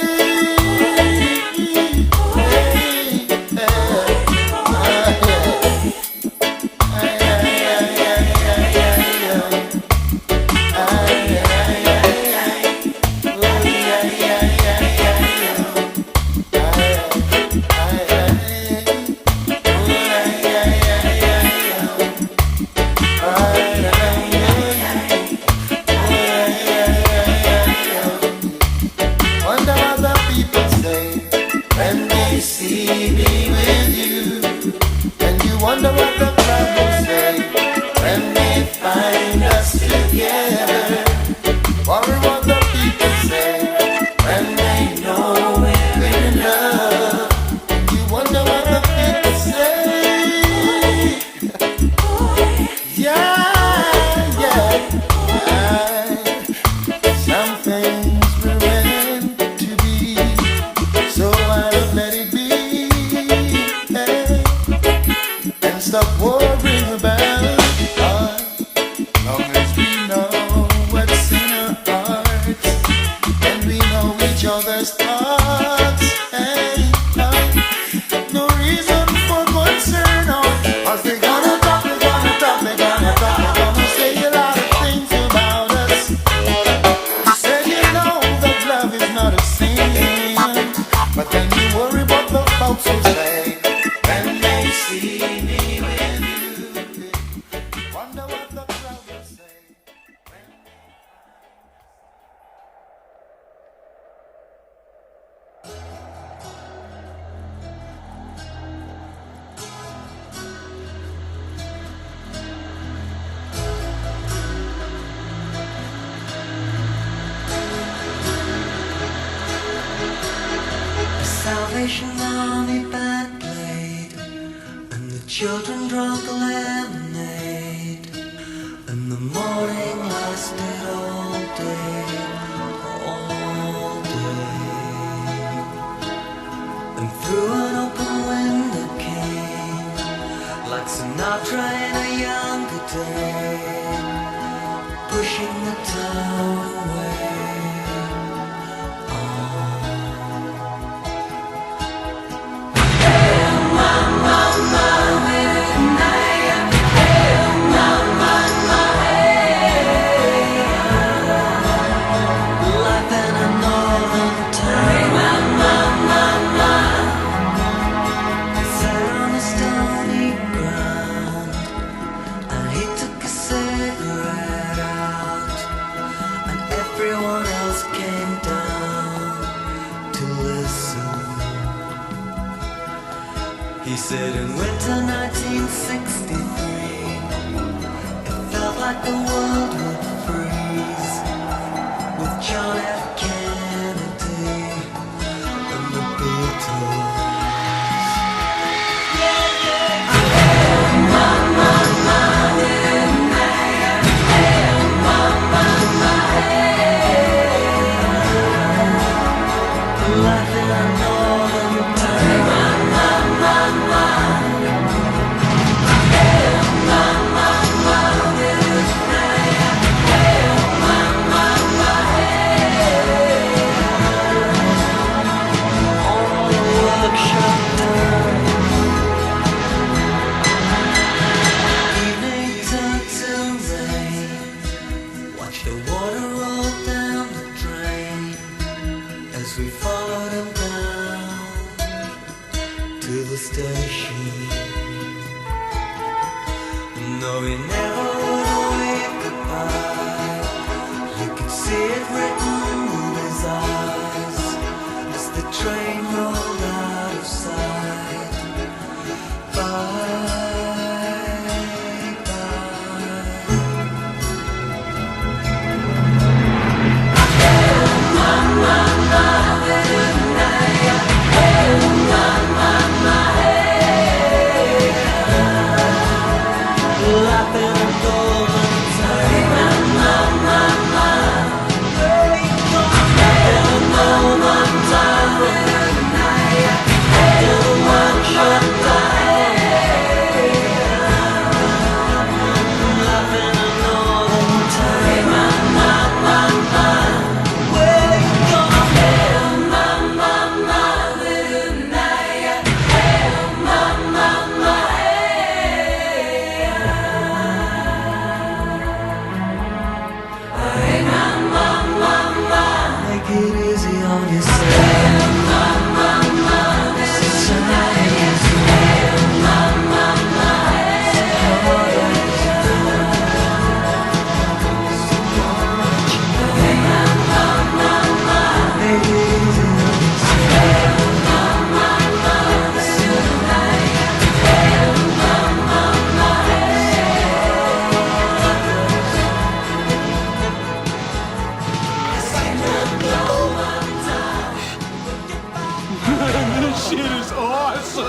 Hey, wonder what the people say when they see me with you. And you wonder what the crowd will say when they find us together. Worry what the people say when they know we're in love. And you wonder what the people say. Yeah, yeah. Some things were meant to be, so why not let it be? Hey, and stop worrying about it. Long as we know what's in our hearts, and we know each other's thoughts. Hey, no reason for concern. Cause they're gonna talk, they're gonna talk, they're gonna talk, they're gonna say a lot of things about us. You said you know that love is not a sin, but then you worry what the folks will say when they see me with you. Wonder what the crowd will say. Salvation Army band played, and the children drank lemonade, and the morning lasted all day, all day. And through an open window came, like Sinatra in a younger day, pushing the town away. said in winter 1963, it felt like the world would freeze with John F. Kennedy and the Beatles. No, he never would wave goodbye. You could see it written in his eyes as the train rolled out of sight. Bye, This shit is awesome.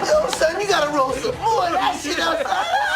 Yo, son, you gotta roll some more of that shit outside.